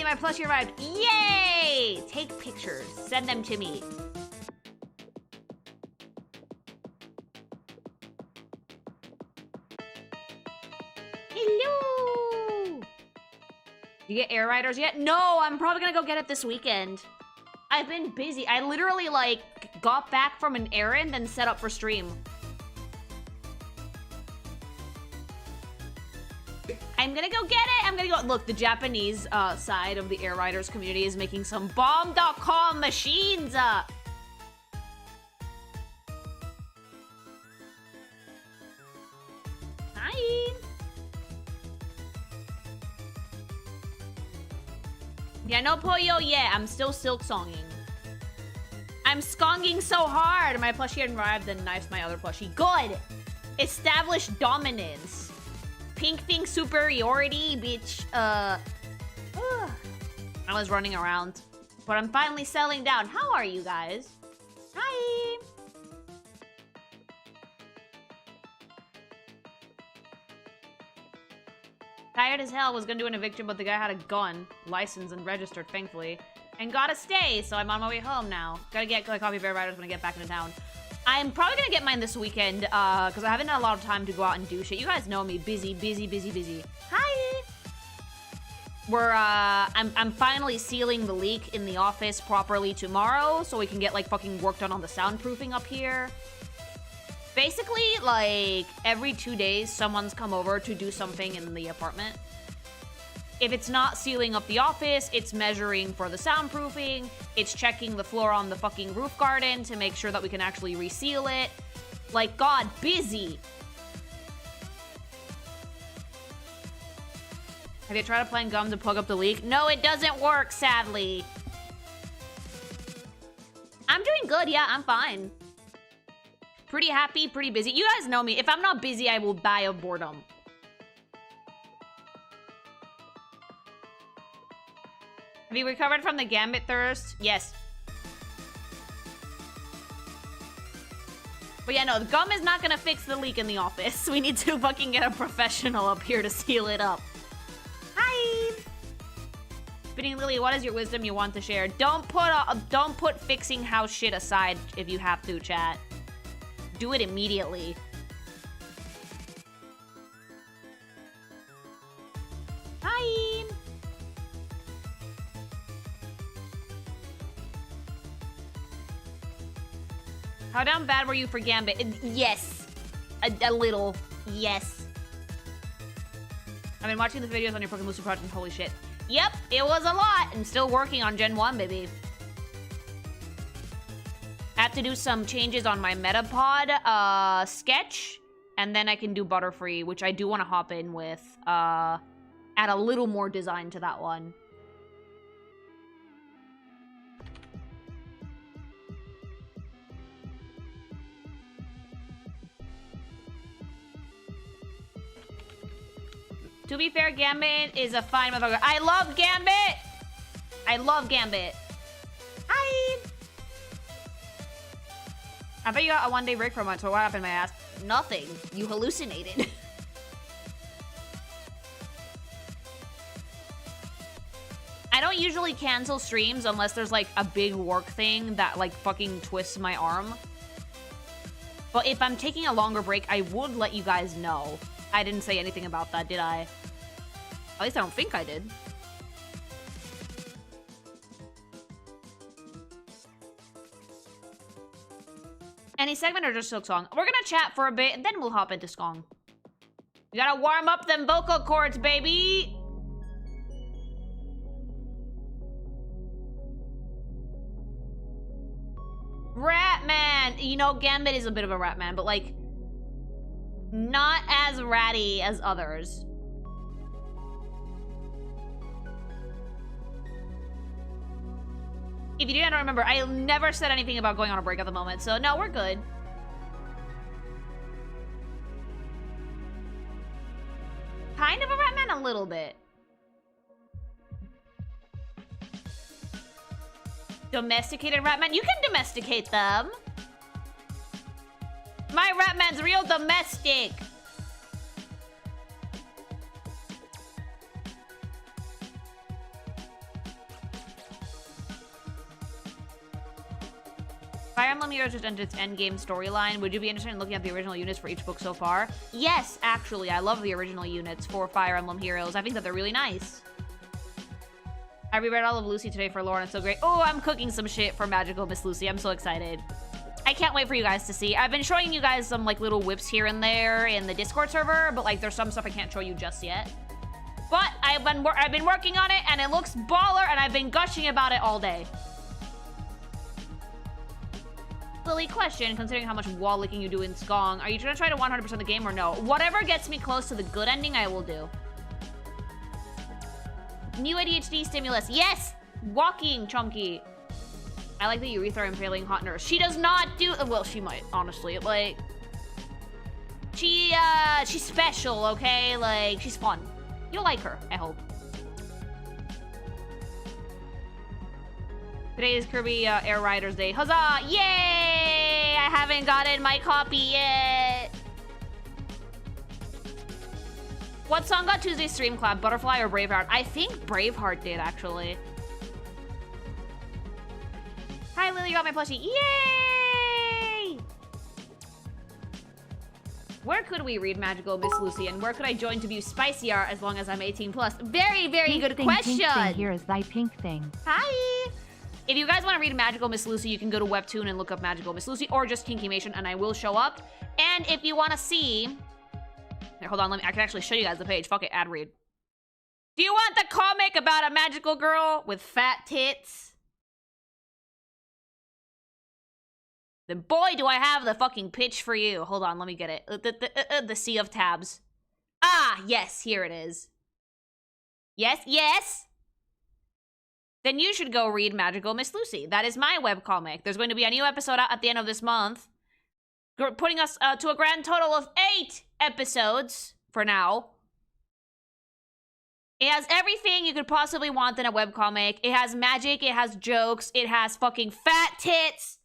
my plushie arrived. Yay! Take pictures. Send them to me. Hello! You get air riders yet? No, I'm probably gonna go get it this weekend. I've been busy. I literally, like, got back from an errand and set up for stream. I'm gonna go get it. I'm gonna go. Look, the Japanese side of the Air Riders community is making some bomb.com machines. Hi. Yeah, no pollo yet. I'm still silk songing. I'm skonging so hard. My plushie hadn't arrived, then knifes my other plushie. Good. Established dominance. Pink thing superiority, bitch. I was running around, but I'm finally settling down. How are you guys? Hi. Tired as hell. Was gonna do an eviction, but the guy had a gun, licensed and registered, thankfully, and gotta stay. So I'm on my way home now. Gotta get like coffee bear riders when I get back into town. I'm probably gonna get mine this weekend, because I haven't had a lot of time to go out and do shit. You guys know me, busy, busy, busy, busy. Hi! We're, I'm finally sealing the leak in the office properly tomorrow, so we can get, like, fucking work done on the soundproofing up here. Basically, like, every 2 days, someone's come over to do something in the apartment. If it's not sealing up the office, it's measuring for the soundproofing, it's checking the floor on the fucking roof garden to make sure that we can actually reseal it. Like, God, busy. Have you tried applying gum to plug up the leak? No, it doesn't work, sadly. I'm doing good, yeah, I'm fine. Pretty happy, pretty busy. You guys know me. If I'm not busy, I will die of boredom. Have you recovered from the Gambit thirst? Yes. But yeah, no, the gum is not gonna fix the leak in the office. We need to fucking get a professional up here to seal it up. Hi! Spinning Lily, what is your wisdom you want to share? Don't put fixing house shit aside if you have to, chat. Do it immediately. Hi! How down bad were you for Gambit? Yes. A little. Yes. I've been watching the videos on your Pokemon Booster project and holy shit. Yep, it was a lot. I'm still working on Gen 1, baby. I have to do some changes on my Metapod sketch, and then I can do Butterfree, which I do want to hop in with. Add a little more design to that one. To be fair, Gambit is a fine motherfucker. I love Gambit! I love Gambit. Hi! I bet you got a one-day break from it, so what happened, my ass? Nothing. You hallucinated. I don't usually cancel streams unless there's, like, a big work thing that, like, fucking twists my arm. But if I'm taking a longer break, I would let you guys know. I didn't say anything about that, did I? At least I don't think I did. Any segment or just Silk Song? We're gonna chat for a bit, and then we'll hop into Skong. You gotta warm up them vocal cords, baby! Ratman! You know, Gambit is a bit of a Ratman, but, like, not as ratty as others. If you didn't remember, I never said anything about going on a break at the moment, so no, we're good. Kind of a Ratman, a little bit. Domesticated Ratman? You can domesticate them. My Ratman's real domestic. Fire Emblem Heroes just entered its endgame storyline. Would you be interested in looking at the original units for each book so far? Yes, actually. I love the original units for Fire Emblem Heroes. I think that they're really nice. I reread all of Lucy today for Lauren. It's so great. Oh, I'm cooking some shit for Magical Miss Lucy. I'm so excited. I can't wait for you guys to see. I've been showing you guys some like little whips here and there in the Discord server, but like there's some stuff I can't show you just yet. But I've been working on it and it looks baller and I've been gushing about it all day. Silly question, considering how much wall licking you do in SKONG. Are you gonna try to 100% the game or no? Whatever gets me close to the good ending, I will do. New ADHD stimulus. Yes! Walking, Chunky. I like the urethra impaling hot nurse. She does not do... Well, she might, honestly. Like... She's special, okay? Like, she's fun. You'll like her, I hope. Today is Kirby Air Riders Day. Huzzah! Yay! I haven't gotten my copy yet. What song got Tuesday's stream clap? Butterfly or Braveheart? I think Braveheart did, actually. Hi, Lily, you got my plushie. Yay! Where could we read Magical Miss Lucy, and where could I join to view spicier as long as I'm 18 plus? Very, very good question. Pink thing, here is thy pink thing. Hi. If you guys want to read Magical Miss Lucy, you can go to Webtoon and look up Magical Miss Lucy, or just Kinkymation, and I will show up. And if you want to see... Here, hold on, I can actually show you guys the page. Fuck it, ad read. Do you want the comic about a magical girl with fat tits? Then boy, do I have the fucking pitch for you. Hold on, let me get it. The sea of tabs. Ah, yes, here it is. Yes, yes! Then you should go read Magical Miss Lucy. That is my webcomic. There's going to be a new episode out at the end of this month. Putting us to a grand total of 8 episodes for now. It has everything you could possibly want in a webcomic. It has magic, it has jokes, it has fucking fat tits.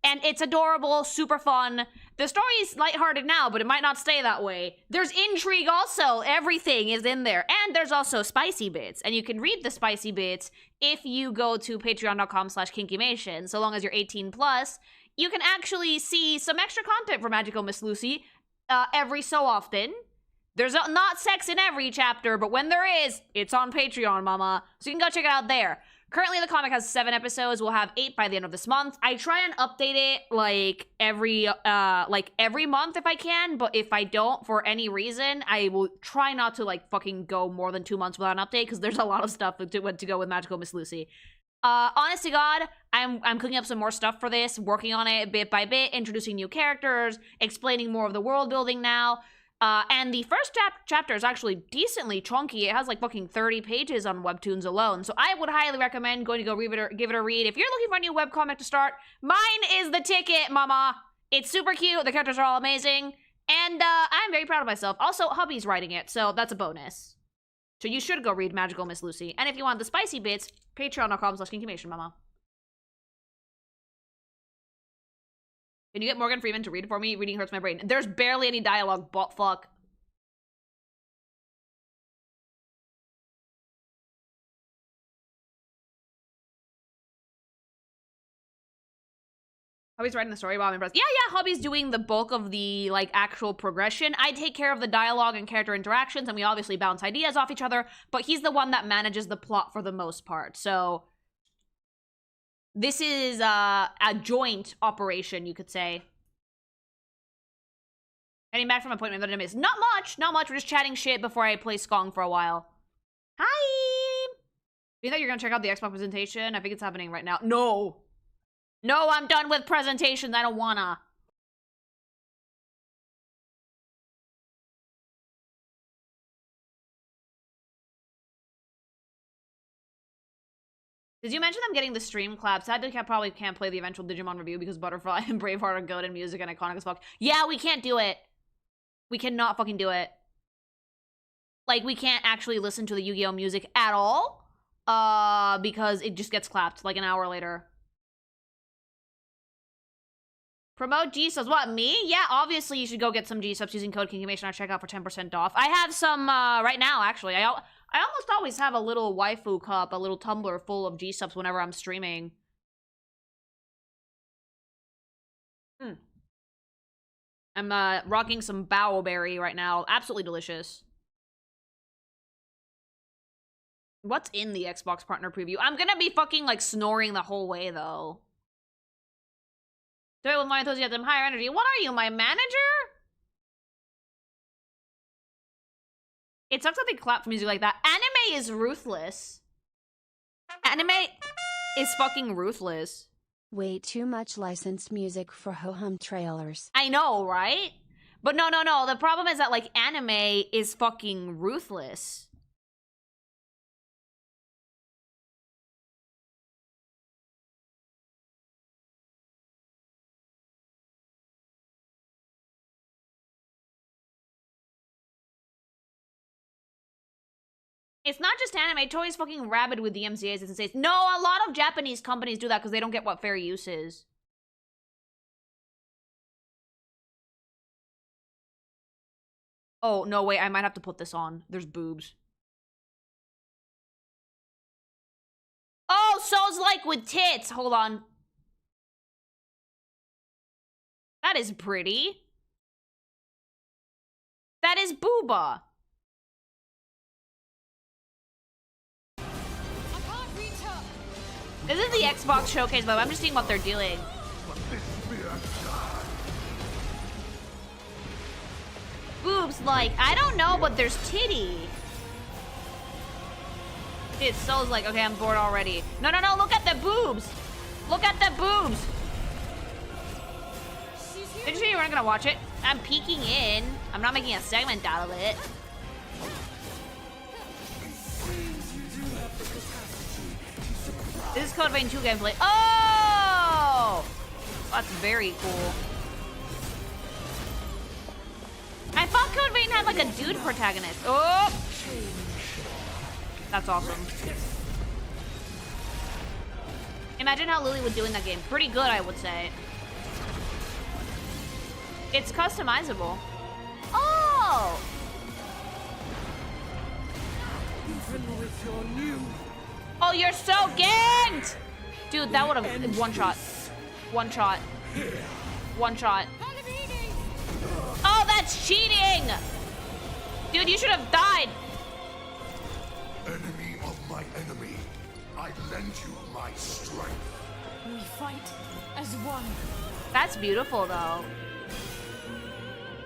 And it's adorable, super fun. The story is lighthearted now, but it might not stay that way. There's intrigue also. Everything is in there. And there's also spicy bits. And you can read the spicy bits if you go to patreon.com/kinkymation. So long as you're 18 plus, you can actually see some extra content for Magical Miss Lucy every so often. There's not sex in every chapter, but when there is, it's on Patreon, mama. So you can go check it out there. Currently, the comic has 7 episodes. We'll have 8 by the end of this month. I try and update it like every month if I can, but if I don't for any reason, I will try not to like fucking go more than 2 months without an update because there's a lot of stuff to go with Magical Miss Lucy. Honest to God, I'm cooking up some more stuff for this, working on it bit by bit, introducing new characters, explaining more of the world building now. And the first chapter is actually decently chunky. It has like fucking 30 pages on Webtoons alone. So I would highly recommend going to go give it a read. If you're looking for a new webcomic to start, mine is the ticket, mama. It's super cute. The characters are all amazing. And I'm very proud of myself. Also, hubby's writing it, so that's a bonus. So you should go read Magical Miss Lucy. And if you want the spicy bits, patreon.com/kinkymation, mama. Can you get Morgan Freeman to read it for me? Reading hurts my brain. There's barely any dialogue, but fuck. Hubby's writing the story while I'm impressed. Yeah, Hubby's doing the bulk of the, like, actual progression. I take care of the dialogue and character interactions, and we obviously bounce ideas off each other, but he's the one that manages the plot for the most part, so... This is a joint operation, you could say. Getting back from appointment that I missed. Not much. We're just chatting shit before I play SKONG for a while. Hi! You think you're gonna check out the Xbox presentation? I think it's happening right now. No! No, I'm done with presentations. I don't wanna. Did you mention them getting the stream clap? Sadly, I probably can't play the eventual Digimon review because Butterfly and Braveheart are good in music and iconic as fuck. Yeah, we can't do it. We cannot fucking do it. Like, we can't actually listen to the Yu-Gi-Oh! Music at all. Because it just gets clapped like an hour later. Promote G-subs. What, me? Yeah, obviously you should go get some G-subs using code Kinkymation on checkout for 10% off. I have some, right now, actually. I almost always have a little waifu cup, a little tumbler full of G-subs whenever I'm streaming. I'm rocking some Bowberry right now. Absolutely delicious. What's in the Xbox partner preview? I'm gonna be fucking like snoring the whole way though. Do it with more enthusiasm, higher energy. What are you, my manager? It sucks that they clap music like that. Anime is ruthless. Anime is fucking ruthless. Way too much licensed music for ho-hum trailers. I know, right? But no. The problem is that, like, anime is fucking ruthless. It's not just anime. Toei's fucking rabid with the MCAs. It's insane. No, a lot of Japanese companies do that because they don't get what fair use is. Oh, no, wait. I might have to put this on. There's boobs. Oh, so's like with tits. Hold on. That is pretty. That is booba. This is the Xbox showcase, but I'm just seeing what they're doing. Boobs, like, I don't know, but there's titty. It's so like, okay, I'm bored already. No, look at the boobs. Look at the boobs. Did you say you weren't gonna watch it? I'm peeking in. I'm not making a segment out of it. This is Code Vein 2 gameplay. Oh! That's very cool. I thought Code Vein had like a dude protagonist. Oh! That's awesome. Imagine how Lily would do in that game. Pretty good, I would say. It's customizable. Oh! Even with your new... Oh, you're so ganked! Dude, that would have... One shot. One shot. One shot. Oh, that's cheating! Dude, you should have died. Enemy of my enemy, I lend you my strength. We fight as one. That's beautiful, though.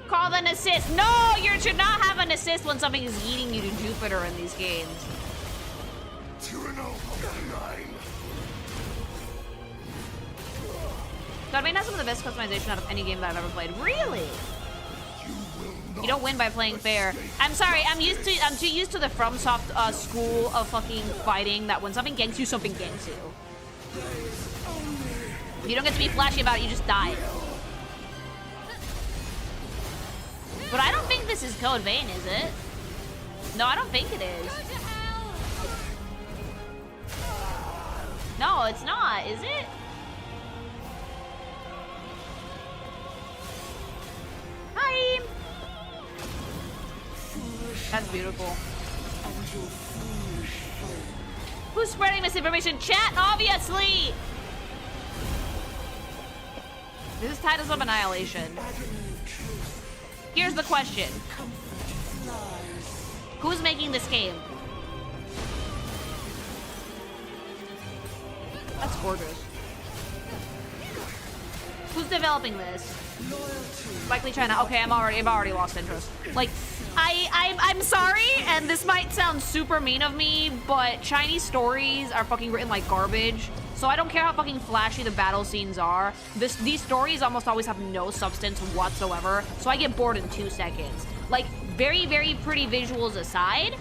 Call an assist. No, you should not have an assist when something is eating you to Jupiter in these games. Tyranno of the Nine. Code Vein has some of the best customization out of any game that I've ever played. Really? You don't win by playing fair. I'm sorry, I'm too used to the FromSoft school of fucking fighting that when something ganks you, something ganks you. You don't get to be flashy about it, you just die. But I don't think this is Code Vein, is it? No, I don't think it is. No, it's not, is it? Hi! That's beautiful. Who's spreading misinformation? Chat, obviously! This is Titles of Annihilation. Here's the question. Who's making this game? That's gorgeous. Who's developing this? Likely China. Okay, I've already lost interest. Like, I'm sorry, and this might sound super mean of me, but Chinese stories are fucking written like garbage. So I don't care how fucking flashy the battle scenes are. These stories almost always have no substance whatsoever, so I get bored in 2 seconds. Like, very, very pretty visuals aside,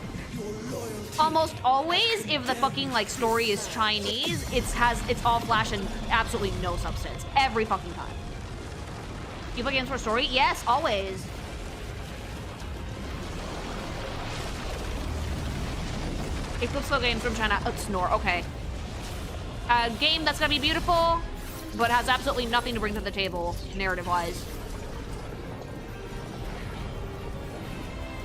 almost always, if the fucking, like, story is Chinese, it's all flash and absolutely no substance. Every fucking time. You play games for a story? Yes, always. Eclipse Flow games from China. Snore. Okay. A game that's gonna be beautiful, but has absolutely nothing to bring to the table, narrative-wise.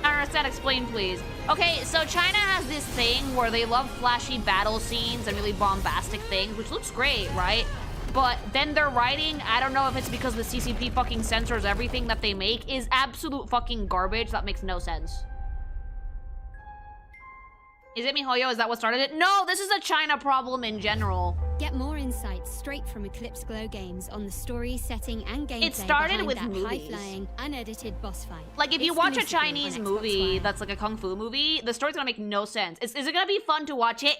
I don't understand. Explain, please. Okay, so China has this thing where they love flashy battle scenes and really bombastic things, which looks great, right? but then their writing, I don't know if it's because the CCP fucking censors everything that they make, is absolute fucking garbage. That makes no sense. Is it MiHoYo? Is that what started it? No, this is a China problem in general. Get more insights straight from Eclipse Glow Games on the story, setting, and gameplay. It started behind with that movies. high-flying, unedited boss fight. Like, if you watch a Exclusively on Chinese Xbox movie One. that's like a kung fu movie, the story's gonna make no sense. Is it gonna be fun to watch it?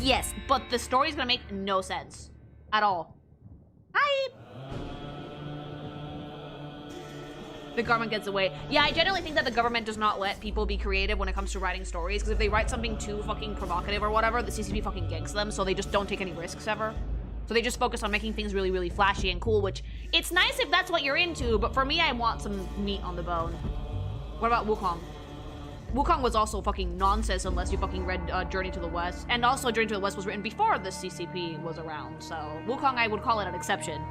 Yes, but the story's gonna make no sense. At all. Hi! The government gets away. Yeah, I generally think that the government does not let people be creative when it comes to writing stories, because if they write something too fucking provocative or whatever, the CCP fucking ganks them, so they just don't take any risks ever. So they just focus on making things really, really flashy and cool, which, it's nice if that's what you're into, but for me, I want some meat on the bone. What about Wukong? Wukong was also fucking nonsense unless you fucking read Journey to the West. And also, Journey to the West was written before the CCP was around, so Wukong, I would call it an exception.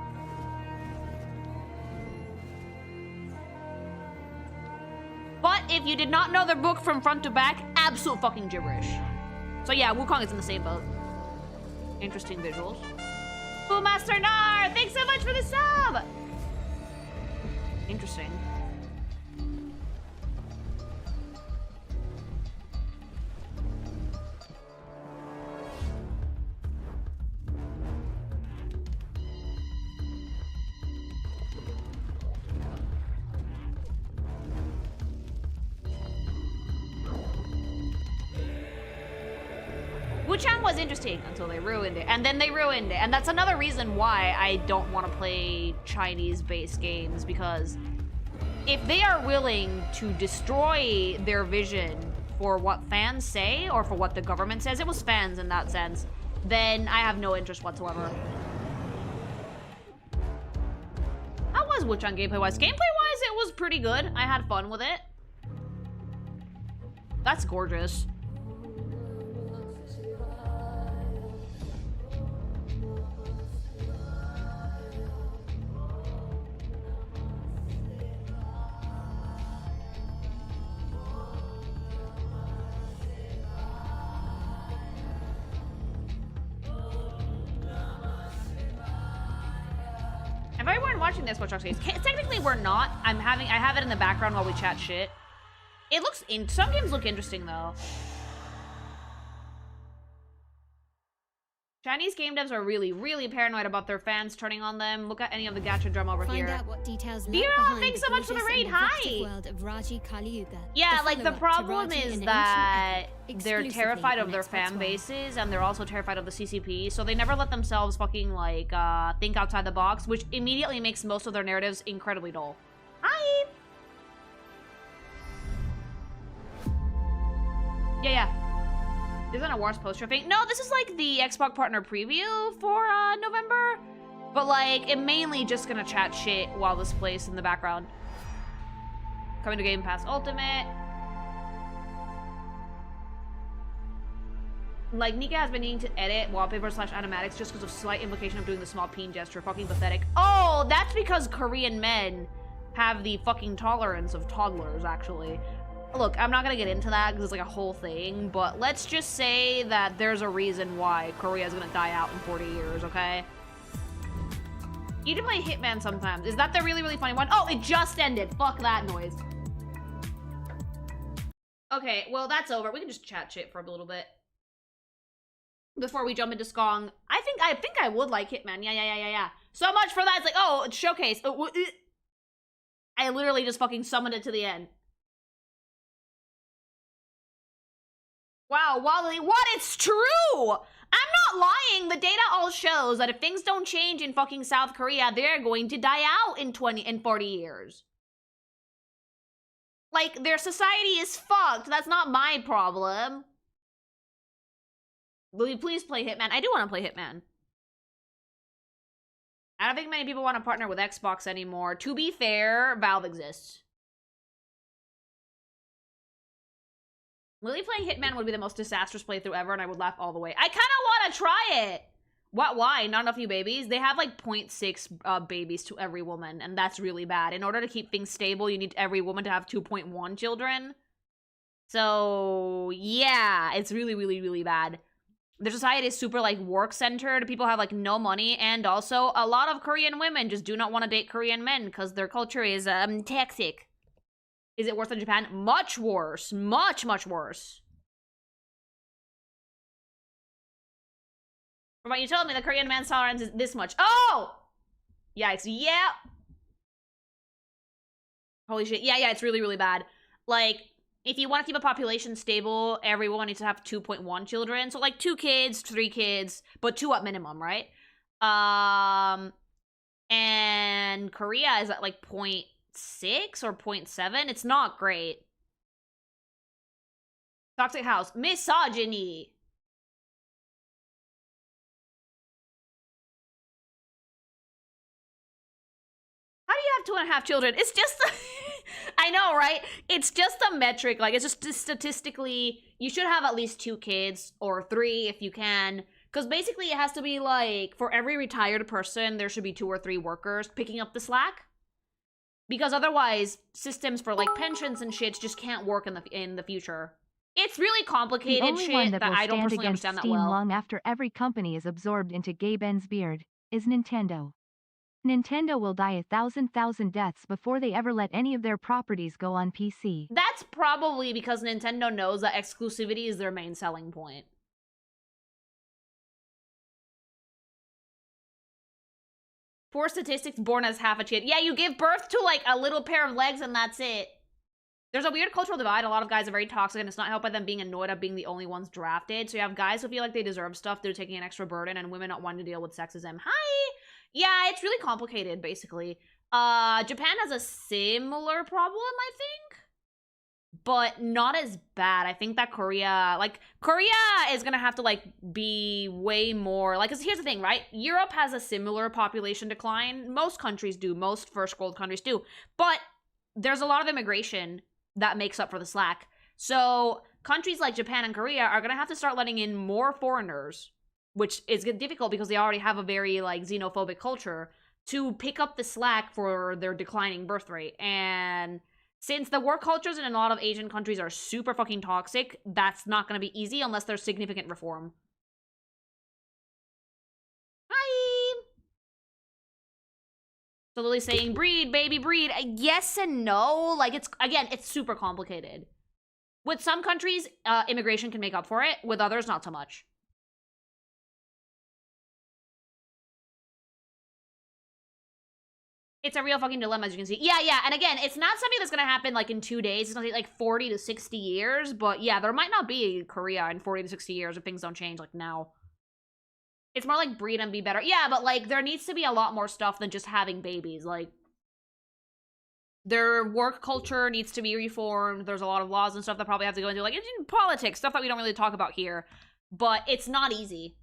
But if you did not know the book from front to back, absolute fucking gibberish. So yeah, Wukong is in the same boat. Interesting visuals. Master Nar, thanks so much for the sub! Interesting. Wuchang was interesting until they ruined it, and then they ruined it, and that's another reason why I don't want to play Chinese-based games, because if they are willing to destroy their vision for what fans say, or for what the government says, it was fans in that sense, then I have no interest whatsoever. How was Wuchang gameplay-wise? Gameplay-wise, it was pretty good. I had fun with it. That's gorgeous. If I weren't watching this, Watch Dogs games, technically we're not. I have it in the background while we chat shit. It looks some games look interesting though. Chinese game devs are really, really paranoid about their fans turning on them. Look at any of the gacha drama over here. Find out what details lurk Vera, behind thanks the so much for the gorgeous raid. and Hi. evocative world of Raji Kali Yuga, Yeah, like the follow-up to problem Raji, is an that ancient they're epic, terrified of exclusively their on Xbox fan One. bases, and they're also terrified of the CCP, so they never let themselves fucking like think outside the box, which immediately makes most of their narratives incredibly dull. Hi. Yeah. Isn't a Wars poster thing? No, this is like the Xbox partner preview for November. But like, it mainly just gonna chat shit while this plays in the background. Coming to Game Pass Ultimate. Like, Nika has been needing to edit wallpaper / animatics just because of slight implication of doing the small peen gesture. Fucking pathetic. Oh, that's because Korean men have the fucking tolerance of toddlers, actually. Look, I'm not gonna get into that because it's like a whole thing, but let's just say that there's a reason why Korea's gonna die out in 40 years, okay? You need to play Hitman sometimes. Is that the really, really funny one? Oh, it just ended. Fuck that noise. Okay, well, that's over. We can just chat shit for a little bit before we jump into SKONG. I think I would like Hitman. Yeah. So much for that. It's like, oh, it's showcase. I literally just fucking summoned it to the end. Wow, Wally, what? It's true! I'm not lying. The data all shows that if things don't change in fucking South Korea, they're going to die out in 40 years. Like, their society is fucked. That's not my problem. Will you please play Hitman? I do want to play Hitman. I don't think many people want to partner with Xbox anymore. To be fair, Valve exists. Lily playing Hitman would be the most disastrous playthrough ever, and I would laugh all the way. I kind of want to try it! What? Why? Not enough new babies? They have like 0.6 babies to every woman, and that's really bad. In order to keep things stable, you need every woman to have 2.1 children. So, yeah, it's really, really, really bad. Their society is super, like, work-centered. People have, like, no money. And also, a lot of Korean women just do not want to date Korean men because their culture is, toxic. Is it worse than Japan? Much worse. Much, much worse. But you told me the Korean man's tolerance is this much. Oh! Yikes. Yeah. Holy shit. Yeah, it's really, really bad. Like, if you want to keep a population stable, everyone needs to have 2.1 children. So, like, 2 kids, 3 kids, but 2 at minimum, right? And Korea is at, like, 0.6 or 0.7. It's not great. Toxic house. Misogyny. How do you have 2.5 children? It's just... I know, right? It's just a metric. Like, it's just statistically, you should have at least 2 kids, or 3 if you can. Because basically, it has to be like, for every retired person, there should be 2 or 3 workers picking up the slack. Because otherwise, systems for, like, pensions and shit just can't work in the future. It's really complicated shit that I don't personally understand that well. Long after every company is absorbed into Gay Ben's beard, is Nintendo. Nintendo will die 1,000 deaths before they ever let any of their properties go on PC. That's probably because Nintendo knows that exclusivity is their main selling point. Poor statistics, born as half a kid. Yeah, you give birth to, like, a little pair of legs and that's it. There's a weird cultural divide. A lot of guys are very toxic, and it's not helped by them being annoyed at being the only ones drafted. So you have guys who feel like they deserve stuff, they're taking an extra burden, and women not wanting to deal with sexism. Hi! Yeah, it's really complicated, basically. Japan has a similar problem, I think. But not as bad. I think that Korea is gonna have to, like, be way more... Like, 'cause here's the thing, right? Europe has a similar population decline. Most countries do. Most first world countries do. But there's a lot of immigration that makes up for the slack. So countries like Japan and Korea are gonna have to start letting in more foreigners, which is difficult because they already have a very, like, xenophobic culture, to pick up the slack for their declining birth rate. And since the work cultures in a lot of Asian countries are super fucking toxic, that's not going to be easy unless there's significant reform. Hi! So Lily's saying, breed, baby, breed. Yes and no. Like, it's super complicated. With some countries, immigration can make up for it. With others, not so much. It's a real fucking dilemma, as you can see. Yeah, and again, it's not something that's gonna happen, like, in 2 days. It's gonna take, like, 40 to 60 years, but yeah, there might not be Korea in 40 to 60 years if things don't change, like, now. It's more like breed and be better. Yeah, but, like, there needs to be a lot more stuff than just having babies. Like, their work culture needs to be reformed. There's a lot of laws and stuff that probably have to go into, like, in politics, stuff that we don't really talk about here. But it's not easy.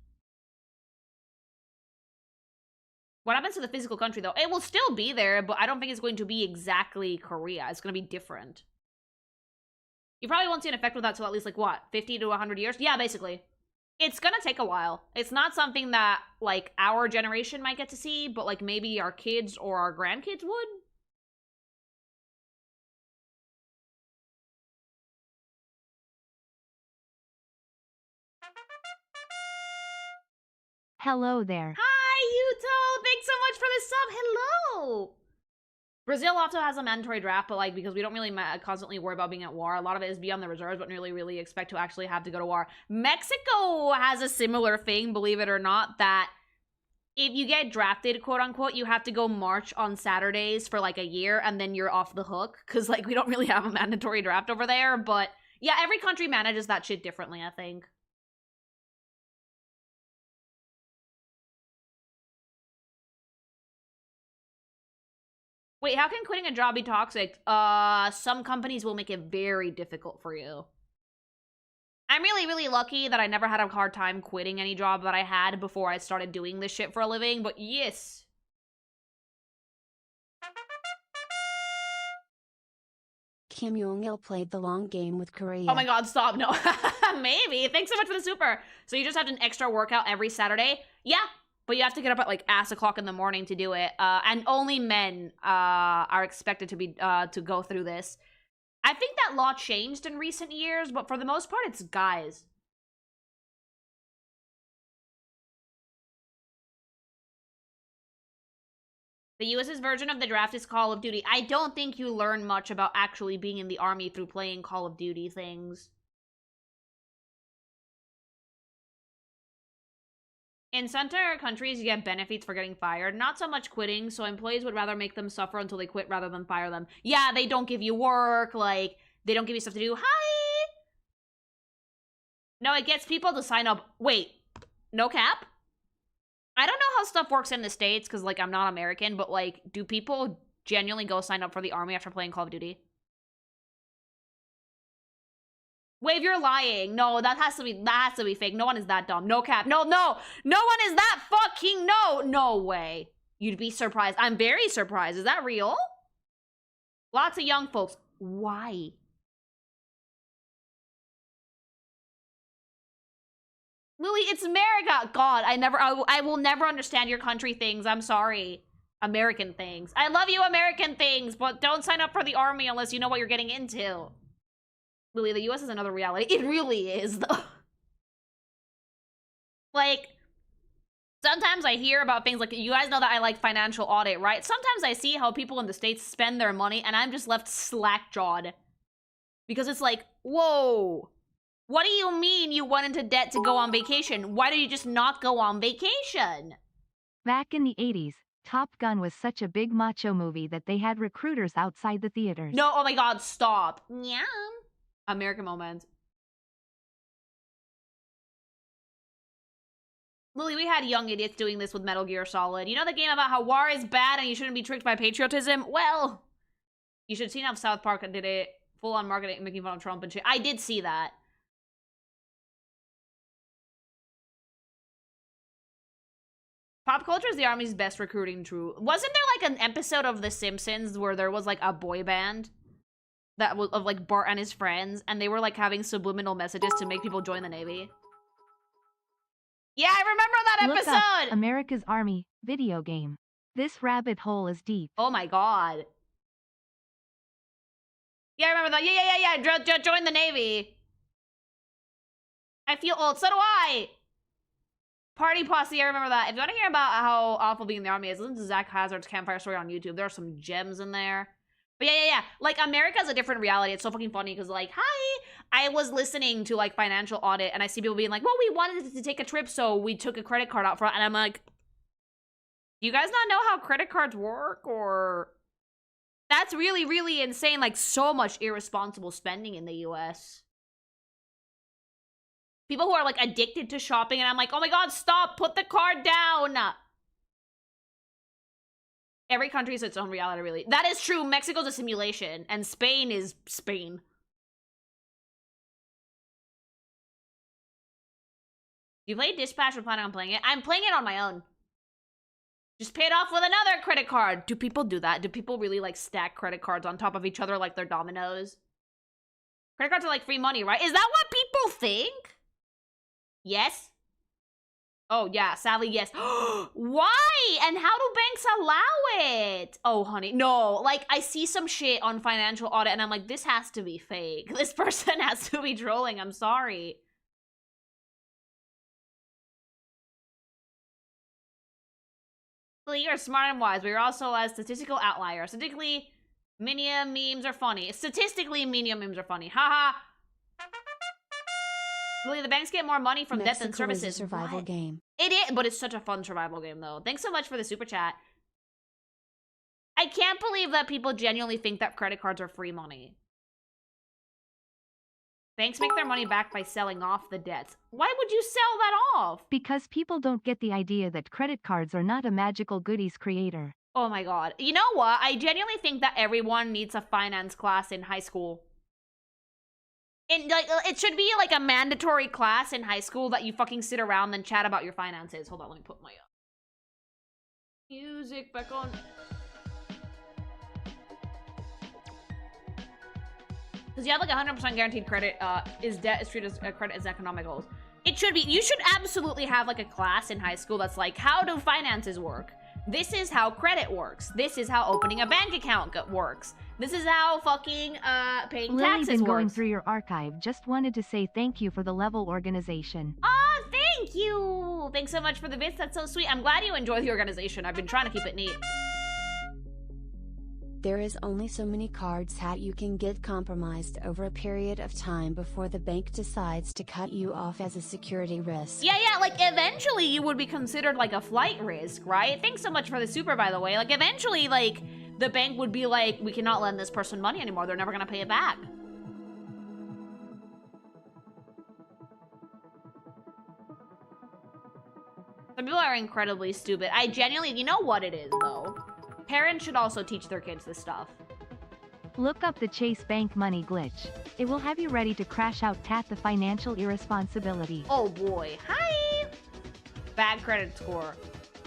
What happens to the physical country, though? It will still be there, but I don't think it's going to be exactly Korea. It's going to be different. You probably won't see an effect with that till at least, like, what, 50 to 100 years? Yeah, basically. It's going to take a while. It's not something that, like, our generation might get to see, but, like, maybe our kids or our grandkids would. Hello there. Hi, Yuto! Thanks so much for the sub! Hello! Brazil also has a mandatory draft, but, like, because we don't really constantly worry about being at war, a lot of it is beyond the reserves, but really expect to actually have to go to war. Mexico has a similar thing, believe it or not, that if you get drafted, quote-unquote, you have to go march on Saturdays for, like, a year, and then you're off the hook, because, like, we don't really have a mandatory draft over there, but yeah, every country manages that shit differently, I think. Wait, how can quitting a job be toxic? Some companies will make it very difficult for you. I'm really lucky that I never had a hard time quitting any job that I had before I started doing this shit for a living, but yes. Kim Jong-il played the long game with Korea. Oh my god, stop. No. Maybe. Thanks so much for the super. So you just have an extra workout every Saturday? Yeah. But you have to get up at, like, ass o'clock in the morning to do it. And only men are expected to be to go through this. I think that law changed in recent years, but for the most part, it's guys. The US's version of the draft is Call of Duty. I don't think you learn much about actually being in the army through playing Call of Duty things. In some countries, you get benefits for getting fired. Not so much quitting, so employees would rather make them suffer until they quit rather than fire them. Yeah, they don't give you work, like, they don't give you stuff to do. Hi! No, it gets people to sign up. Wait, no cap? I don't know how stuff works in the States, because, like, I'm not American, but, like, do people genuinely go sign up for the army after playing Call of Duty? Wave, you're lying. No, that has to be fake. No one is that dumb. No cap. No one is that fucking no way. You'd be surprised. I'm very surprised. Is that real? Lots of young folks. Why? Lily, it's America. God, I will never understand your country things. I'm sorry. American things. I love you, American things, but don't sign up for the army unless you know what you're getting into. Lily, the US is another reality. It really is, though. Like, sometimes I hear about things like, you guys know that I like financial audit, right? Sometimes I see how people in the States spend their money, and I'm just left slack-jawed. Because it's like, whoa. What do you mean you went into debt to go on vacation? Why did you just not go on vacation? Back in the 80s, Top Gun was such a big macho movie that they had recruiters outside the theaters. No, oh my god, stop. Yeah. American moment. Lily, we had young idiots doing this with Metal Gear Solid. You know the game about how war is bad and you shouldn't be tricked by patriotism? Well, you should have seen how South Park did it. Full-on marketing, making fun of Trump and shit. I did see that. Pop culture is the Army's best recruiting tool. Wasn't there like an episode of The Simpsons where there was like a boy band? That was of like Bart and his friends, and they were like having subliminal messages to make people join the Navy. Yeah, I remember that Look episode! Up America's Army video game. This rabbit hole is deep. Oh my god. Yeah, I remember that. Yeah. Join the Navy. I feel old. So do I. Party Posse, I remember that. If you want to hear about how awful being in the Army is, listen to Zach Hazard's Campfire Story on YouTube. There are some gems in there. But yeah. Like, America's a different reality. It's so fucking funny because, like, hi! I was listening to, like, financial audit, and I see people being like, well, we wanted to take a trip, so we took a credit card out front. And I'm like, do you guys not know how credit cards work? Or... That's really, really insane. Like, so much irresponsible spending in the US. People who are, like, addicted to shopping, and I'm like, oh my god, stop! Put the card down! Every country is its own reality, really. That is true. Mexico's a simulation, and Spain is Spain. You played Dispatch or planning on playing it? I'm playing it on my own. Just paid off with another credit card. Do people do that? Do people really, like, stack credit cards on top of each other like they're dominoes? Credit cards are like free money, right? Is that what people think? Yes? Oh, yeah, sadly, yes. Why? And how do banks allow it? Oh, honey, no. Like, I see some shit on financial audit, and I'm like, this has to be fake. This person has to be trolling. I'm sorry. You're smart and wise, but you're also a statistical outlier. Statistically, Minion memes are funny. Statistically, Minion memes are funny. Haha. Lily, the banks get more money from debt than services. Is a survival game. It is, but it's such a fun survival game, though. Thanks so much for the super chat. I can't believe that people genuinely think that credit cards are free money. Banks make their money back by selling off the debts. Why would you sell that off? Because people don't get the idea that credit cards are not a magical goodies creator. Oh my god. You know what? I genuinely think that everyone needs a finance class in high school. Like, it should be like a mandatory class in high school that you fucking sit around and chat about your finances. Hold on, let me put my music back on. Because you have like 100% guaranteed credit, is debt is treated as credit as economic goals. It should be. You should absolutely have like a class in high school that's like, how do finances work? This is how credit works. This is how opening a bank account works. This is how fucking paying taxes Lily's been going works. through your archive. Just wanted to say thank you for the level organization. Oh, thank you. Thanks so much for the bits. That's so sweet. I'm glad you enjoy the organization. I've been trying to keep it neat. There is only so many cards that you can get compromised over a period of time before the bank decides to cut you off as a security risk. Yeah, like, eventually you would be considered, like, a flight risk, right? Thanks so much for the super, by the way. Like, eventually, like, the bank would be like, we cannot lend this person money anymore. They're never gonna pay it back. Some people are incredibly stupid. I genuinely, you know what it is, though? Parents should also teach their kids this stuff. Look up the Chase Bank money glitch. It will have you ready to crash out at the financial irresponsibility. Oh boy. Hi! Bad credit score.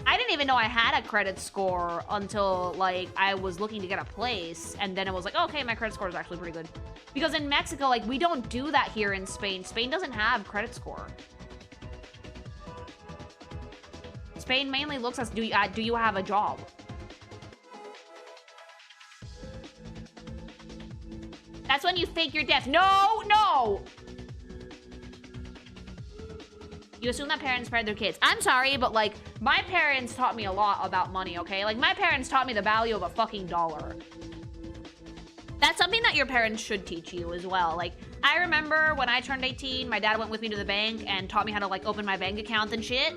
I didn't even know I had a credit score until, like, I was looking to get a place, and then it was like, oh, okay, my credit score is actually pretty good. Because in Mexico, like, we don't do that here in Spain. Spain doesn't have credit score. Spain mainly looks at, do you have a job? That's when you fake your death. No, no! You assume that parents spread their kids. I'm sorry, but, like, my parents taught me a lot about money, okay? Like, my parents taught me the value of a fucking dollar. That's something that your parents should teach you as well. Like, I remember when I turned 18, my dad went with me to the bank and taught me how to, like, open my bank account and shit.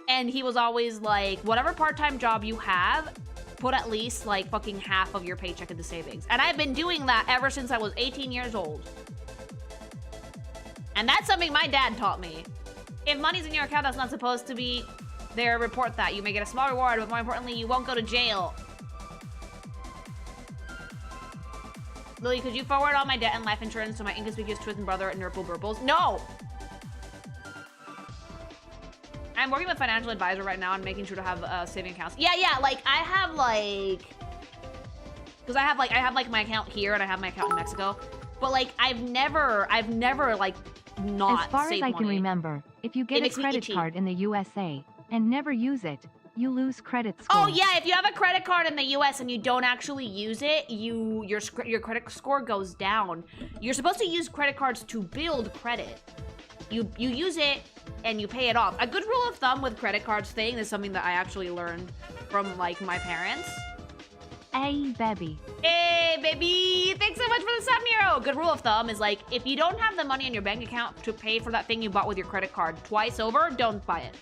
And he was always like, whatever part-time job you have, put at least, like, fucking half of your paycheck into savings. And I've been doing that ever since I was 18 years old. And that's something my dad taught me. If money's in your account that's not supposed to be there, report that. You may get a small reward, but more importantly, you won't go to jail. Lily, could you forward all my debt and life insurance to my inconspicuous twin brother at Nurple Burples? No! I'm working with a financial advisor right now and making sure to have saving accounts. Yeah, like, I have, like... Because I have, like, my account here and I have my account in Mexico. But, like, I've never, like, not As far as I money. can remember, if you get a credit card in the USA and never use it, you lose credit score. Oh yeah, if you have a credit card in the US and you don't actually use it, your credit score goes down. You're supposed to use credit cards to build credit. You use it and you pay it off. A good rule of thumb with credit cards thing is something that I actually learned from, like, my parents. Hey, baby. Hey, baby! Thanks so much for the sub, Nero! Good rule of thumb is, like, if you don't have the money in your bank account to pay for that thing you bought with your credit card twice over, don't buy it.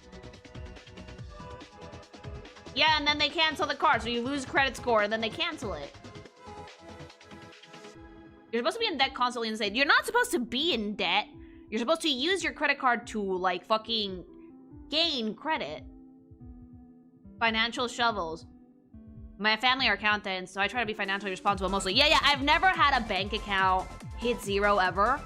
Yeah, and then they cancel the card, so you lose credit score, and then they cancel it. You're supposed to be in debt constantly and say, you're not supposed to be in debt. You're supposed to use your credit card to, like, fucking gain credit. Financial shovels. My family are accountants, so I try to be financially responsible mostly. Yeah, I've never had a bank account hit zero ever.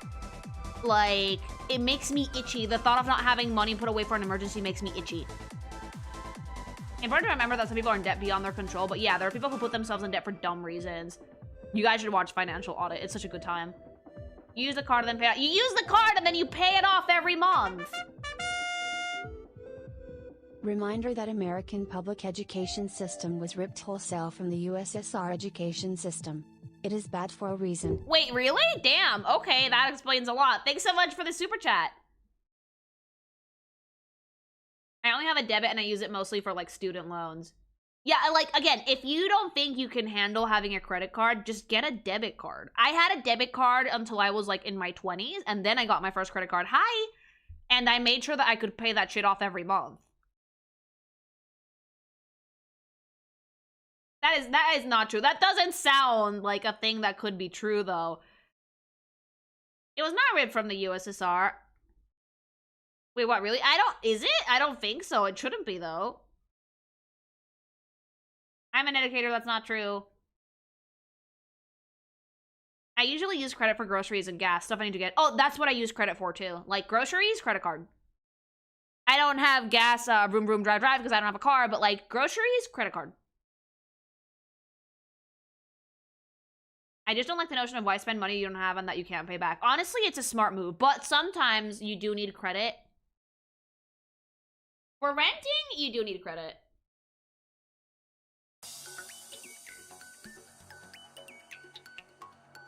Like, it makes me itchy. The thought of not having money put away for an emergency makes me itchy. Important to remember that some people are in debt beyond their control, but yeah, there are people who put themselves in debt for dumb reasons. You guys should watch Financial Audit. It's such a good time. You use the card and then pay it. You use the card and then you pay it off every month. Reminder that American public education system was ripped wholesale from the USSR education system. It is bad for a reason. Wait, really? Damn. Okay, that explains a lot. Thanks so much for the super chat. I only have a debit and I use it mostly for, like, student loans. Yeah, like, again, if you don't think you can handle having a credit card, just get a debit card. I had a debit card until I was, like, in my 20s, and then I got my first credit card. Hi! And I made sure that I could pay that shit off every month. That is not true. That doesn't sound like a thing that could be true, though. It was not ripped from the USSR. Wait, what, really? Is it? I don't think so. It shouldn't be, though. I'm an educator, that's not true. I usually use credit for groceries and gas, stuff I need to get. Oh, that's what I use credit for, too. Like, groceries, credit card. I don't have gas, vroom, vroom, drive, drive, because I don't have a car, but, like, groceries, credit card. I just don't like the notion of why spend money you don't have and that you can't pay back. Honestly, it's a smart move, but sometimes you do need credit. For renting, you do need credit.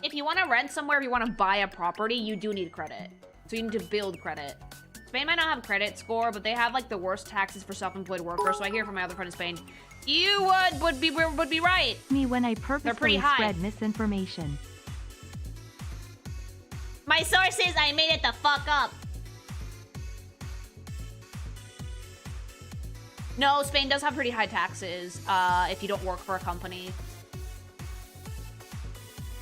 If you want to rent somewhere, if you want to buy a property, you do need credit. So you need to build credit. Spain might not have credit score, but they have like the worst taxes for self-employed workers. So I hear from my other friend in Spain, you would be right. Me when I pretty purposely high. spread misinformation. My sources, I made it the fuck up. No, Spain does have pretty high taxes if you don't work for a company.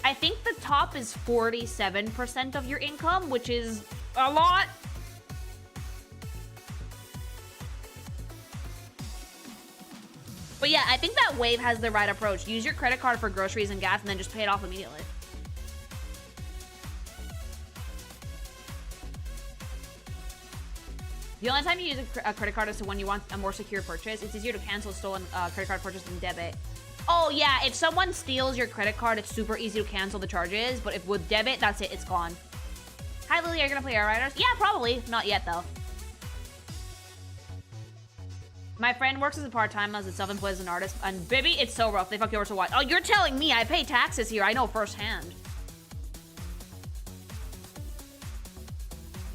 I think the top is 47% of your income, which is a lot. But yeah, I think that Wave has the right approach. Use your credit card for groceries and gas and then just pay it off immediately. The only time you use a credit card is to when you want a more secure purchase. It's easier to cancel a stolen credit card purchase than debit. Oh yeah, if someone steals your credit card, it's super easy to cancel the charges. But if with debit, that's it, it's gone. Hi Lily, are you gonna play Outriders? Yeah, probably. Not yet though. My friend works as a part-time as a self-employed as an artist, and baby, it's so rough. They fuck you over so wide. Oh, you're telling me I pay taxes here. I know firsthand.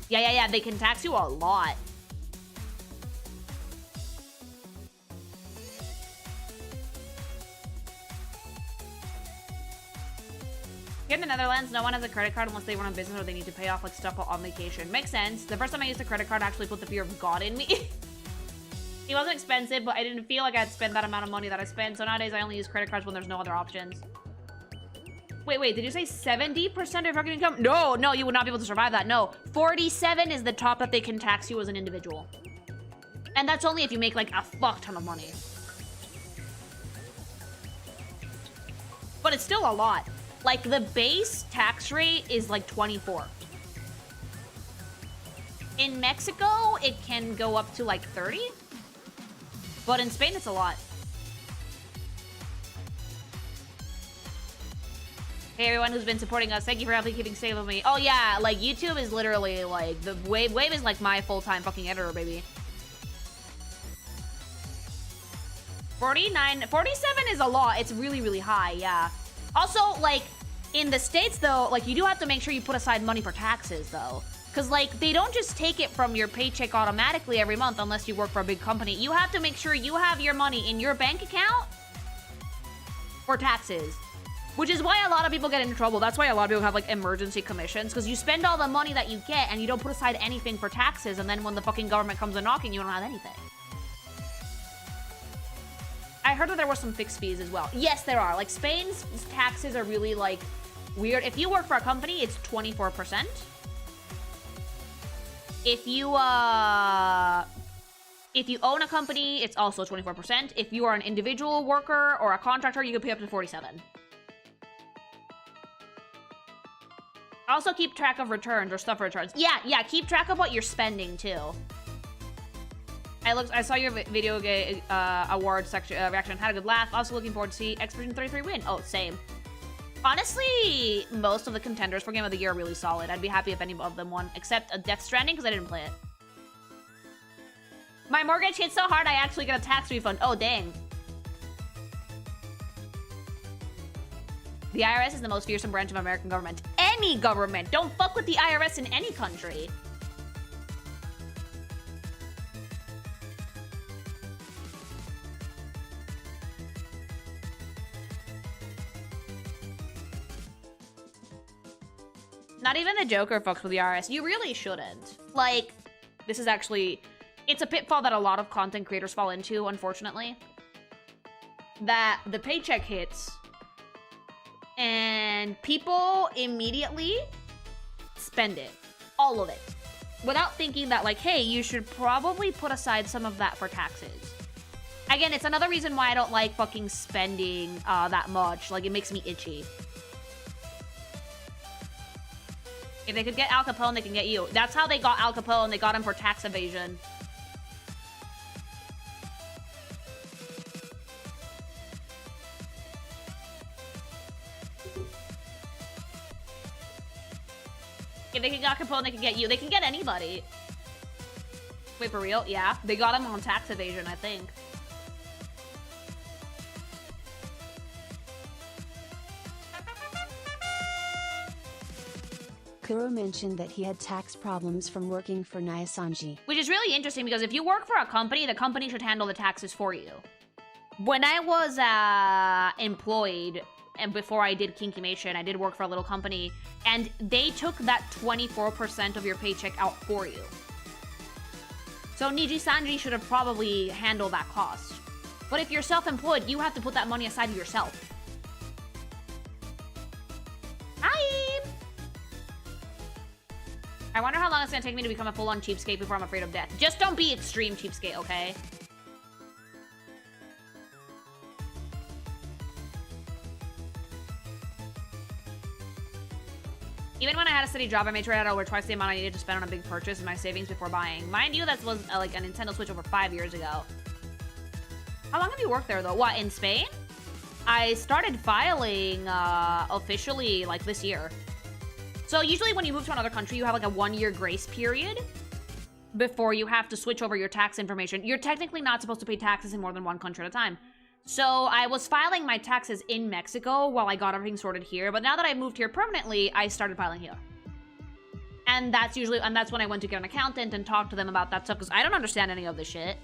Yeah. They can tax you a lot. Here in the Netherlands, no one has a credit card unless they run a business or they need to pay off like stuff while on vacation. Makes sense. The first time I used a credit card, I actually put the fear of God in me. It wasn't expensive, but I didn't feel like I'd spend that amount of money that I spent. So nowadays, I only use credit cards when there's no other options. Wait, did you say 70% of your fucking income? No, you would not be able to survive that. No, 47 is the top that they can tax you as an individual. And that's only if you make like a fuck ton of money. But it's still a lot. Like the base tax rate is like 24. In Mexico, it can go up to like 30. But in Spain, it's a lot. Hey, everyone who's been supporting us. Thank you for keeping safe with me. Oh, yeah. Like, YouTube is literally, like, the Wave is, like, my full-time fucking editor, baby. 47 is a lot. It's really, really high, yeah. Also, like, in the States, though, like, you do have to make sure you put aside money for taxes, though. Because, like, they don't just take it from your paycheck automatically every month unless you work for a big company. You have to make sure you have your money in your bank account for taxes. Which is why a lot of people get into trouble. That's why a lot of people have, like, emergency commissions. Because you spend all the money that you get and you don't put aside anything for taxes. And then when the fucking government comes a knocking, you don't have anything. I heard that there were some fixed fees as well. Yes, there are. Like, Spain's taxes are really, like, weird. If you work for a company, it's 24%. If you own a company, it's also 24%. If you are an individual worker or a contractor, you can pay up to 47%. Also keep track of returns or stuff returns. Yeah, keep track of what you're spending too. I saw your video award section reaction. Had a good laugh. Also looking forward to see Expedition 33 win. Oh, same. Honestly, most of the contenders for Game of the Year are really solid. I'd be happy if any of them won, except Death Stranding, because I didn't play it. My mortgage hit so hard, I actually got a tax refund. Oh, dang. The IRS is the most fearsome branch of American government. Any government! Don't fuck with the IRS in any country. Not even the Joker fucks with the IRS. You really shouldn't. Like, this is actually... It's a pitfall that a lot of content creators fall into, unfortunately. That the paycheck hits, and people immediately spend it. All of it. Without thinking that, like, hey, you should probably put aside some of that for taxes. Again, it's another reason why I don't like fucking spending that much. Like, it makes me itchy. If they could get Al Capone, they can get you. That's how they got Al Capone. They got him for tax evasion. If they can get Al Capone, they can get you. They can get anybody. Wait, for real? Yeah. They got him on tax evasion, I think. Kuro mentioned that he had tax problems from working for Nyasanji. Which is really interesting because if you work for a company, the company should handle the taxes for you. When I was employed, and before I did Kinkimation, I did work for a little company, and they took that 24% of your paycheck out for you. So Niji-sanji should have probably handled that cost. But if you're self-employed, you have to put that money aside yourself. Hi! I wonder how long it's gonna take me to become a full-on cheapskate before I'm afraid of death. Just don't be extreme cheapskate, okay? Even when I had a steady job, I made sure I had over twice the amount I needed to spend on a big purchase in my savings before buying. Mind you, that was like a Nintendo Switch over 5 years ago. How long have you worked there, though? What, in Spain? I started filing officially like this year. So usually when you move to another country, you have like a 1-year grace period before you have to switch over your tax information. You're technically not supposed to pay taxes in more than one country at a time. So I was filing my taxes in Mexico while I got everything sorted here. But now that I moved here permanently, I started filing here. And that's when I went to get an accountant and talk to them about that stuff because I don't understand any of this shit.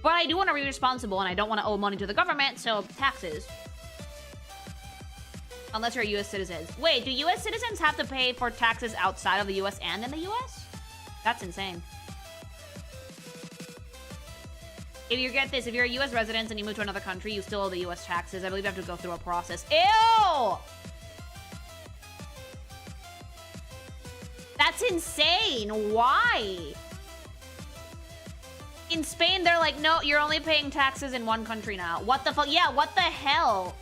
But I do want to be responsible and I don't want to owe money to the government, so taxes. Unless you're a U.S. citizen. Wait, do U.S. citizens have to pay for taxes outside of the U.S. and in the U.S.? That's insane. If you get this, if you're a U.S. resident and you move to another country, you still owe the U.S. taxes. I believe you have to go through a process. Ew! That's insane. Why? In Spain, they're like, no, you're only paying taxes in one country now. What the fuck? Yeah, what the hell?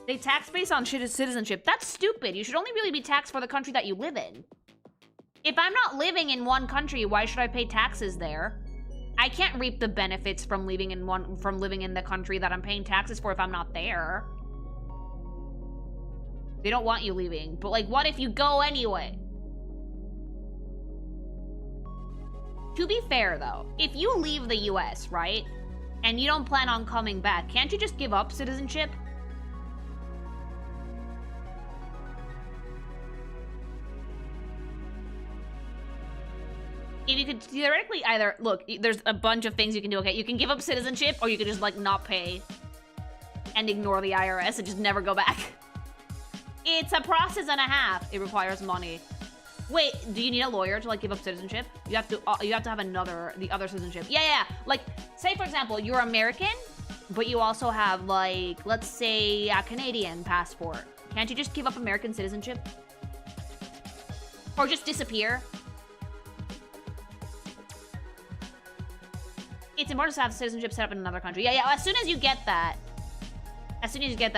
They tax based on citizenship. That's stupid. You should only really be taxed for the country that you live in. If I'm not living in one country, why should I pay taxes there? I can't reap the benefits from living in the country that I'm paying taxes for if I'm not there. They don't want you leaving. But like, what if you go anyway? To be fair though, if you leave the US, right? And you don't plan on coming back, can't you just give up citizenship? If you could theoretically either, look, there's a bunch of things you can do, okay? You can give up citizenship, or you could just, like, not pay and ignore the IRS and just never go back. It's a process and a half. It requires money. Wait, do you need a lawyer to, like, give up citizenship? You have to have the other citizenship. Yeah. Like, say, for example, you're American, but you also have, like, let's say a Canadian passport. Can't you just give up American citizenship? Or just disappear? It's important to have citizenship set up in another country. Yeah, as soon as you get that.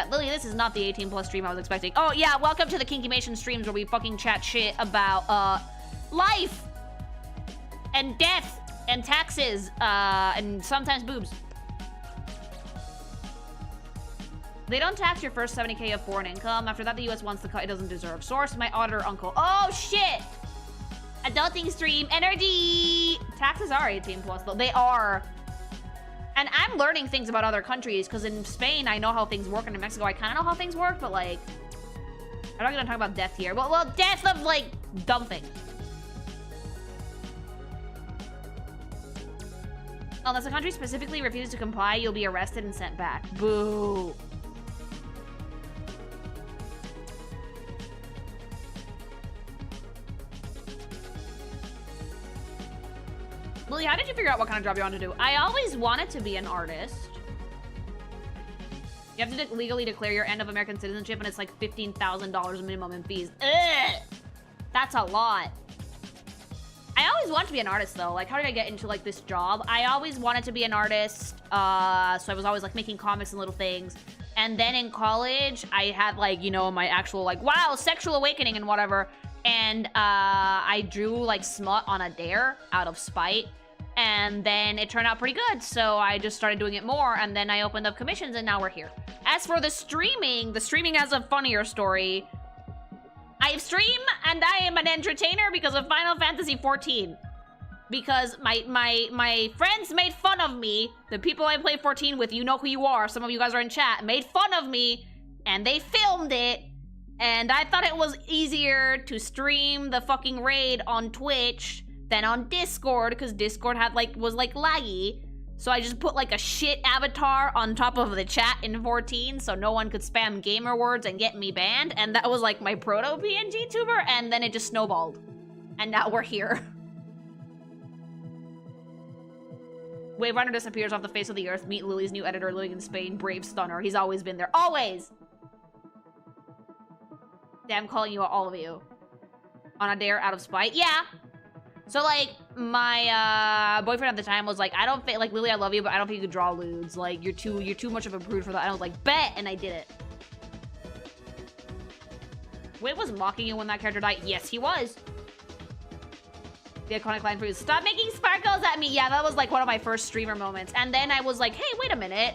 Lily, this is not the 18+ stream I was expecting. Oh, yeah, welcome to the Kinkimation streams where we fucking chat shit about, life! And death! And taxes! And sometimes boobs. They don't tax your first 70K of foreign income. After that, the US wants the cut it doesn't deserve. Source, my auditor uncle. Oh, shit! Adulting stream energy. Taxes are 18+, though. They are. And I'm learning things about other countries, because in Spain, I know how things work, and in Mexico, I kind of know how things work, but, like, I'm not going to talk about death here. Well, death of, like, dumb things. Unless a country specifically refuses to comply, you'll be arrested and sent back. Boo. Lily, how did you figure out what kind of job you wanted to do? I always wanted to be an artist. You have to legally declare your end of American citizenship, and it's like $15,000 minimum in fees. Ugh! That's a lot. I always wanted to be an artist, though. Like, how did I get into, like, this job? I always wanted to be an artist, so I was always, like, making comics and little things. And then in college, I had, like, you know, my actual, like, wow, sexual awakening and whatever. And I drew, like, smut on a dare out of spite. And then it turned out pretty good, so I just started doing it more, and then I opened up commissions, and now we're here. As for the streaming has a funnier story. I stream, and I am an entertainer because of Final Fantasy XIV. because my friends made fun of me. The people I play 14 with, you know who you are. Some of you guys are in chat. Made fun of me, and they filmed it. And I thought it was easier to stream the fucking raid on Twitch than on Discord, because Discord had was laggy. So I just put like a shit avatar on top of the chat in 14 so no one could spam gamer words and get me banned. And that was like my proto PNG tuber, and then it just snowballed. And now we're here. Wave Runner disappears off the face of the earth. Meet Lily's new editor living in Spain. Brave Stunner. He's always been there. Always! I'm calling you out, all of you. On a dare out of spite? Yeah. So, like, my boyfriend at the time was like, I don't think, like, Lily, I love you, but I don't think you could draw lewds. Like, you're too much of a prude for that. And I was like, bet! And I did it. Wait, was mocking you when that character died? Yes, he was. The iconic line for you, stop making sparkles at me. Yeah, that was, like, one of my first streamer moments. And then I was like, hey, wait a minute.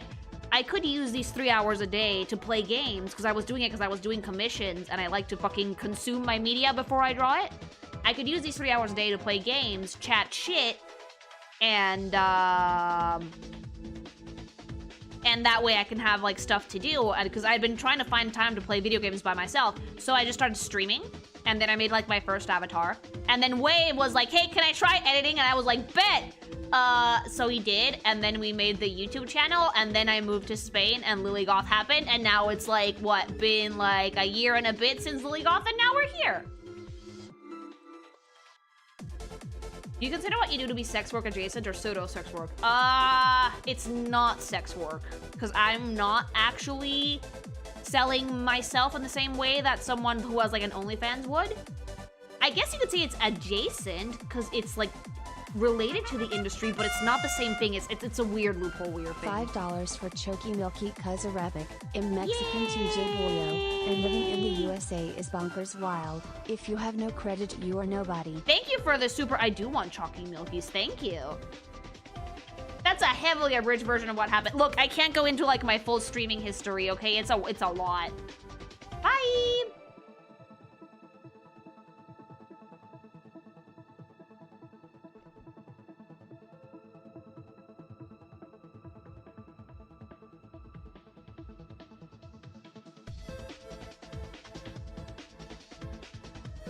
I could use these 3 hours a day to play games, because I was doing it because I was doing commissions, and I like to fucking consume my media before I draw it. I could use these 3 hours a day to play games, chat shit, and that way I can have, like, stuff to do, because I'd been trying to find time to play video games by myself, so I just started streaming, and then I made, like, my first avatar, and then Wave was like, hey, can I try editing? And I was like, bet! So he did, and then we made the YouTube channel, and then I moved to Spain, and Lily Goth happened, and now it's like, what, been like a year and a bit since Lily Goth, and now we're here. Do you consider what you do to be sex work adjacent or pseudo sex work? It's not sex work, because I'm not actually selling myself in the same way that someone who has like an OnlyFans would. I guess you could say it's adjacent, because it's like related to the industry, but it's not the same thing. It's a weird loophole, weird thing. $5 for Choky Milky Cuz Arabic, in Mexican TJ Boyo, and living in the USA is bonkers wild. If you have no credit, you are nobody. Thank you for the super, I do want Chalky Milkies, thank you. That's a heavily abridged version of what happened. Look, I can't go into like my full streaming history, okay? It's a lot. Bye!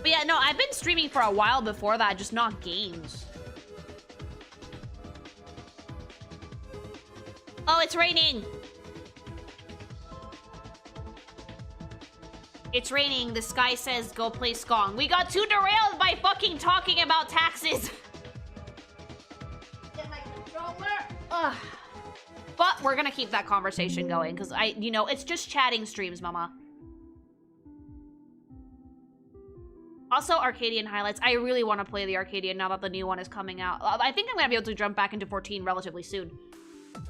But yeah, no, I've been streaming for a while before that, just not games. Oh, it's raining. It's raining. The sky says go play SKONG. We got too derailed by fucking talking about taxes. Get my controller. Ugh. But we're gonna keep that conversation going because it's just chatting streams, mama. Also, Arcadian highlights. I really want to play the Arcadian now that the new one is coming out. I think I'm gonna be able to jump back into 14 relatively soon.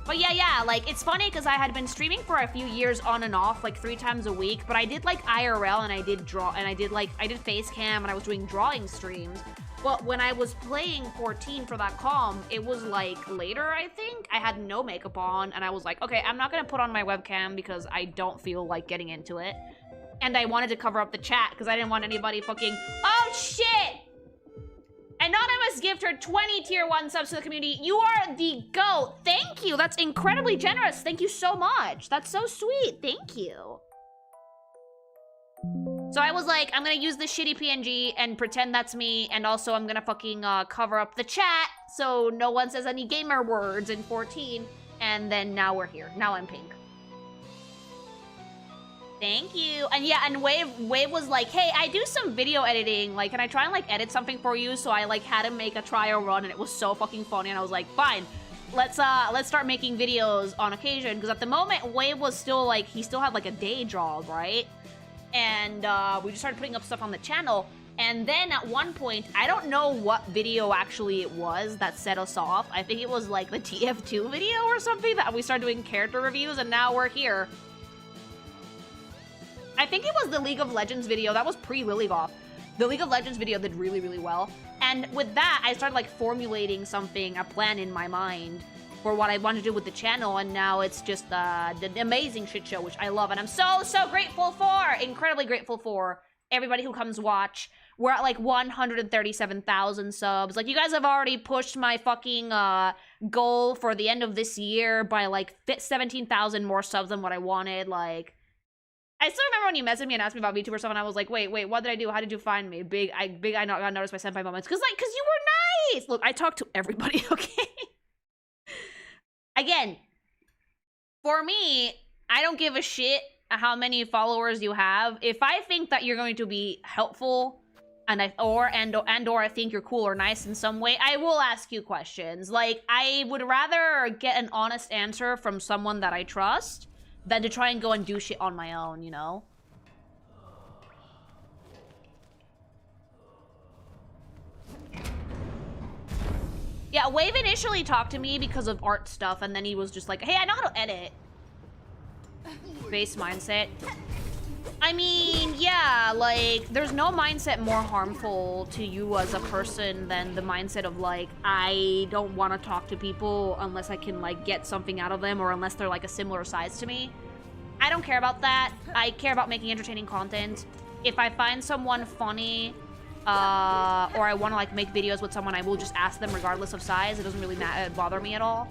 But yeah, like, it's funny because I had been streaming for a few years on and off, like 3 times a week, but I did like IRL and I did face cam and I was doing drawing streams. But when I was playing 14 for that comm, it was like later, I think. I had no makeup on and I was like, okay, I'm not gonna put on my webcam because I don't feel like getting into it. And I wanted to cover up the chat because I didn't want anybody fucking, oh shit! Anonymous gifter 20 tier 1 subs to the community. You are the GOAT. Thank you. That's incredibly generous. Thank you so much. That's so sweet. Thank you. So I was like, I'm gonna use this shitty PNG and pretend that's me, and also I'm gonna fucking cover up the chat so no one says any gamer words in 14. And then now we're here. Now I'm pink. Thank you. And yeah, and Wave was like, hey, I do some video editing. Like, can I try and like edit something for you? So I like had him make a trial run and it was so fucking funny. And I was like, fine, let's start making videos on occasion. Because at the moment, Wave was still like, he still had like a day job, right? And we just started putting up stuff on the channel. And then at one point, I don't know what video actually it was that set us off. I think it was like the TF2 video or something that we started doing character reviews and now we're here. I think it was the League of Legends video. That was pre-Lilygoth. The League of Legends video did really, really well. And with that, I started like formulating a plan in my mind for what I wanted to do with the channel. And now it's just the amazing shit show, which I love. And I'm so, so grateful for, incredibly grateful for everybody who comes watch. We're at like 137,000 subs. Like, you guys have already pushed my fucking goal for the end of this year by like 17,000 more subs than what I wanted. Like, I still remember when you messaged me and asked me about VTuber stuff, and I was like, wait, what did I do? How did you find me? I got noticed by Senpai Moments. Cause you were nice! Look, I talk to everybody, okay? Again, for me, I don't give a shit how many followers you have. If I think that you're going to be helpful, and or I think you're cool or nice in some way, I will ask you questions. Like, I would rather get an honest answer from someone that I trust than to try and go and do shit on my own, you know? Yeah, Wave initially talked to me because of art stuff, and then he was just like, hey, I know how to edit. Base mindset. I mean, yeah, like, there's no mindset more harmful to you as a person than the mindset of, like, I don't want to talk to people unless I can, like, get something out of them, or unless they're, like, a similar size to me. I don't care about that. I care about making entertaining content. If I find someone funny, or I want to, like, make videos with someone, I will just ask them regardless of size. It doesn't really bother me at all.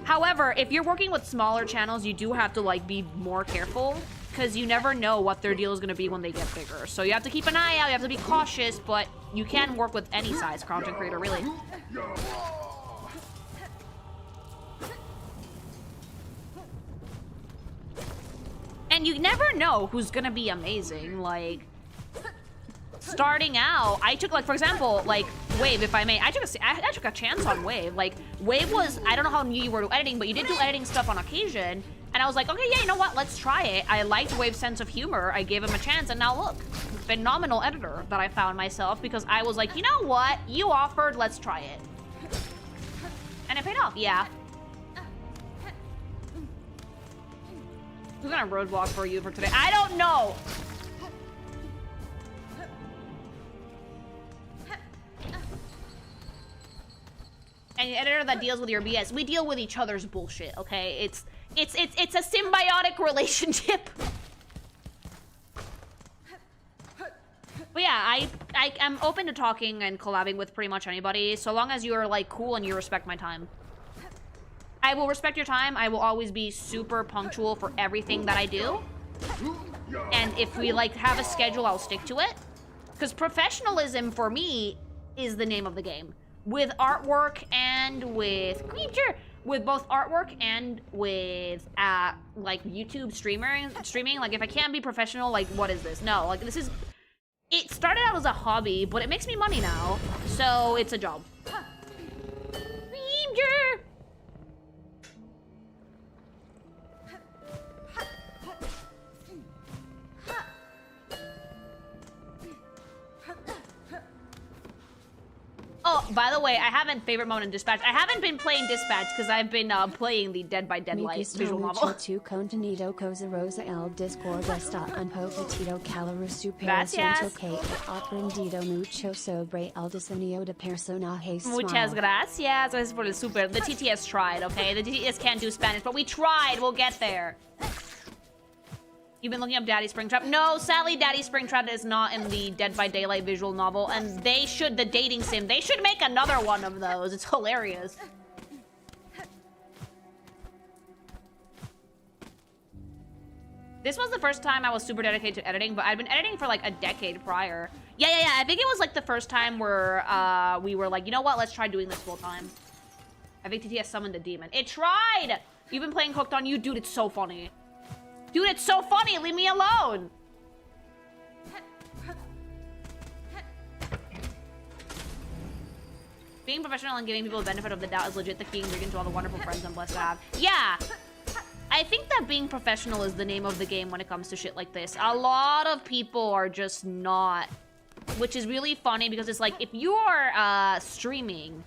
However, if you're working with smaller channels, you do have to, like, be more careful, because you never know what their deal is going to be when they get bigger. So you have to keep an eye out, you have to be cautious, but you can work with any size content creator, really. And you never know who's going to be amazing, like... Starting out, I took, like, for example, like, Wave, if I may, I took a chance on Wave. Like, Wave was, I don't know how new you were to editing, but you did do editing stuff on occasion. And I was like, okay, yeah, you know what? Let's try it. I liked Wave's sense of humor. I gave him a chance, and now look. Phenomenal editor that I found myself, because I was like, you know what? You offered, let's try it. And it paid off, yeah. Who's gonna roadblock for you for today? I don't know! An editor that deals with your BS. We deal with each other's bullshit, okay? It's a symbiotic relationship. But yeah, I am open to talking and collabing with pretty much anybody, so long as you're, like, cool and you respect my time. I will respect your time. I will always be super punctual for everything that I do. And if we, like, have a schedule, I'll stick to it. Because professionalism, for me, is the name of the game. With artwork and with both artwork and with like YouTube streaming, like, if I can't be professional, like, what is this? No, like, this is, it started out as a hobby, but it makes me money now, so it's a job. Oh, by the way, I haven't favorite moment in Dispatch. I haven't been playing Dispatch because I've been playing the Dead by Deadlight visual novel. Tu contenido cosa rosa el Discord está un poquitito caloroso pero Gracias. siento que he aprendido mucho sobre el diseño de personajes. Muchas gracias. Gracias por el super. The TTS tried, okay? The TTS can't do Spanish, but we tried. We'll get there. You've been looking up Daddy Springtrap? No, sadly, Daddy Springtrap is not in the Dead by Daylight visual novel, and they should, the dating sim, they should make another one of those. It's hilarious. This was the first time I was super dedicated to editing, but I'd been editing for like a decade prior. Yeah. I think it was like the first time where we were like, you know what, let's try doing this full time. I think TTS summoned a demon. It tried! You've been playing Hooked on You? Dude, it's so funny. Dude, it's so funny! Leave me alone! Being professional and giving people the benefit of the doubt is legit the key ingredient to all the wonderful friends I'm blessed to have. Yeah! I think that being professional is the name of the game when it comes to shit like this. A lot of people are just not. Which is really funny because it's like, if you are streaming,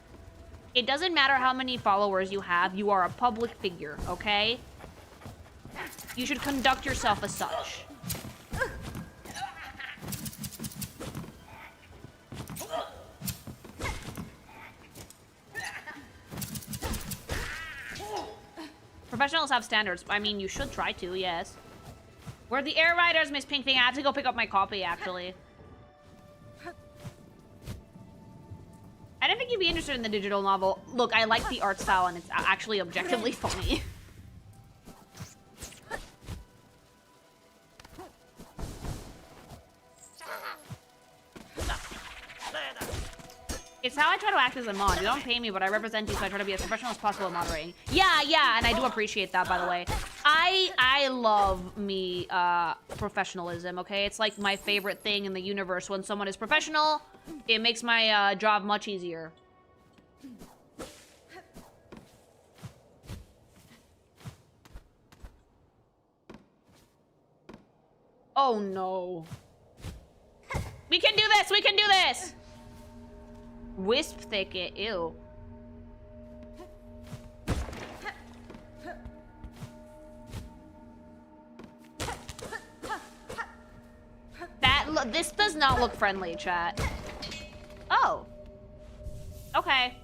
it doesn't matter how many followers you have, you are a public figure, okay? You should conduct yourself as such. Professionals have standards. I mean, you should try to, yes. Where the Air Riders, Miss Pinkfing? I have to go pick up my copy, actually. I didn't think you'd be interested in the digital novel. Look, I like the art style and it's actually objectively funny. It's how I try to act as a mod. You don't pay me, but I represent you, so I try to be as professional as possible at moderating. Yeah, and I do appreciate that, by the way. I love me professionalism, okay? It's like my favorite thing in the universe. When someone is professional, it makes my job much easier. Oh, no. We can do this! We can do this! Wisp thicket, ew. This does not look friendly, chat. Oh. Okay.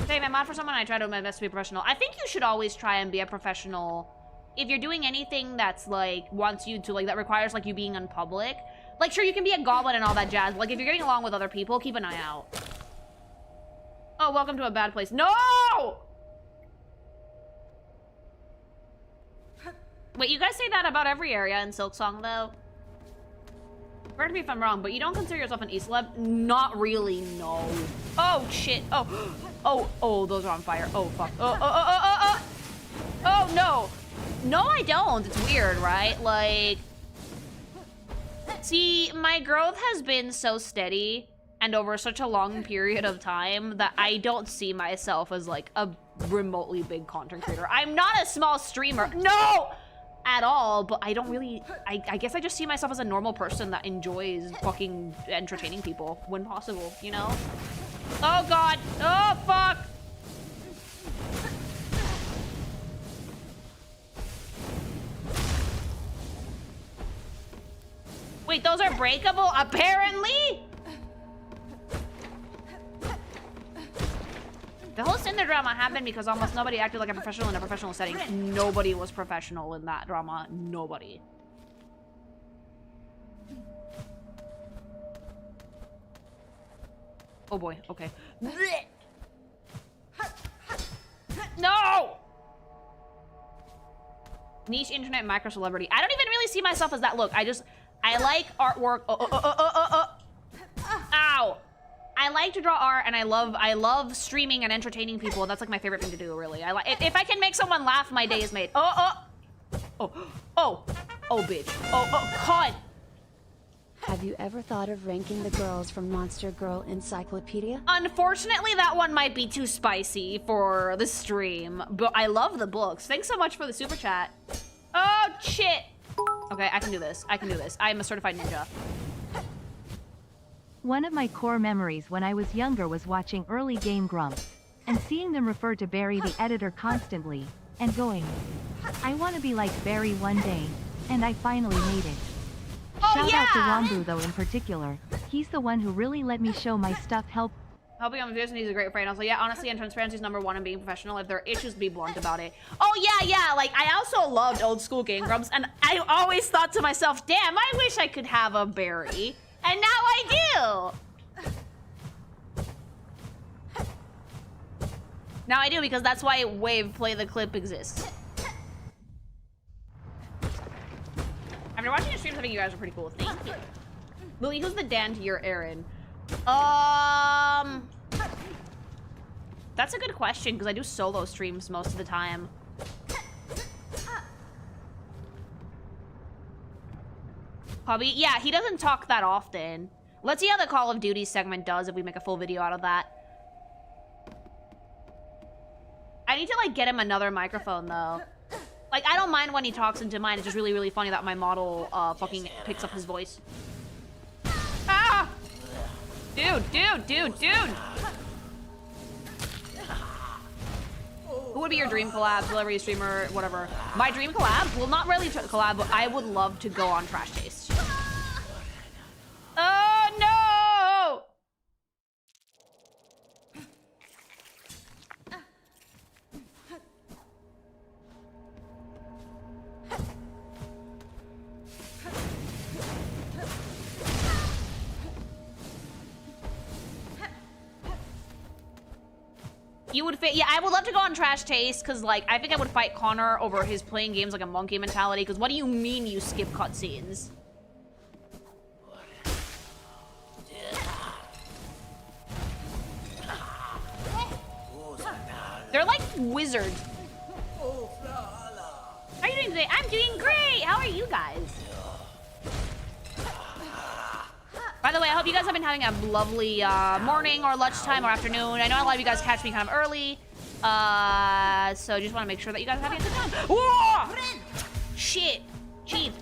Okay, I'm mod for someone, I try to do my best to be professional. I think you should always try and be a professional. If you're doing anything that's, like, wants you to, like, that requires, like, you being in public. Like, sure, you can be a goblin and all that jazz, but, like, if you're getting along with other people, keep an eye out. Oh, welcome to a bad place. No! Wait, you guys say that about every area in Silksong, though? Correct me if I'm wrong, but you don't consider yourself an E-celeb? Not really, no. Oh, shit. Oh, those are on fire. Oh, fuck. Oh, no. No, I don't. It's weird, right? Like... See, my growth has been so steady and over such a long period of time that I don't see myself as, like, a remotely big content creator. I'm not a small streamer. No! At all, but I don't really... I guess I just see myself as a normal person that enjoys fucking entertaining people when possible, you know? Oh, God. Oh, fuck. Wait, those are breakable? Apparently? The whole Cinder drama happened because almost nobody acted like a professional in a professional setting. Nobody was professional in that drama. Nobody. Oh boy, okay. No! Niche internet micro celebrity. I don't even really see myself as that. Look, I like artwork. Ow! I like to draw art, and I love streaming and entertaining people. That's like my favorite thing to do, really. If I can make someone laugh, my day is made. Oh, bitch. Oh, God. Have you ever thought of ranking the girls from Monster Girl Encyclopedia? Unfortunately, that one might be too spicy for the stream, but I love the books. Thanks so much for the super chat. Oh, shit. Okay, I can do this. I can do this. I am a certified ninja. One of my core memories when I was younger was watching early Game Grumps, and seeing them refer to Barry the editor constantly, and going, I want to be like Barry one day, and I finally made it. Oh, Shout yeah! out to Wambu though in particular, he's the one who really let me show my stuff Helping on videos, and he's a great friend. Also, yeah, honestly, and transparency is #1 and being professional. If there are issues, be blunt about it. Oh, yeah, like, I also loved old school Game Grumps, and I always thought to myself, damn, I wish I could have a Barry. And now I do! Now I do, because that's why Wave Play the Clip exists. After watching your streams, I think you guys are pretty cool. Thank you. Lily, who's the Dan to your Aaron? That's a good question, because I do solo streams most of the time. Hobby? Yeah, he doesn't talk that often. Let's see how the Call of Duty segment does if we make a full video out of that. I need to, like, get him another microphone, though. Like, I don't mind when he talks into mine. It's just really, really funny that my model fucking picks up his voice. Ah! Dude! Who would be your dream collab, celebrity streamer, whatever? My dream collab? Well, not really collab, but I would love to go on Trash Taste. Oh, no! You would fit. Yeah, I would love to go on Trash Taste because, like, I think I would fight Connor over his playing games like a monkey mentality. Because what do you mean you skip cutscenes? They're like wizards. How are you doing today? I'm doing great. How are you guys? By the way, I hope you guys have been having a lovely morning or lunchtime or afternoon. I know a lot of you guys catch me kind of early. So just want to make sure that you guys are having a good time. Whoa! Shit. Chief.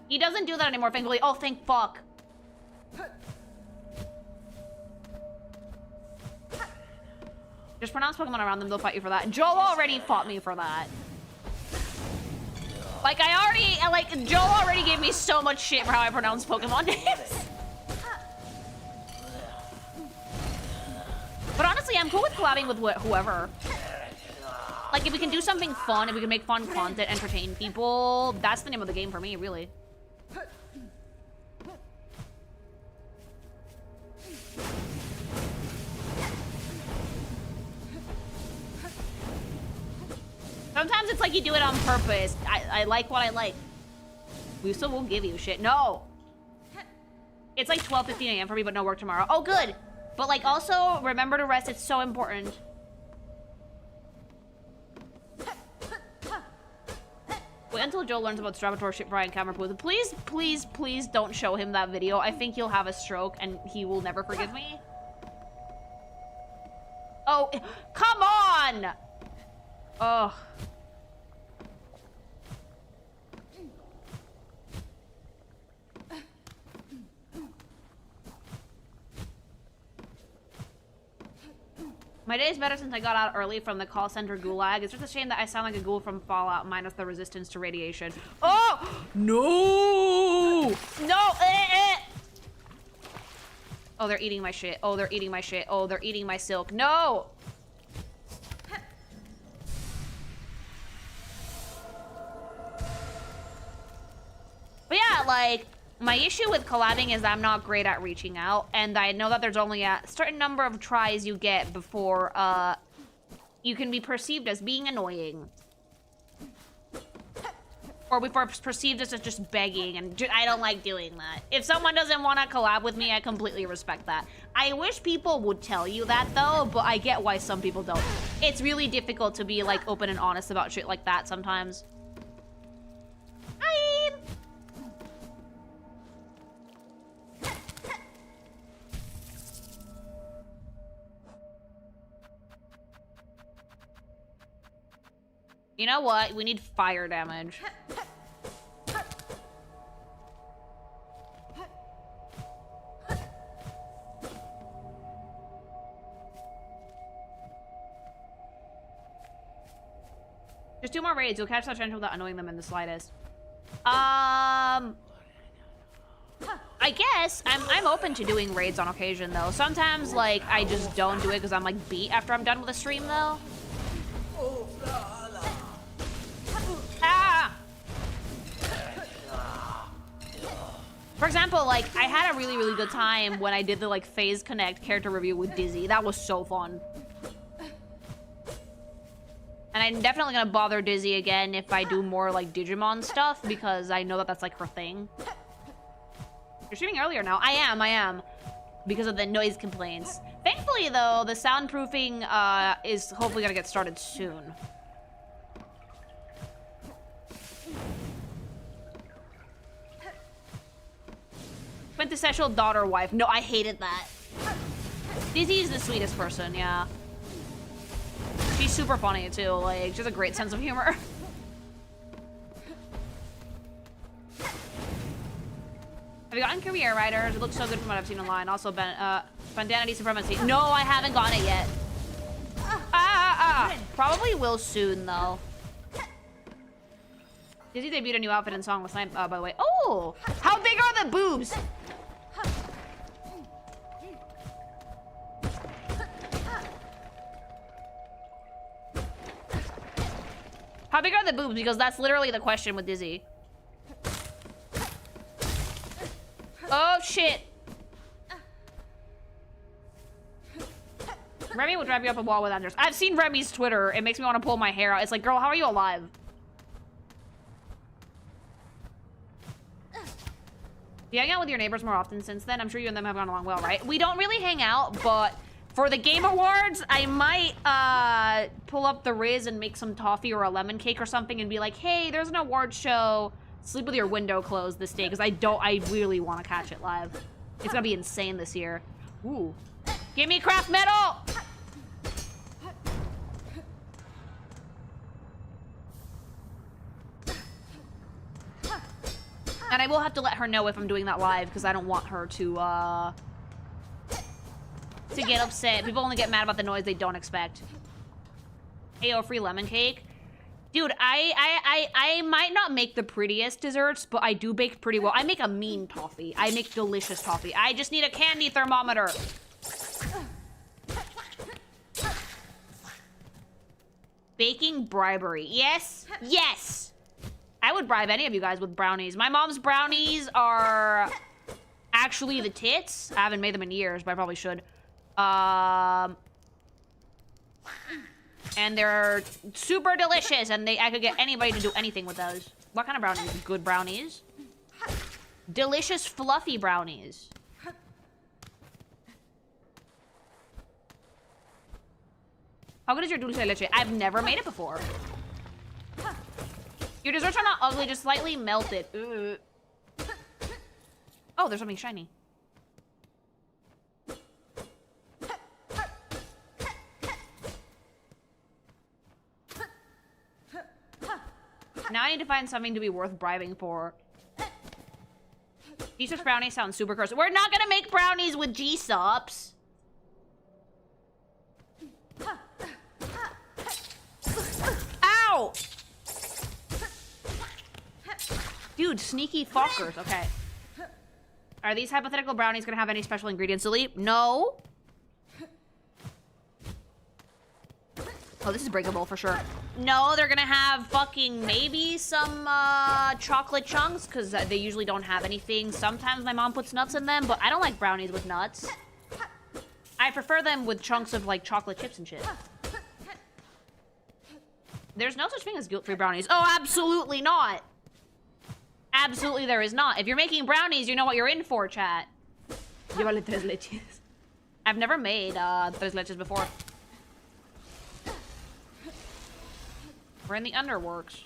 He doesn't do that anymore, thankfully. Oh, thank fuck. Just pronounce Pokemon around them, they'll fight you for that. Joe already fought me for that. Like, Joe already gave me so much shit for how I pronounce Pokemon names. But honestly, I'm cool with collabing with whoever. Like, if we can do something fun, if we can make fun content, entertain people, that's the name of the game for me, really. Sometimes it's like you do it on purpose. I like what I like. We still won't give you shit. No. It's like 12:15 a.m. for me, but no work tomorrow. Oh, good. But like, also remember to rest. It's so important. Wait until Joe learns about Stravator shit Brian camera booth. Please, please, please don't show him that video. I think he'll have a stroke and he will never forgive me. Oh, come on. Ugh. My day is better since I got out early from the call center gulag. It's just a shame that I sound like a ghoul from Fallout minus the resistance to radiation. Oh! No! No! Oh, they're eating my shit. Oh, they're eating my shit. Oh, they're eating my silk. No! But yeah, like, my issue with collabing is I'm not great at reaching out, and I know that there's only a certain number of tries you get before you can be perceived as being annoying. Or before perceived as just begging, and I don't like doing that. If someone doesn't want to collab with me, I completely respect that. I wish people would tell you that, though, but I get why some people don't. It's really difficult to be, like, open and honest about shit like that sometimes. You know what? We need fire damage. Just 2 more raids. You'll catch that potential without annoying them in the slightest. I guess I'm open to doing raids on occasion, though. Sometimes, like, I just don't do it because I'm, like, beat after I'm done with a stream, though. Ah! For example, like, I had a really, really good time when I did the, like, Phase Connect character review with Dizzy. That was so fun. And I'm definitely gonna bother Dizzy again if I do more, like, Digimon stuff, because I know that that's, like, her thing. You're streaming earlier now? I am. Because of the noise complaints. Thankfully, though, the soundproofing is hopefully gonna get started soon. Quintessential daughter wife. No, I hated that. Dizzy is the sweetest person, yeah. She's super funny, too. Like, she has a great sense of humor. Have you gotten Career Riders? It looks so good from what I've seen online. Also, Bandanity Supremacy. No, I haven't gotten it yet. Probably will soon, though. Dizzy debuted a new outfit and song last night, by the way. Oh! How big are the boobs? How big are the boobs? Because that's literally the question with Dizzy. Oh! shit. Remy will drive you up a wall with Anders. I've seen Remy's Twitter. It makes me want to pull my hair out. It's like, girl, how are you alive? You hang out with your neighbors more often since then? I'm sure you and them have gone along well, right? We don't really hang out, but for the Game Awards, I might pull up the Riz and make some toffee or a lemon cake or something and be like, hey, there's an award show. Sleep with your window closed this day because I really want to catch it live. It's gonna be insane this year. Ooh. Give me craft metal! And I will have to let her know if I'm doing that live because I don't want her to get upset. People only get mad about the noise they don't expect. Ayo, free lemon cake. Dude, I might not make the prettiest desserts, but I do bake pretty well. I make a mean toffee. I make delicious toffee. I just need a candy thermometer. Baking bribery. Yes. Yes. I would bribe any of you guys with brownies. My mom's brownies are actually the tits. I haven't made them in years, but I probably should. And they're super delicious, and I could get anybody to do anything with those. What kind of brownies? Good brownies? Delicious, fluffy brownies. How good is your dulce de leche? I've never made it before. Your desserts are not ugly, just slightly melted. Ugh. Oh, there's something shiny. Now I need to find something to be worth bribing for. G-Sups brownies sound super gross. We're not gonna make brownies with G-Sups. Ow! Dude, sneaky fuckers. Okay. Are these hypothetical brownies gonna have any special ingredients to leave? No. Oh, this is breakable for sure. No, they're gonna have fucking maybe some chocolate chunks because they usually don't have anything. Sometimes my mom puts nuts in them, but I don't like brownies with nuts. I prefer them with chunks of like chocolate chips and shit. There's no such thing as guilt-free brownies. Oh, absolutely not. Absolutely there is not. If you're making brownies, you know what you're in for, chat. Llévale tres leches. I've never made tres leches before. We're in the underworks.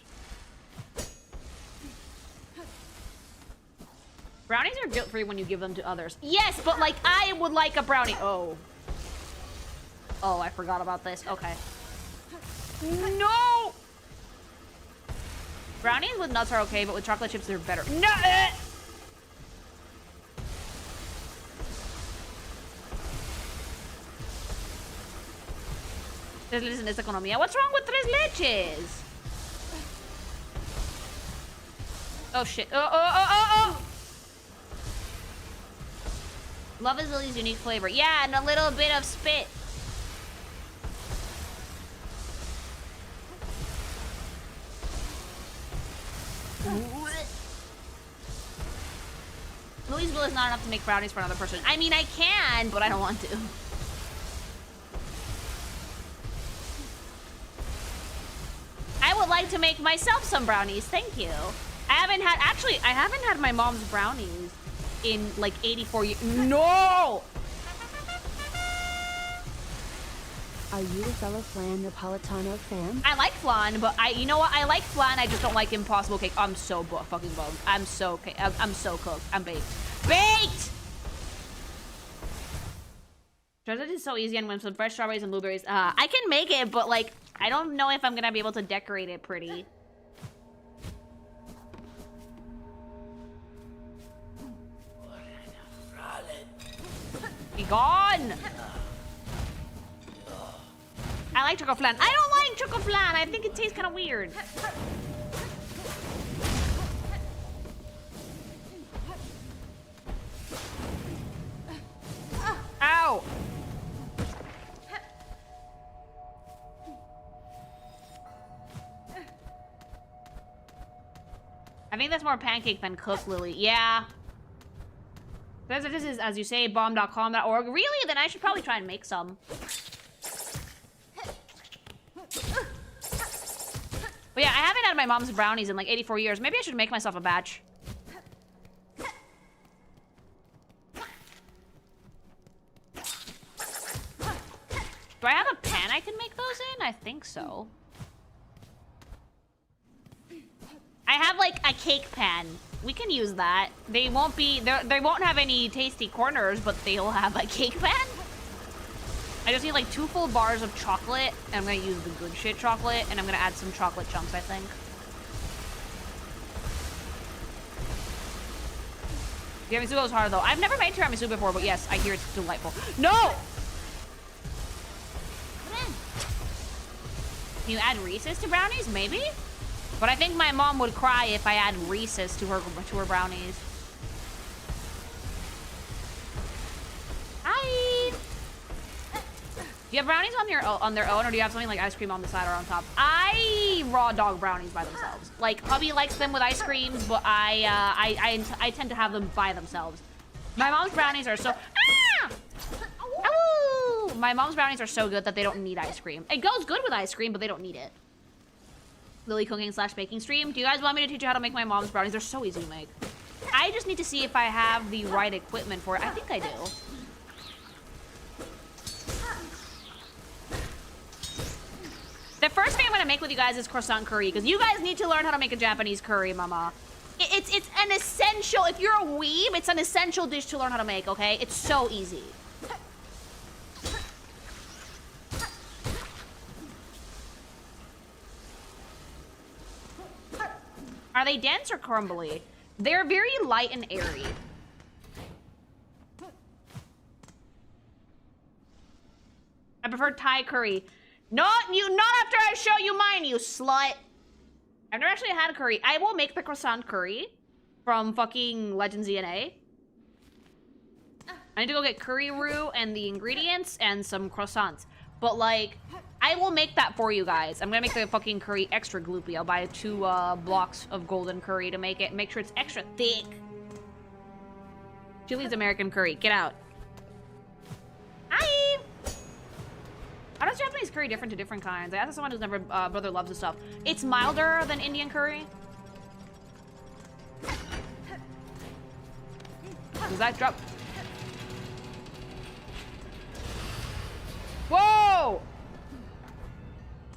Brownies are guilt-free when you give them to others. Yes, but like I would like a brownie. Oh. Oh, I forgot about this. Okay. No! Brownies with nuts are okay, but with chocolate chips they're better. No! Tres leches en esta economía. What's wrong with tres leches? Oh shit. Oh. Love is Lily's unique flavor. Yeah, and a little bit of spit. Louisville is not enough to make brownies for another person. I mean, I can, but I don't want to. I would like to make myself some brownies. Thank you. I haven't had my mom's brownies in like 84 years. No! Are you a fellow Flan Napolitano fan? I like flan, but you know what? I like flan. I just don't like Impossible Cake. I'm so fucking bummed. I'm so cooked. I'm baked. Baked! Dessert is so easy and with some fresh strawberries and blueberries. I can make it, but like, I don't know if I'm gonna be able to decorate it pretty. Be gone! I like choco flan. I don't like choco flan. I think it tastes kind of weird. Ow! I think that's more pancake than cooked, Lily. Yeah. This is, as you say, bomb.com.org. Really? Then I should probably try and make some. But yeah, I haven't had my mom's brownies in like 84 years. Maybe I should make myself a batch. Do I have a pan I can make those in? I think so. I have like a cake pan. We can use that. They won't be, they won't have any tasty corners, but they'll have a cake pan. I just need like 2 full bars of chocolate, and I'm gonna use the good shit chocolate, and I'm gonna add some chocolate chunks, I think. Tiramisu goes hard though. I've never made tiramisu before, but yes, I hear it's delightful. No! Come in. Can you add Reese's to brownies? Maybe? But I think my mom would cry if I add Reese's to her brownies. Hi! Do you have brownies on their own, or do you have something like ice cream on the side or on top? I raw dog brownies by themselves. Like, hubby likes them with ice creams, but I tend to have them by themselves. My mom's brownies are so... Ah! Ow! My mom's brownies are so good that they don't need ice cream. It goes good with ice cream, but they don't need it. Lily cooking / baking stream. Do you guys want me to teach you how to make my mom's brownies? They're so easy to make. I just need to see if I have the right equipment for it. I think I do. The first thing I'm gonna make with you guys is croissant curry, because you guys need to learn how to make a Japanese curry, mama. It's an essential, if you're a weeb, it's an essential dish to learn how to make, okay? It's so easy. Are they dense or crumbly? They're very light and airy. I prefer Thai curry. Not after I show you mine, you slut. I've never actually had a curry. I will make the croissant curry from fucking Legends DNA. I need to go get curry roux and the ingredients and some croissants. But like, I will make that for you guys. I'm gonna make the fucking curry extra gloopy. I'll buy 2 blocks of golden curry to make it. Make sure it's extra thick. Chili's American curry. Get out. Hi. How does Japanese curry different to different kinds? I asked someone who's never brother loves this stuff. It's milder than Indian curry. Does that drop? Whoa!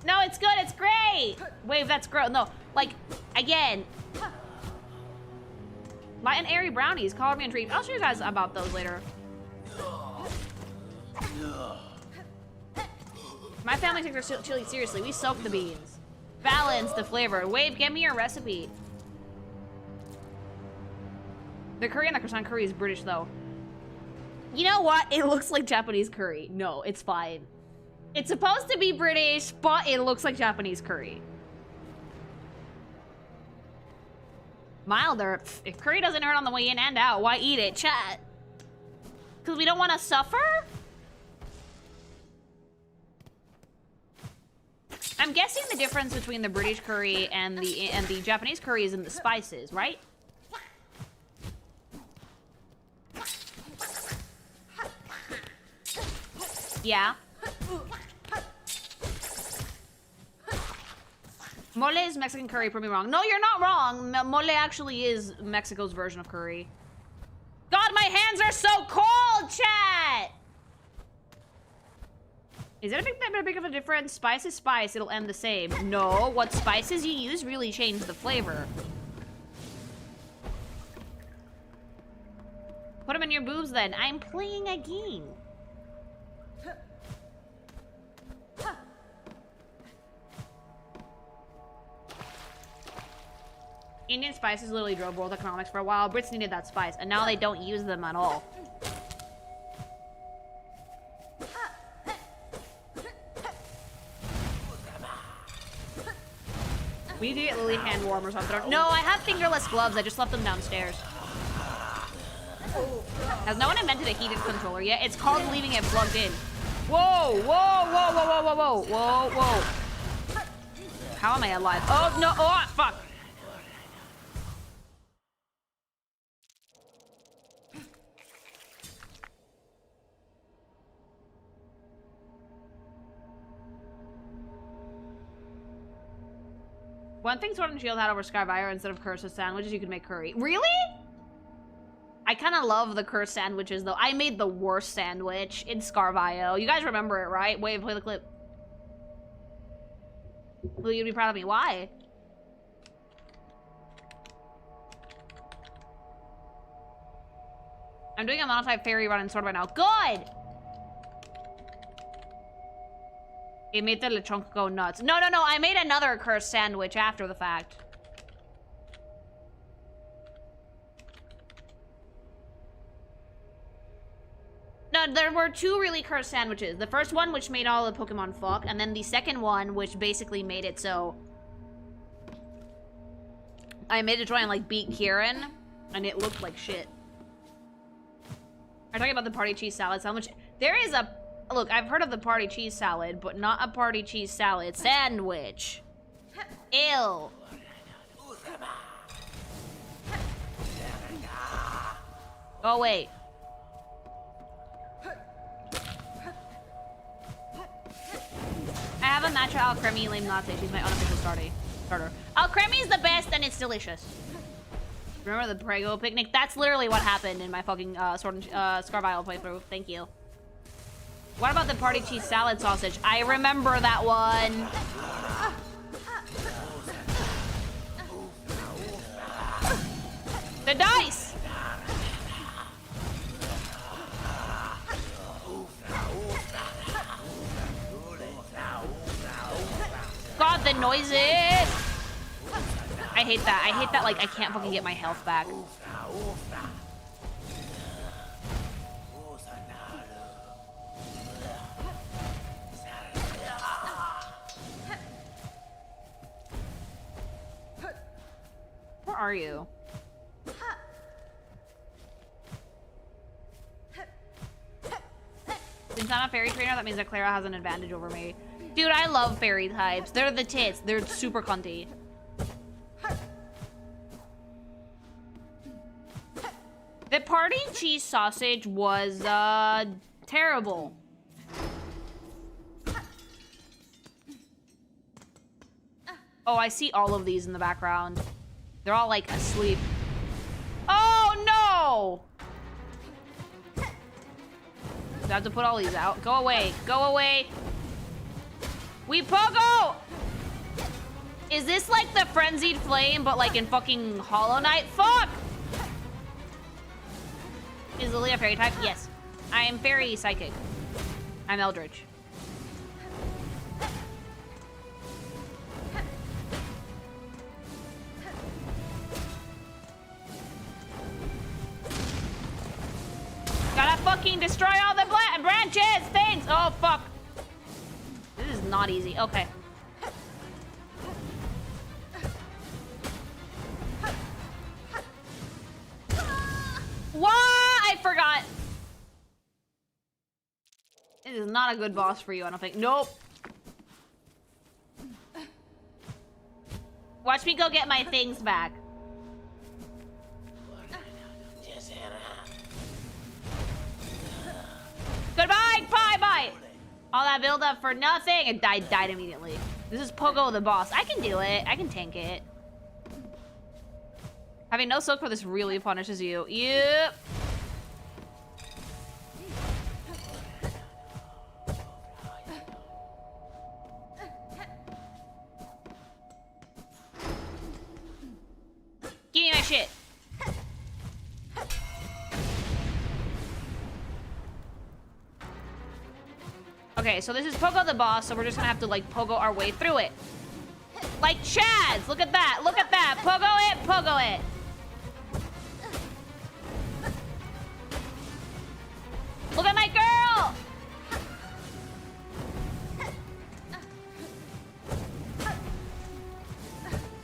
No, it's good. It's great. Wave, that's gross. No, like, again. Light and airy brownies. Color me intrigued. I'll show you guys about those later. My family takes their chili seriously. We soak the beans. Balance the flavor. Wave, give me your recipe. The curry and the croissant curry is British, though. You know what? It looks like Japanese curry. No, it's fine. It's supposed to be British, but it looks like Japanese curry. Milder. If curry doesn't hurt on the way in and out, why eat it? Chat. Because we don't want to suffer? I'm guessing the difference between the British curry and the Japanese curry is in the spices, right? Yeah. Mole is Mexican curry, prove me wrong. No, you're not wrong. Mole actually is Mexico's version of curry. God, my hands are so cold, chat! Is it that big of a difference? Spice is spice, it'll end the same. No, what spices you use really change the flavor. Put them in your boobs then. I'm playing a game. Indian spices literally drove world economics for a while. Brits needed that spice, and now they don't use them at all. We need to get Lily hand warmers on throat. No, I have fingerless gloves. I just left them downstairs. Has no one invented a heated controller yet? It's called leaving it plugged in. Whoa, whoa, whoa, whoa, whoa, whoa, whoa, whoa, whoa. How am I alive? Oh, no, oh, fuck. One thing Sword and Shield had over Skyfire, instead of cursed sandwiches, you could make curry. Really? I kind of love the cursed sandwiches, though. I made the worst sandwich in Scarvio. You guys remember it, right? Wait, play the clip. Will you be proud of me? Why? I'm doing a modified fairy run in Sword right now. Good! It made the lechonk go nuts. No, no, no. I made another cursed sandwich after the fact. No, there were two really cursed sandwiches. The first one, which made all the Pokemon fuck, and then the second one, which basically made it so I made it try and, like, beat Kieran, and it looked like shit. I'm talking about the party cheese salad sandwich. There is a... Look, I've heard of the party cheese salad, but not a party cheese salad sandwich. Ew. Oh, wait. I have a matcha al creme lame latte. She's my unofficial starter. Al creme is the best, and it's delicious. Remember the Prego picnic? That's literally what happened in my fucking Sword and Scarvile playthrough. Thank you. What about the party cheese salad sausage? I remember that one. The dice! God, the noises! I hate that. I hate that, like, I can't fucking get my health back. Where are you? Since I'm a fairy trainer, that means that Clara has an advantage over me. Dude, I love fairy types. They're the tits. They're super cunty. The party cheese sausage was, terrible. Oh, I see all of these in the background. They're all, like, asleep. Oh, no! I have to put all these out. Go away. Go away. We Pogo! Is this like the Frenzied Flame, but like in fucking Hollow Knight? Fuck! Is Lily a fairy type? Yes. I am fairy psychic. I'm Eldritch. Gotta fucking destroy all the branches! Things! Oh, fuck. This is not easy. Okay. What? I forgot. This is not a good boss for you, I don't think. Nope. Watch me go get my things back. Goodbye! Bye! All that build up for nothing, and died immediately. This is Pogo the boss. I can do it. I can tank it. Having no soak for this really punishes you. Yep. Give me my shit. Okay, so this is Pogo the boss, so we're just gonna have to, like, Pogo our way through it. Like Chads! Look at that! Look at that! Pogo it! Pogo it! Look at my girl!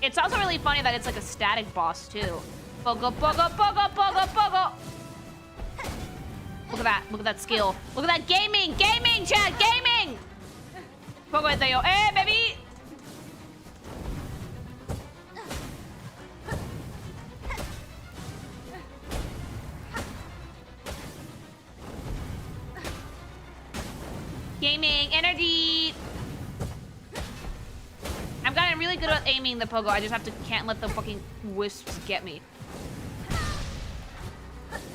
It's also really funny that it's like a static boss, too. Pogo, Pogo, Pogo, Pogo, Pogo! Look at that. Look at that skill. Look at that gaming! Gaming, chat! Gaming! Pogo it, yo. Hey, baby! Gaming energy! I'm gonna really good at aiming the pogo. I just can't let the fucking wisps get me.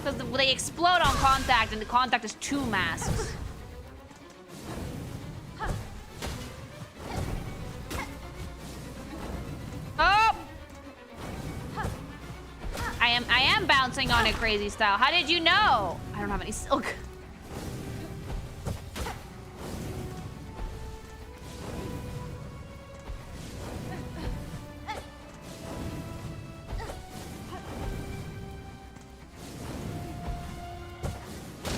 Because they explode on contact, and the contact is 2 masks. Oh! I am bouncing on it crazy style. How did you know? I don't have any silk.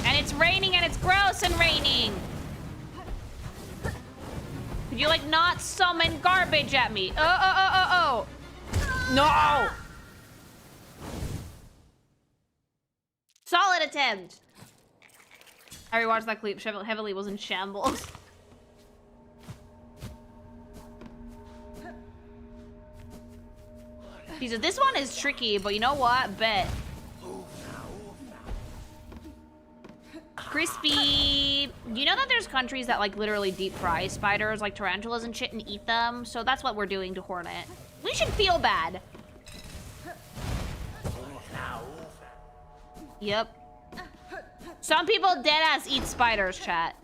And it's raining, and it's gross and raining. Could you like not summon garbage at me? Oh. No! Solid attempt. I rewatched that clip. Heavily was in shambles. Jesus, this one is tricky, but you know what? Bet. Crispy. You know that there's countries that like literally deep fry spiders like tarantulas and shit and eat them? So that's what we're doing to Hornet. We should feel bad. Yep. Some people deadass eat spiders, chat.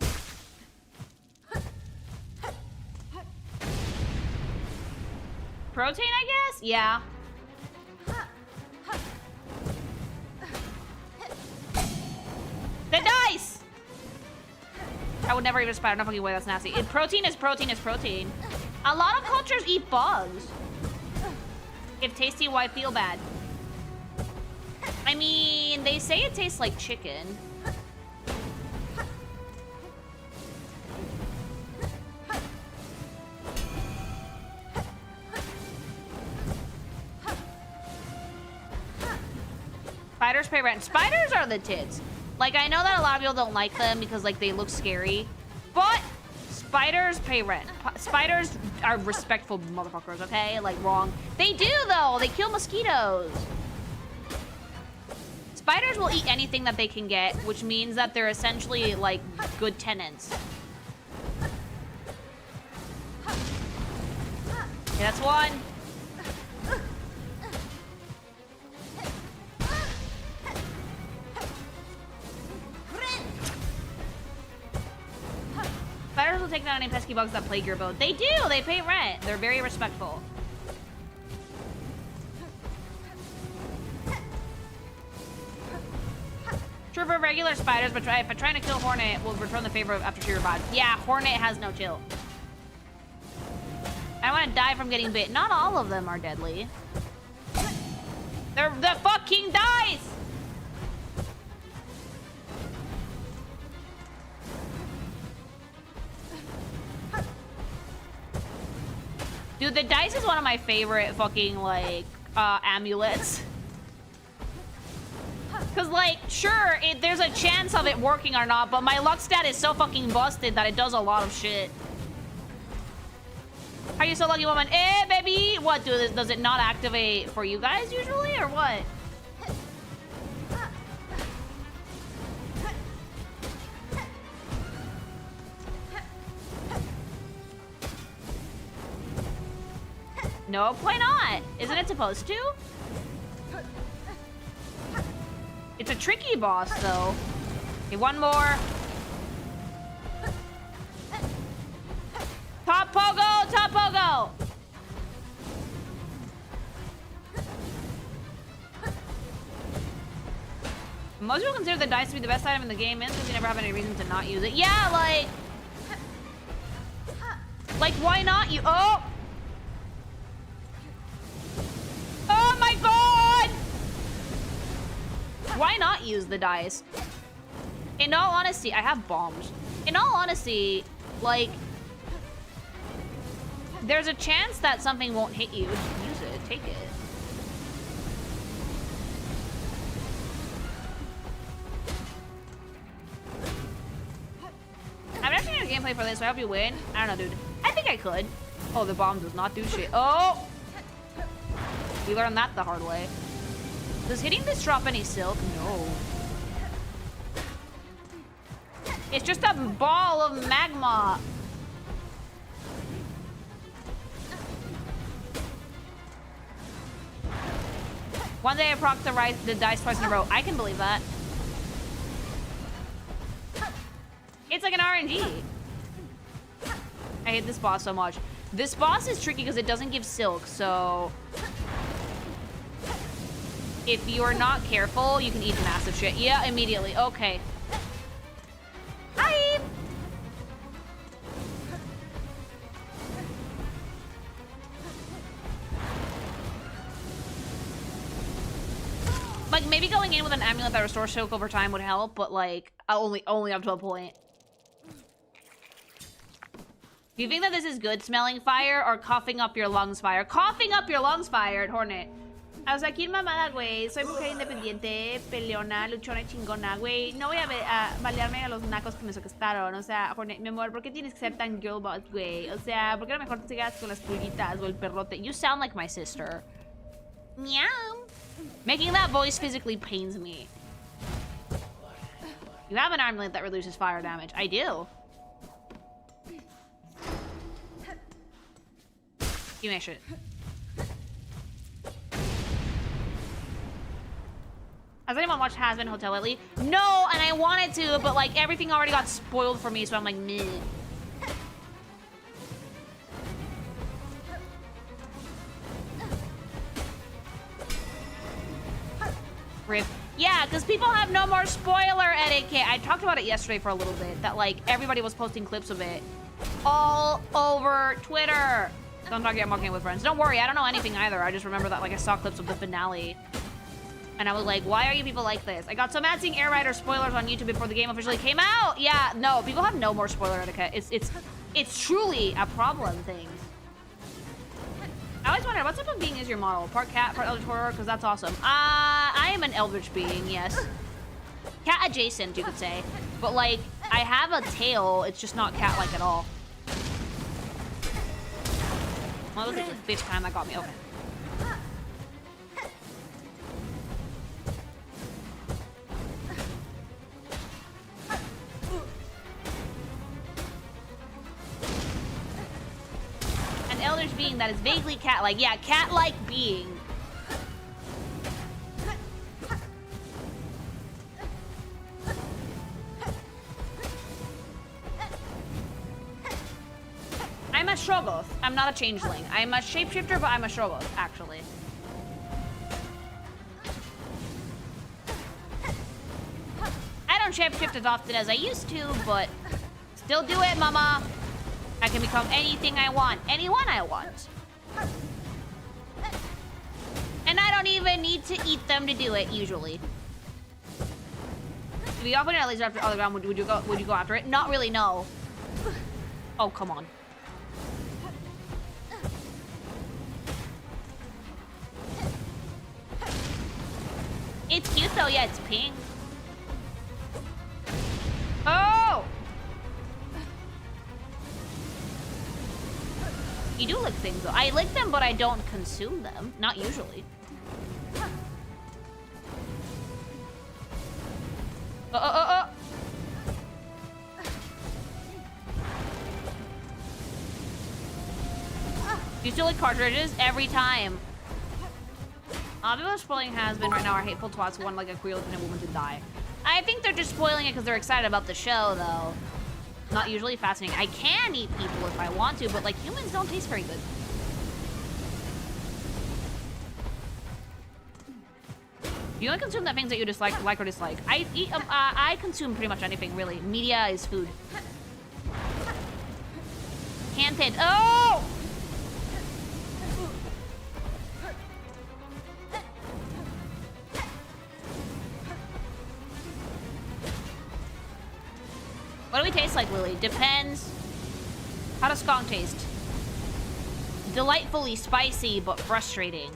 Protein, I guess? Yeah. The dice! I would never eat a spider. No fucking way, that's nasty. Protein is protein is protein. A lot of cultures eat bugs. If tasty, why feel bad? I mean, they say it tastes like chicken. Spiders pay rent. Spiders are the tits. Like, I know that a lot of people don't like them because, like, they look scary. But spiders pay rent. Spiders are respectful motherfuckers, okay? Like, wrong. They do, though. They kill mosquitoes. Spiders will eat anything that they can get, which means that they're essentially, like, good tenants. Okay, that's one. Spiders will take down any pesky bugs that plague your boat. They do! They pay rent. They're very respectful. True for regular spiders, but if trying to kill Hornet, will return the favor after she revives. Yeah, Hornet has no chill. I want to die from getting bit. Not all of them are deadly. They're the fucking dice! Dude, the dice is one of my favorite fucking, like, amulets. Because, like, sure, there's a chance of it working or not, but my luck stat is so fucking busted that it does a lot of shit. Are you so lucky, woman? Eh, baby! What, does it not activate for you guys usually, or what? Nope, why not? Isn't it supposed to? It's a tricky boss, though. Okay, one more. Top pogo! Top pogo! Most people consider the dice to be the best item in the game, and because you never have any reason to not use it. Yeah, like... Like, why not? Oh! Oh my god! Why not use the dice? In all honesty, I have bombs. In all honesty, like, there's a chance that something won't hit you. Just use it. Take it. I've never seen a gameplay for this, so I hope you win. I don't know, dude. I think I could. Oh, the bomb does not do shit. Oh! We learned that the hard way. Does hitting this drop any silk? No. It's just a ball of magma. One day I proc the dice twice in a row. I can believe that. It's like an RNG. I hate this boss so much. This boss is tricky because it doesn't give silk, so if you're not careful, you can eat massive shit. Yeah, immediately. Okay. Hi. Like, maybe going in with an amulet that restores silk over time would help, but like, only up to a point. Do you think that this is good smelling fire or coughing up your lungs fire? Coughing up your lungs fire, Hornet. O sea, aquí mamada, güey. Soy mujer independiente, peleona, luchona, chingona, güey. No voy a balearme a los nacos que me secuestraron. O sea, Hornet, mi amor, ¿por qué tienes que ser tan girlboss, güey? O sea, ¿por qué no mejor te sigas con las pulguitas o el perrote? You sound like my sister. Meow. Making that voice physically pains me. You have an amulet that reduces fire damage. I do. Give me that shit. Has anyone watched Hazbin Hotel lately? No, and I wanted to, but like everything already got spoiled for me, so I'm like, meh. Rip. Yeah, because people have no more spoiler etiquette. I talked about it yesterday for a little bit, that like everybody was posting clips of it all over Twitter. Don't talk yet, I'm walking with friends. Don't worry, I don't know anything either. I just remember that like I saw clips of the finale. And I was like, why are you people like this? I got so mad seeing Air Rider spoilers on YouTube before the game officially came out. Yeah, no, people have no more spoiler etiquette. It's truly a problem thing. I always wondered, what type of being is your model? Part cat, part eldritch horror? Because that's awesome. I am an eldritch being, yes. Cat adjacent, you could say. But like, I have a tail, it's just not cat-like at all. Well, this is the fifth time that got me. Okay. An eldritch being that is vaguely cat-like. Yeah, cat-like being. I'm a Shoggoth. I'm not a changeling. I'm a shapeshifter, but I'm a Shoggoth, actually. I don't shapeshift as often as I used to, but still do it, mama. I can become anything I want. Anyone I want. And I don't even need to eat them to do it, usually. If you got put in a laser after other ground, would you go after it? Not really, no. Oh, come on. It's cute though, yeah, it's pink. Oh! You do lick things though. I lick them, but I don't consume them. Not usually. You still lick cartridges? Every time. People spoiling Hazbin right now are hateful twats who want like a queer looking woman to die. I think they're just spoiling it because they're excited about the show, though. Not usually fascinating. I can eat people if I want to, but like humans don't taste very good. You only consume the things that you dislike, like or dislike. I consume pretty much anything, really. Media is food. Can't hit. Oh! What do we taste like, Lily? Depends. How does SKONG taste? Delightfully spicy, but frustrating.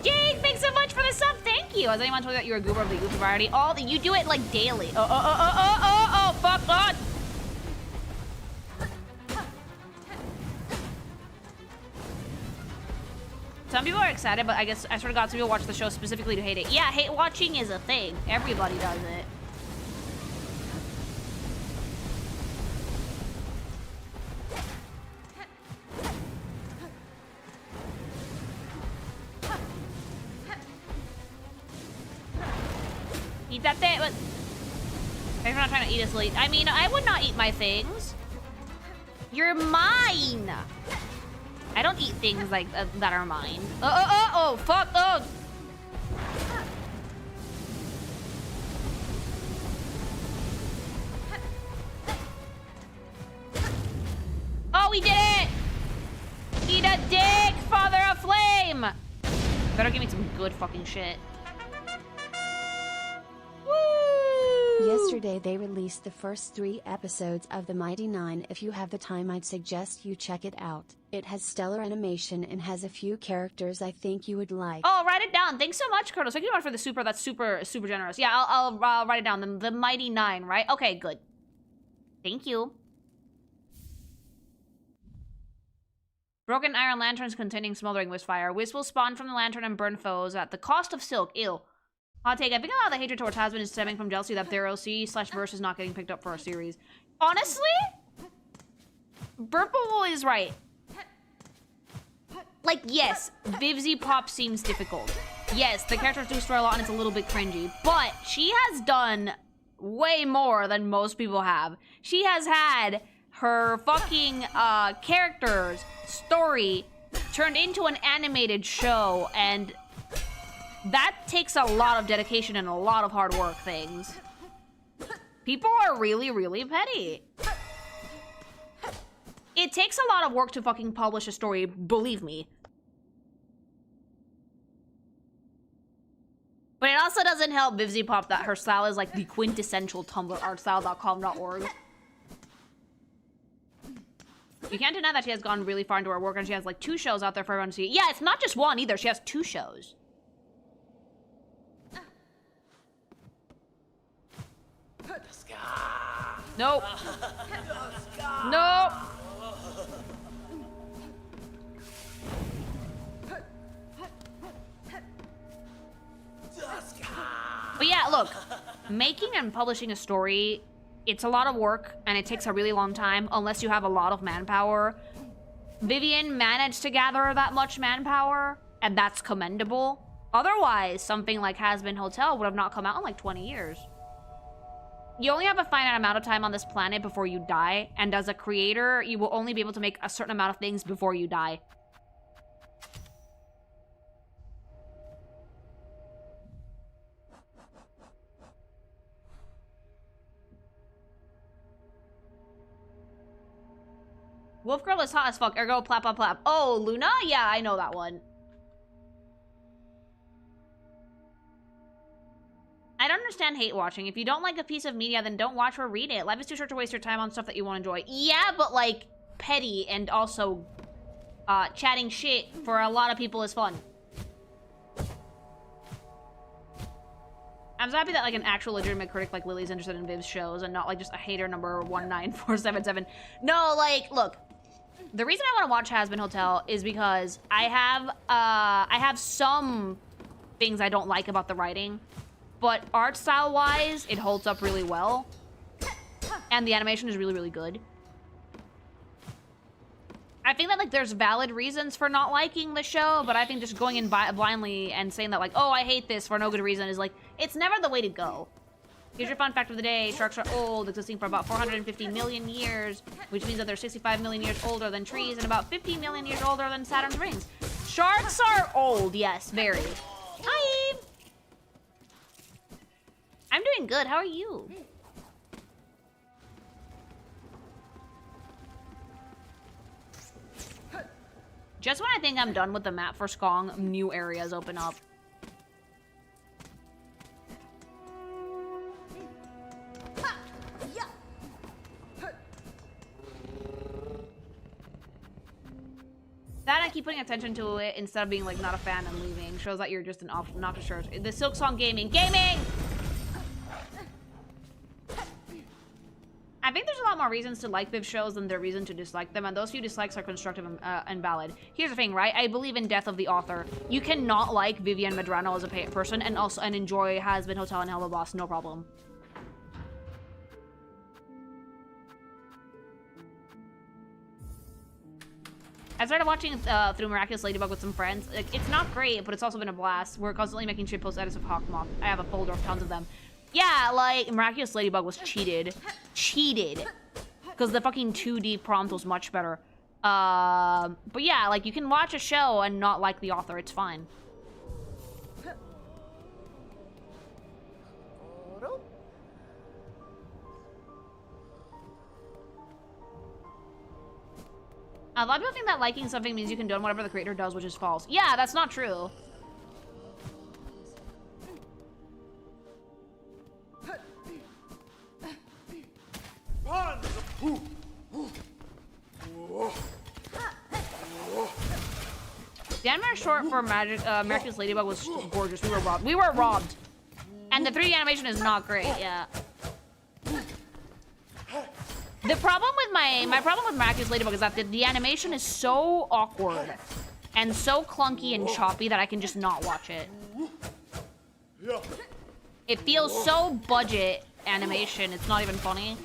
Jake, thanks so much for the sub. Thank you. Has anyone told you that you're a goober of the youth variety? You do it like daily. Oh, fuck on. Some people are excited, but I guess I sort of got some people watch the show specifically to hate it. Yeah, hate watching is a thing. Everybody does it. Eat that thing. But I'm not trying to eat us late. I mean, I would not eat my things. You're mine. I don't eat things like that are mine. Oh, fuck. Oh. Oh, we did it! Eat a dick, father of flame! Better give me some good fucking shit. Woo! Yesterday they released the first 3 episodes of The Mighty Nine. If you have the time, I'd suggest you check it out. It has stellar animation and has a few characters I think you would like. Oh, write it down. Thanks so much, Kurtos. Thank you so much for the super. That's super generous. Yeah, I'll write it down. The Mighty Nine, right? Okay, good. Thank you. Broken iron lanterns containing smoldering wisp-fire. Wisp will spawn from the lantern and burn foes at the cost of silk. Ew. Hot take. I think a lot of the hatred towards Hasbin is stemming from jealousy that their OC/verse is not getting picked up for a series. Honestly, Burple is right. Like, yes, Vivzy Pop seems difficult. Yes, the characters do story a lot and it's a little bit cringy. But she has done way more than most people have. She has had her fucking characters, story, turned into an animated show, and that takes a lot of dedication and a lot of hard work things. People are really, really petty. It takes a lot of work to fucking publish a story, believe me. But it also doesn't help Vivzy Pop that her style is like the quintessential Tumblr artstyle.com.org. You can't deny that she has gone really far into her work and she has like 2 shows out there for everyone to see. Yeah, it's not just one either. She has 2 shows. Nope. Nope. But yeah, look. Making and publishing a story, it's a lot of work, and it takes a really long time, unless you have a lot of manpower. Vivian managed to gather that much manpower, and that's commendable. Otherwise, something like Hazbin Hotel would have not come out in like 20 years. You only have a finite amount of time on this planet before you die, and as a creator, you will only be able to make a certain amount of things before you die. Wolf Girl is hot as fuck, ergo plap plap plap. Oh, Luna? Yeah, I know that one. I don't understand hate watching. If you don't like a piece of media, then don't watch or read it. Life is too short to waste your time on stuff that you won't enjoy. Yeah, but like, petty and also chatting shit for a lot of people is fun. I'm so happy that like an actual legitimate critic like Lily's interested in Viv's shows and not like just a hater number 19477. No, like, look. The reason I want to watch Hazbin Hotel is because I have some things I don't like about the writing, but art style wise, it holds up really well. And the animation is really, really good. I think that like there's valid reasons for not liking the show, but I think just going in blindly and saying that like, oh, I hate this for no good reason is like, it's never the way to go. Here's your fun fact of the day. Sharks are old, existing for about 450 million years, which means that they're 65 million years older than trees and about 50 million years older than Saturn's rings. Sharks are old, yes, very. Hi! I'm doing good, how are you? Just when I think I'm done with the map for SKONG, new areas open up. That I keep putting attention to it instead of being like not a fan and leaving shows that you're just an obnoxious shirt. The Silk Song Gaming. I think there's a lot more reasons to like Viv shows than there are reasons to dislike them, and those few dislikes are constructive and valid. Here's the thing, right? I believe in death of the author. You cannot like Vivian Medrano as a person and also enjoy Hazbin Hotel and Hello Boss, no problem. I started watching through Miraculous Ladybug with some friends. Like, it's not great, but it's also been a blast. We're constantly making shitpost edits of Hawkmoth. I have a folder of tons of them. Yeah, like, Miraculous Ladybug was cheated. Cheated. Because the fucking 2D prompt was much better. But yeah, like, you can watch a show and not like the author. It's fine. A lot of people think that liking something means you condone whatever the creator does, which is false. Yeah, that's not true. The anime short for Miraculous Ladybug was gorgeous. We were robbed. We were robbed. And the 3D animation is not great, yeah. The problem with my problem with Miraculous Ladybug is that the animation is so awkward and so clunky and choppy that I can just not watch it. It feels so budget animation, it's not even funny.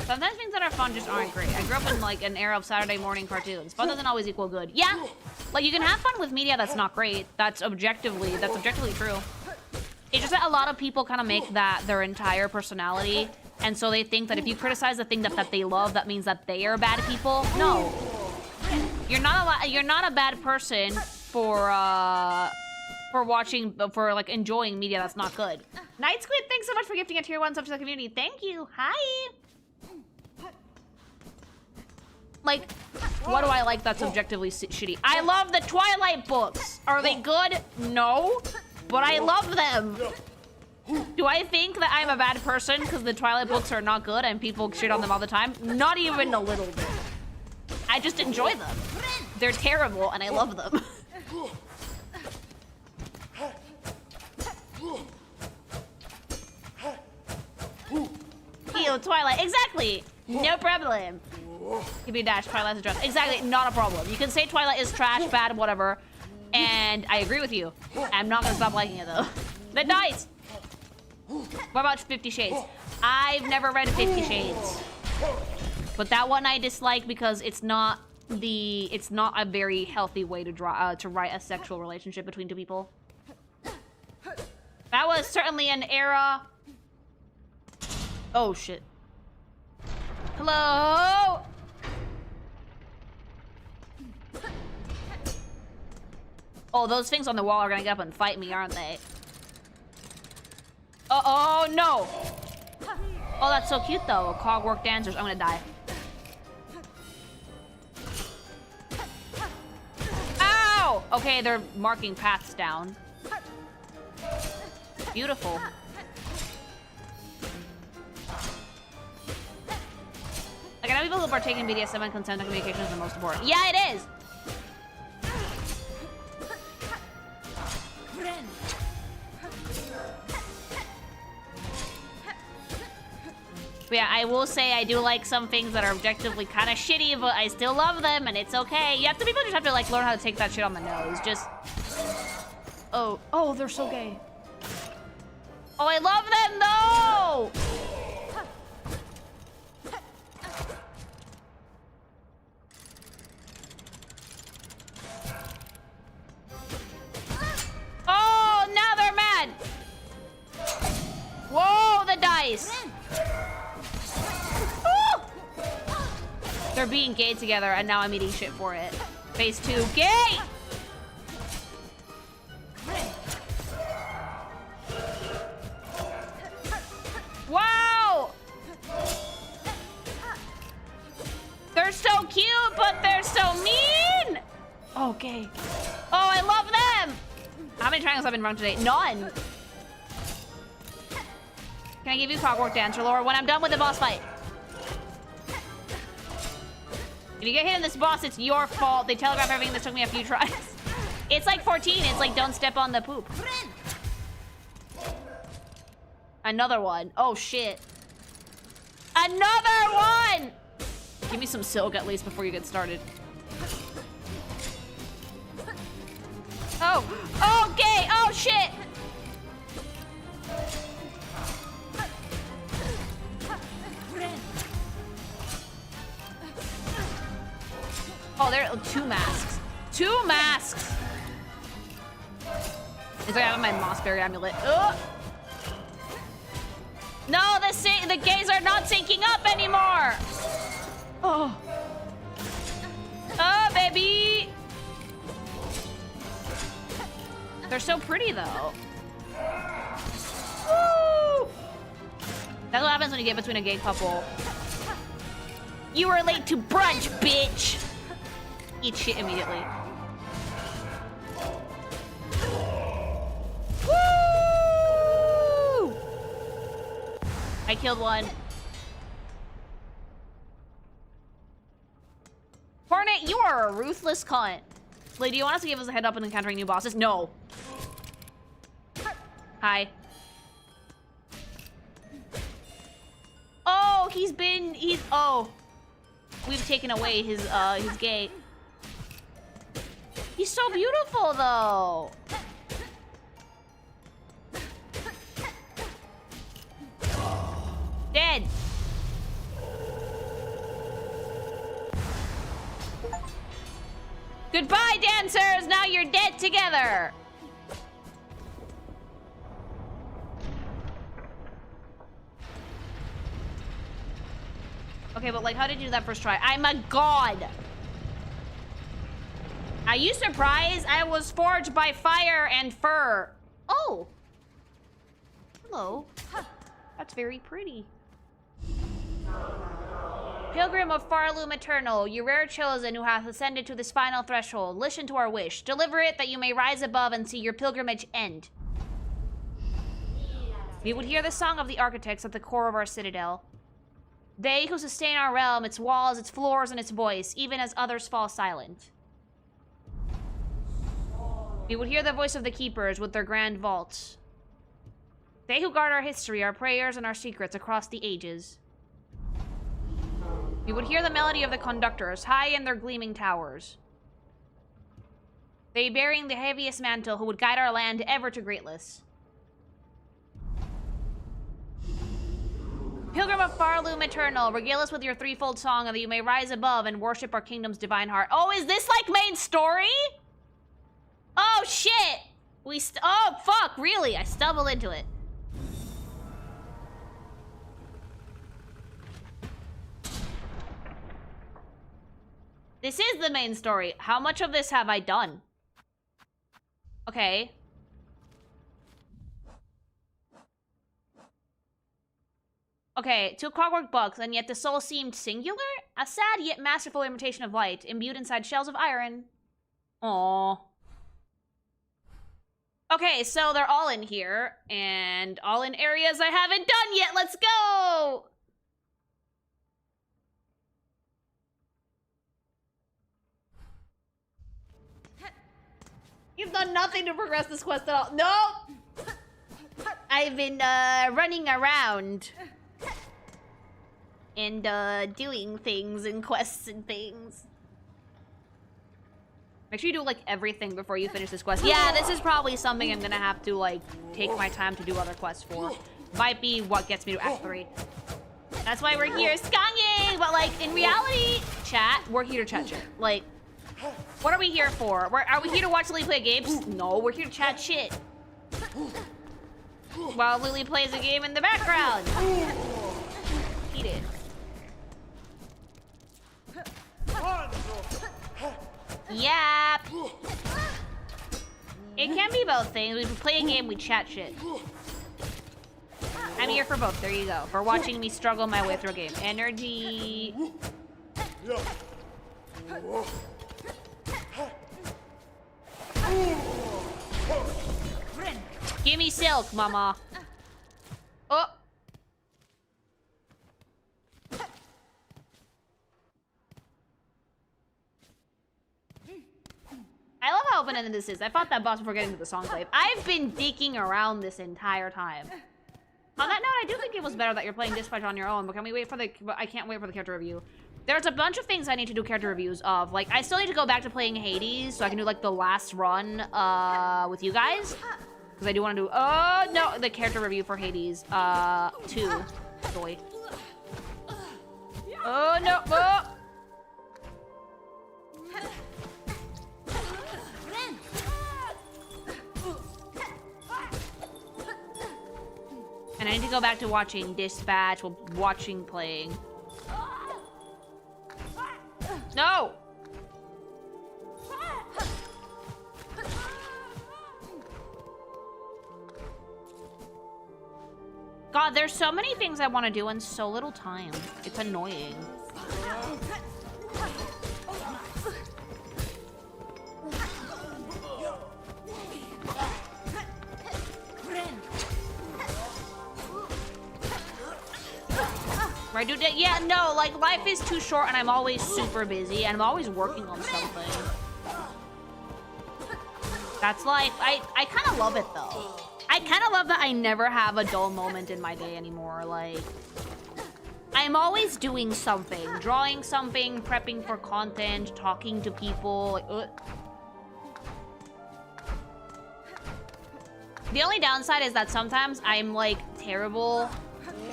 Sometimes things that are fun just aren't great. I grew up in like an era of Saturday morning cartoons. Fun doesn't always equal good. Yeah, like you can have fun with media that's not great. That's objectively true. It's just that a lot of people kind of make that their entire personality, and so they think that if you criticize the thing that they love, that means that they are bad people. No, you're not a bad person for like enjoying media that's not good. Night Squid, thanks so much for gifting a tier 1 sub to the community. Thank you. Hi. Like, what do I like that's objectively shitty? I love the Twilight books. Are they good? No, but I love them. Do I think that I'm a bad person because the Twilight books are not good and people shit on them all the time? Not even a little bit. I just enjoy them. They're terrible and I love them. Ew, Twilight. Exactly. No problem. Give me a dash. Twilight's a dress. Exactly. Not a problem. You can say Twilight is trash, bad, whatever. And I agree with you. I'm not going to stop liking it, though. The dice. What about 50 Shades? I've never read 50 Shades. But that one I dislike because it's not a very healthy way to write a sexual relationship between two people. That was certainly an era. Oh, shit. Hello? Oh, those things on the wall are gonna get up and fight me, aren't they? Oh, no. Oh, that's so cute, though. Cogwork dancers. I'm gonna die. Ow! Okay, they're marking paths down. Beautiful. Like, I know people who partake in BDSM and consensual communication is the most important. Yeah, it is! But yeah, I will say I do like some things that are objectively kind of shitty, but I still love them, and it's okay. People just have to, like, learn how to take that shit on the nose. Just... Oh, they're so gay. Oh, I love them, though! Oh, now they're mad! Whoa, the dice! They're being gay together, and now I'm eating shit for it. Phase 2, gay! Wow! They're so cute, but they're so mean! Oh, gay. Oh, I love them! How many triangles have been run today? None. Can I give you Clockwork Dancer lore when I'm done with the boss fight? If you get hit in this boss, it's your fault. They telegraph everything. This took me a few tries. It's like 14. It's like don't step on the poop. Another one. Oh, shit. Another one! Give me some silk at least before you get started. Oh. Oh, gay. Oh, shit. Oh, there are 2 masks. 2 masks! It's like I have my Mossberry amulet. Ugh. No, the gays are not syncing up anymore! Oh. Oh, baby! They're so pretty, though. Woo! That's what happens when you get between a gay couple. You were late to brunch, bitch! Eat shit immediately. Woo! I killed one. Hornet, you are a ruthless cunt. Slay, do you want us to give us a head up in encountering new bosses? No. Hi. Oh, oh. We've taken away his gate. He's so beautiful, though. Dead. Goodbye, dancers! Now you're dead together! Okay, but like, how did you do that first try? I'm a god! Are you surprised? I was forged by fire and fur. Oh! Hello. That's very pretty. Pilgrim of Farloom Eternal, you rare chosen who hath ascended to this final threshold, listen to our wish. Deliver it that you may rise above and see your pilgrimage end. We would hear the song of the architects at the core of our citadel. They who sustain our realm, its walls, its floors, and its voice, even as others fall silent. We would hear the voice of the keepers with their grand vaults. They who guard our history, our prayers, and our secrets across the ages. We would hear the melody of the conductors, high in their gleaming towers. They bearing the heaviest mantle who would guide our land ever to greatness. Pilgrim of Farloom Eternal, regale us with your threefold song that you may rise above and worship our kingdom's divine heart. Oh, is this like main story? Oh, shit! Oh, fuck, really? I stumbled into it. This is the main story. How much of this have I done? Okay. Okay, 2 clockwork books, and yet the soul seemed singular? A sad yet masterful imitation of light, imbued inside shells of iron. Aww. Okay, so they're all in here, and all in areas I haven't done yet. Let's go! You've done nothing to progress this quest at all. Nope! I've been, running around. And, doing things and quests and things. Make sure you do, like, everything before you finish this quest. Yeah, this is probably something I'm gonna have to, like, take my time to do other quests for. Might be what gets me to Act 3. That's why we're here, skonging! But, like, in reality, chat, we're here to chat shit. Like, what are we here for? Are we here to watch Lily play games? No, we're here to chat shit. While Lily plays a game in the background. Eat it. Yep. It can be both things. We play a game, we chat shit. I'm here for both. There you go. For watching me struggle my way through a game. Energy. Give me silk, mama. Oh. I love how open-ended this is. I fought that boss before getting to the Songclave. I've been digging around this entire time. On that note, I do think it was better that you're playing Dispatch on your own, but can we wait for the... I can't wait for the character review. There's a bunch of things I need to do character reviews of. Like, I still need to go back to playing Hades, so I can do, like, the last run, with you guys. Because I do want to do... Oh, no! The character review for Hades, 2. Joy. Oh, no! Oh! And I need to go back to watching Dispatch while watching playing. No! God, there's so many things I want to do in so little time. It's annoying. Right, dude? Yeah, no, like, life is too short and I'm always super busy and I'm always working on something. That's life. I kind of love it, though. I kind of love that I never have a dull moment in my day anymore. Like, I'm always doing something. Drawing something, prepping for content, talking to people. Like, the only downside is that sometimes I'm, like, terrible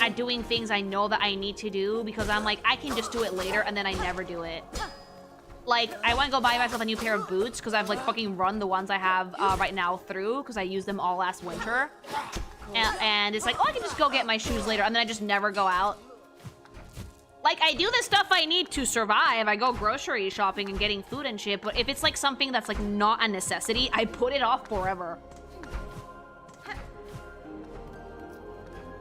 at doing things I know that I need to do because I'm like, I can just do it later and then I never do it. Like, I want to go buy myself a new pair of boots because I've, like, fucking run the ones I have right now through because I used them all last winter. And it's like, oh, I can just go get my shoes later and then I just never go out. Like, I do the stuff I need to survive. I go grocery shopping and getting food and shit, but if it's, like, something that's, like, not a necessity, I put it off forever.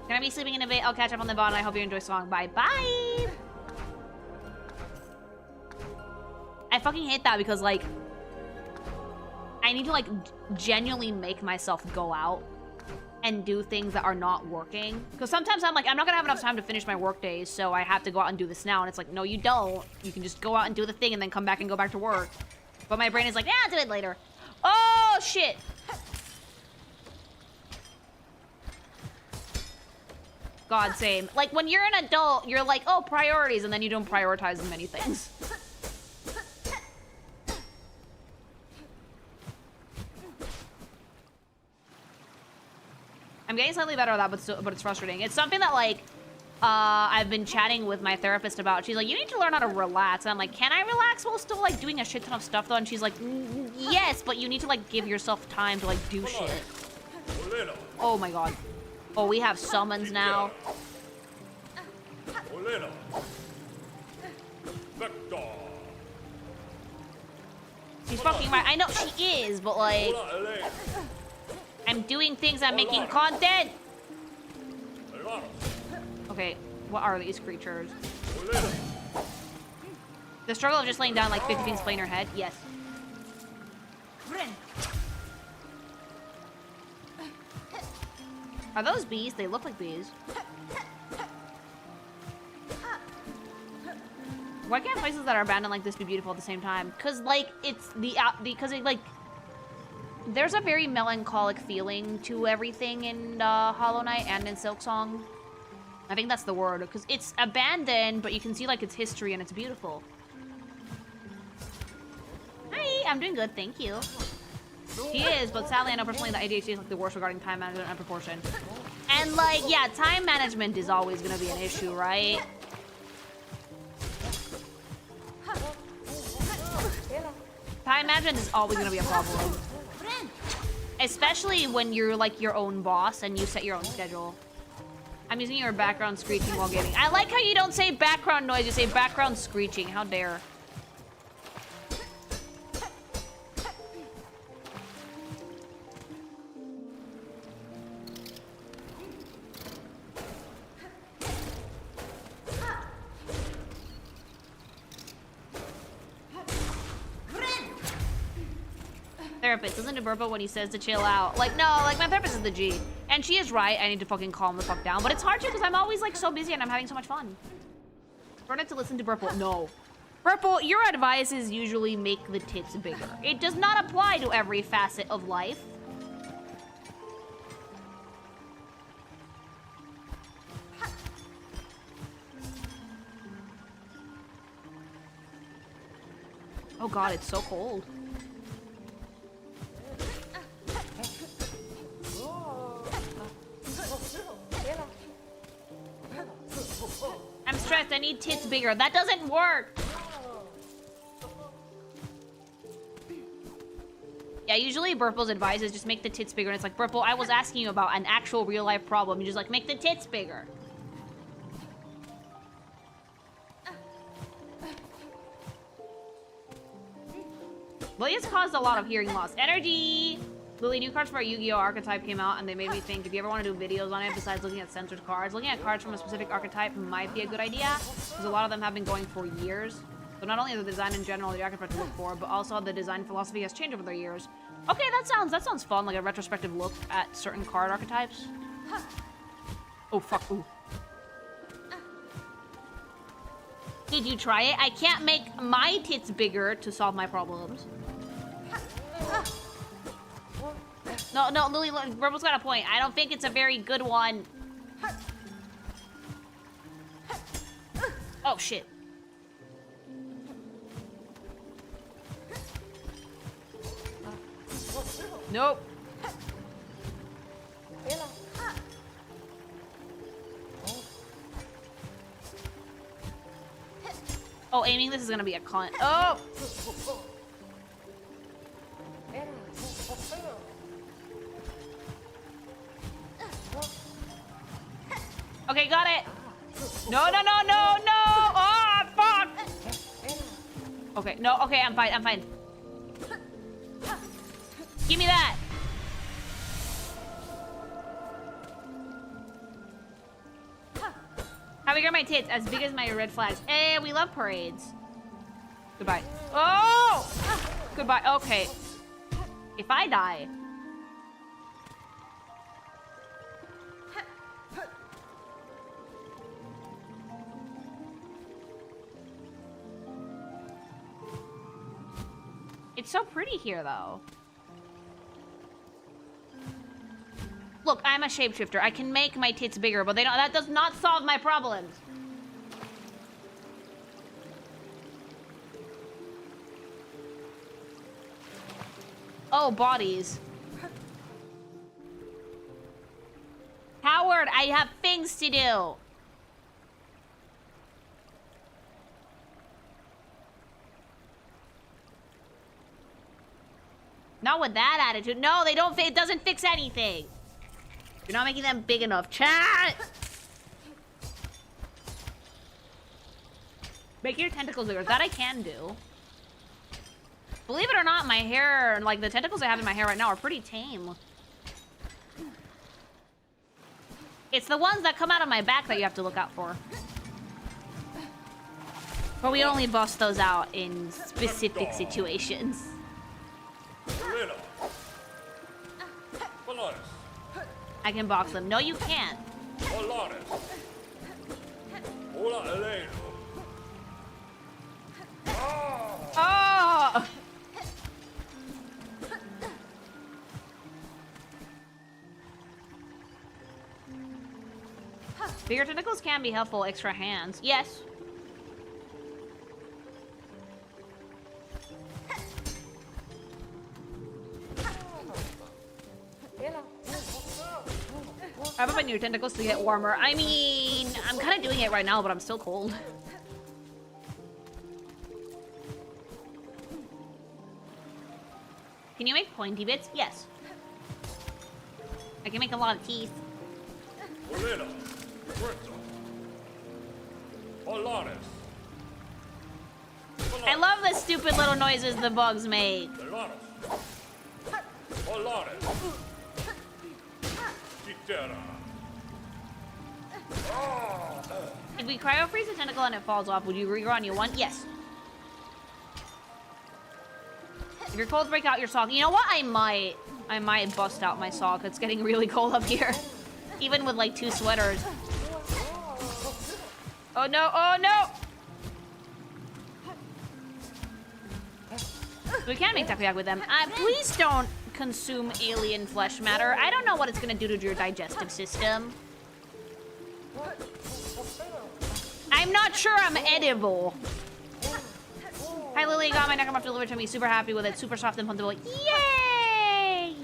Gonna be sleeping in a bit. I'll catch up on the VOD. I hope you enjoy SKONG. Bye-bye! I fucking hate that because, like, I need to, like, genuinely make myself go out and do things that are not working. Because sometimes I'm like, I'm not gonna have enough time to finish my work days, so I have to go out and do this now. And it's like, no, you don't. You can just go out and do the thing and then come back and go back to work. But my brain is like, yeah, I'll do it later. Oh, shit! God, same. Like, when you're an adult, you're like, oh, priorities, and then you don't prioritize many things. I'm getting slightly better at that, but it's frustrating. It's something that, like, I've been chatting with my therapist about. She's like, you need to learn how to relax. And I'm like, can I relax while still, like, doing a shit ton of stuff, though? And she's like, yes, but you need to, like, give yourself time to, like, do shit. Oh, my God. Oh, we have summons now. She's fucking right. I know she is, but, like, I'm doing things. I'm making content. Okay, what are these creatures? The struggle of just laying down like 50 things playing her head. Yes. Are those bees? They look like bees. Why can't places that are abandoned like this be beautiful at the same time? Cause like it's because it like there's a very melancholic feeling to everything in Hollow Knight and in Silksong. I think that's the word, because it's abandoned, but you can see like its history and it's beautiful. Hi, I'm doing good, thank you. He is, but sadly I know personally that ADHD is like the worst regarding time management and proportion. And like, yeah, time management is always gonna be an issue, right? Time management is always gonna be a problem. Especially when you're like your own boss and you set your own schedule. I'm using your background screeching while gaming. I like how you don't say background noise, you say background screeching. How dare. Therapist, listen to Burpo when he says to chill out. Like, no, like, my therapist is the G. And she is right, I need to fucking calm the fuck down. But it's hard to, because I'm always, like, so busy and I'm having so much fun. Burn it to listen to Burpo. No. Burpo, your advices usually make the tits bigger. It does not apply to every facet of life. Oh god, it's so cold. I'm stressed, I need tits bigger. That doesn't work! Yeah, usually Burple's advice is just make the tits bigger. And it's like, Burple, I was asking you about an actual real life problem. You just like, make the tits bigger. Lily's caused a lot of hearing loss. Energy! Lily, new cards for our Yu-Gi-Oh! Archetype came out, and they made me think, if you ever want to do videos on it besides looking at censored cards, looking at cards from a specific archetype might be a good idea, because a lot of them have been going for years. So not only the design in general the archetype to look for, but also the design philosophy has changed over the years. Okay, that sounds fun, like a retrospective look at certain card archetypes. Oh, fuck, ooh. Did you try it? I can't make my tits bigger to solve my problems. No, Lily, Rebel's got a point. I don't think it's a very good one. Oh, shit. Nope. Oh, aiming this is gonna be a con. Oh! Okay, got it. No. Oh, fuck. Okay, no, okay, I'm fine. Give me that. How big are my tits? As big as my red flags. Hey, we love parades. Goodbye. Oh! Goodbye. Okay. If I die. It's so pretty here, though. Look, I'm a shapeshifter. I can make my tits bigger, but that does not solve my problems. Oh, bodies. Howard, I have things to do. Not with that attitude. No, they don't. It doesn't fix anything. You're not making them big enough. Chat! Make your tentacles bigger. That I can do. Believe it or not, my hair, like the tentacles I have in my hair right now are pretty tame. It's the ones that come out of my back that you have to look out for. But we only bust those out in specific situations. I can box them. No, you can't. Oh! Bigger tentacles can be helpful. Extra hands. Yes. Wrap up on your tentacles to get warmer. I mean, I'm kind of doing it right now, but I'm still cold. Can you make pointy bits? Yes. I can make a lot of teeth. I love the stupid little noises the bugs make. If we cryo freeze a tentacle and it falls off, would you regrow on you one? Yes. If your colds break out your sock, you know what? I might bust out my sock. It's getting really cold up here. Even with like 2 sweaters. Oh no, oh no! We can make takoyaki with them. Please don't consume alien flesh matter. I don't know what it's gonna do to your digestive system. I'm not sure I'm edible. Hi Lily, got my necromuff delivered to me. Super happy with it. Super soft and puntable. Yay!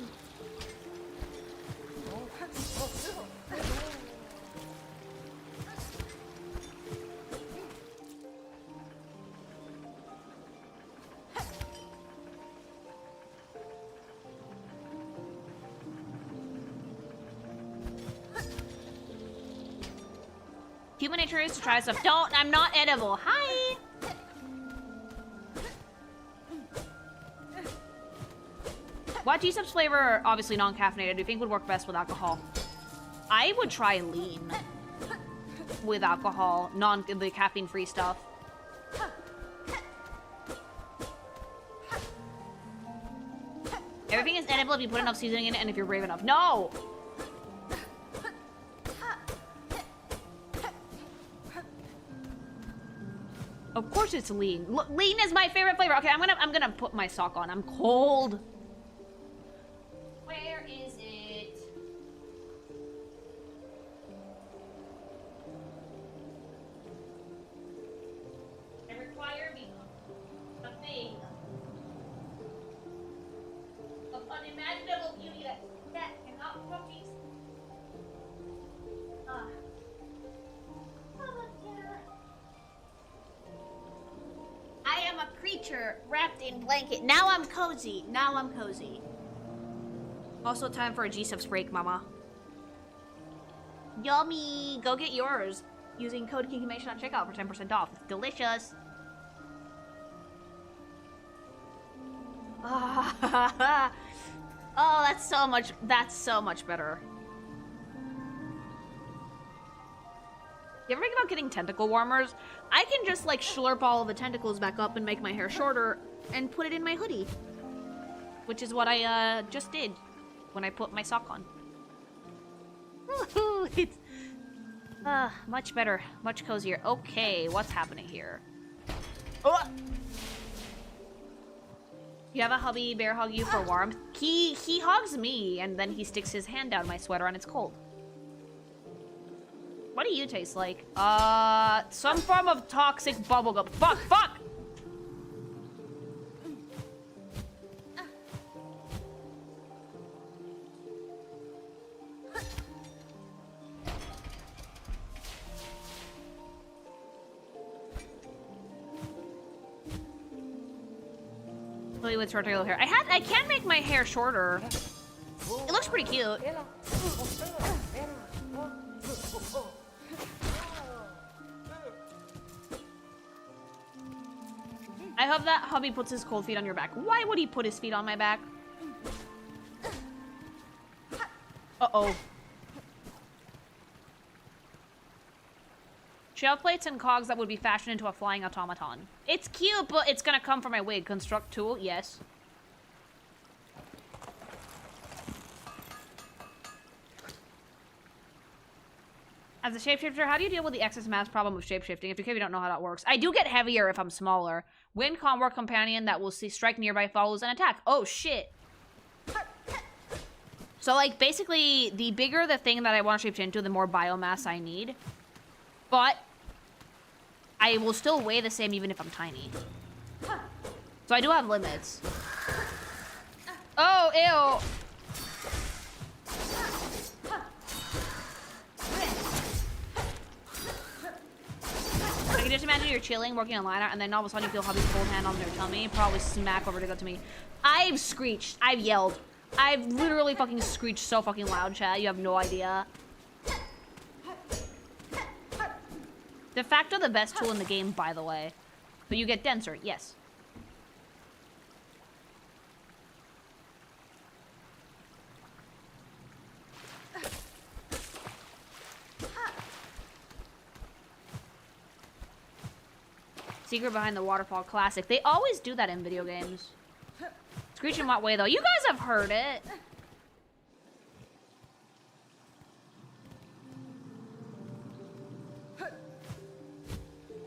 Human nature is to try stuff. Don't, I'm not edible. Hi! What gsupps flavor, obviously non-caffeinated, do you think would work best with alcohol? I would try lean with alcohol, the caffeine-free stuff. Everything is edible if you put enough seasoning in it and if you're brave enough. No! Of course it's lean. Lean is my favorite flavor. Okay, I'm gonna put my sock on. I'm cold. Where is it? I require me a thing of unimaginable beauty that cannot fucking. I am a creature wrapped in blanket. Now I'm cozy. Now I'm cozy. Also time for a gsupps break, mama. Yummy! Go get yours using code KINKYMATION at checkout for 10% off. It's delicious. Oh, that's so much better. You ever think about getting tentacle warmers? I can just like slurp all of the tentacles back up and make my hair shorter and put it in my hoodie. Which is what I just did when I put my sock on. It's much better, much cozier. Okay, what's happening here? Oh! You have a hubby bear hug you for warmth? He hugs me and then he sticks his hand down my sweater and it's cold. What do you taste like? Some form of toxic bubblegum. Fuck! With short yellow hair. I can make my hair shorter. It looks pretty cute. I hope that hubby puts his cold feet on your back. Why would he put his feet on my back? Uh-oh. Shelf plates and cogs that would be fashioned into a flying automaton. It's cute, but it's gonna come from my wig. Construct tool, yes. As a shapeshifter, how do you deal with the excess mass problem of shapeshifting? If you don't know how that works. I do get heavier if I'm smaller. Wind Conwar companion that will strike nearby follows an attack. Oh, shit. So, like, basically, the bigger the thing that I want to shape into, the more biomass I need. But I will still weigh the same even if I'm tiny. So I do have limits. Oh, ew. I can just imagine you're chilling, working on line art, and then all of a sudden you feel hubby's cold hand on their tummy. Probably smack over to go to me. I've screeched. I've yelled. I've literally fucking screeched so fucking loud, chat. You have no idea. De facto the best tool in the game, by the way. But you get denser, yes. Secret behind the waterfall classic. They always do that in video games. Screech in what way, though? You guys have heard it.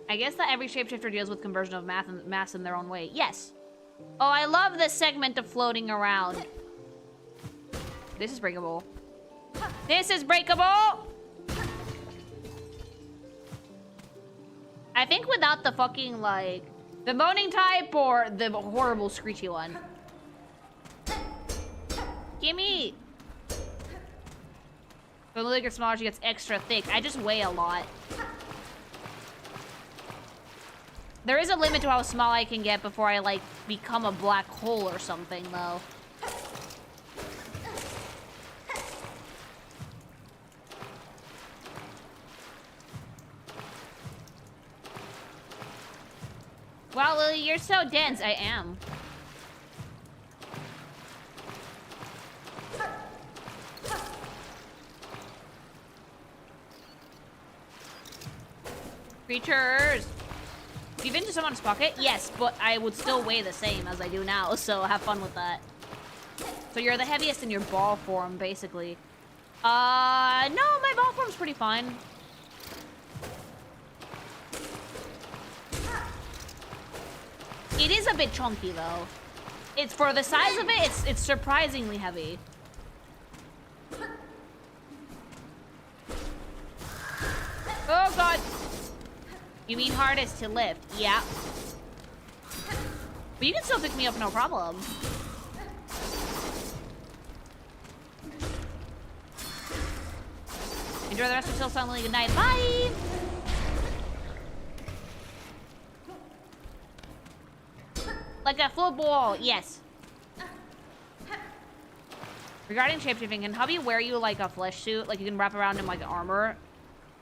I guess that every shapeshifter deals with conversion of mass in their own way. Yes. Oh, I love this segment of floating around. This is breakable. This is breakable! I think without the fucking, like, the moaning type or the horrible screechy one. Gimme! The little gets smaller, she gets extra thick. I just weigh a lot. There is a limit to how small I can get before I, like, become a black hole or something, though. Wow, Lily, you're so dense. I am. Creatures! You've been to someone's pocket? Yes, but I would still weigh the same as I do now, so have fun with that. So you're the heaviest in your ball form, basically. No, my ball form's pretty fine. It is a bit chunky, though. It's for the size of it, it's surprisingly heavy. Oh, God. You mean hardest to lift? Yeah. But you can still pick me up, no problem. Enjoy the rest of your song. Good night. Bye! Like a football, yes. Regarding shapeshifting, can hubby wear you like a flesh suit? Like you can wrap around him like armor?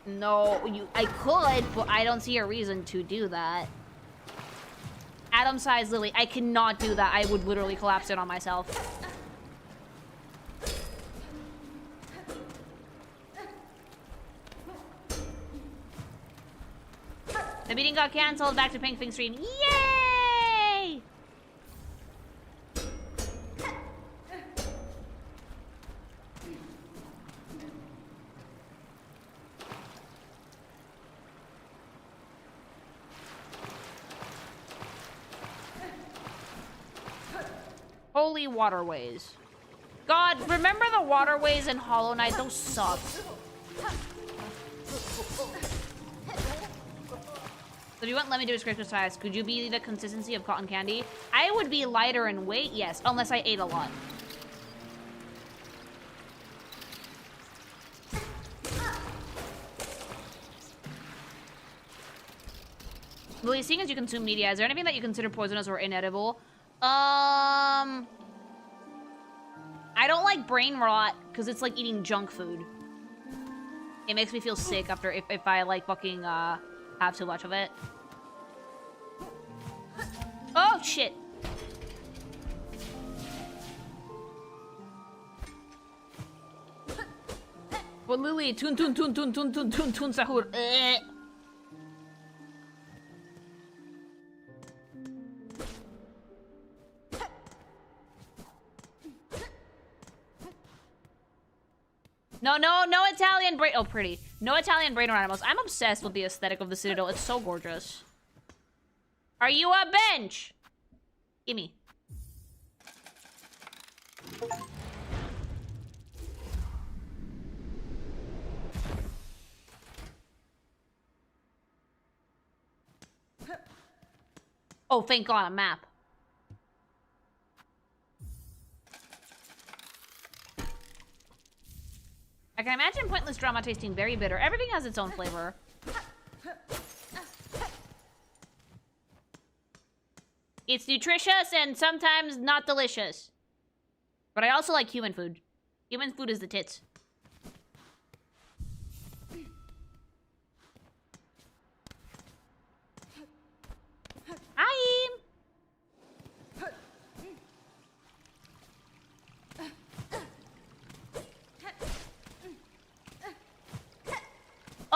No, I could, but I don't see a reason to do that. Atom size Lily, I cannot do that. I would literally collapse in on myself. The meeting got canceled. Back to Pink Fing stream. Yay! Holy waterways. God, remember the waterways in Hollow Knight? Those suck. So if you want let me do a descriptive size, could you be the consistency of cotton candy? I would be lighter in weight, yes, unless I ate a lot. Lily, seeing as you consume media, is there anything that you consider poisonous or inedible? I don't like brain rot because it's like eating junk food. It makes me feel sick after if I like fucking have too much of it. Oh shit. But Lily, tun sahur. No Italian brain. Oh, pretty. No Italian brain or animals. I'm obsessed with the aesthetic of the Citadel. It's so gorgeous. Are you a bench? Gimme. Oh, thank God, a map. I can imagine pointless drama tasting very bitter. Everything has its own flavor. It's nutritious and sometimes not delicious. But I also like human food. Human food is the tits. Hi.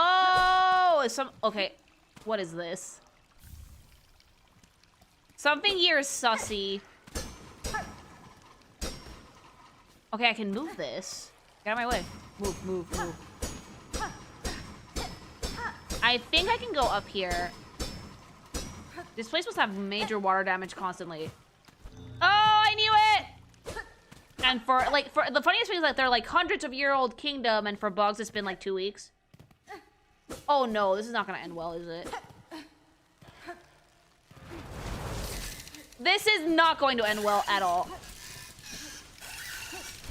Oh, okay. What is this? Something here is sussy. Okay, I can move this. Get out of my way. Move. I think I can go up here. This place must have major water damage constantly. Oh, I knew it! And for the funniest thing is that they're like hundreds of year-old kingdom, and for bugs it's been like 2 weeks. Oh no, this is not gonna end well, is it? This is not going to end well at all.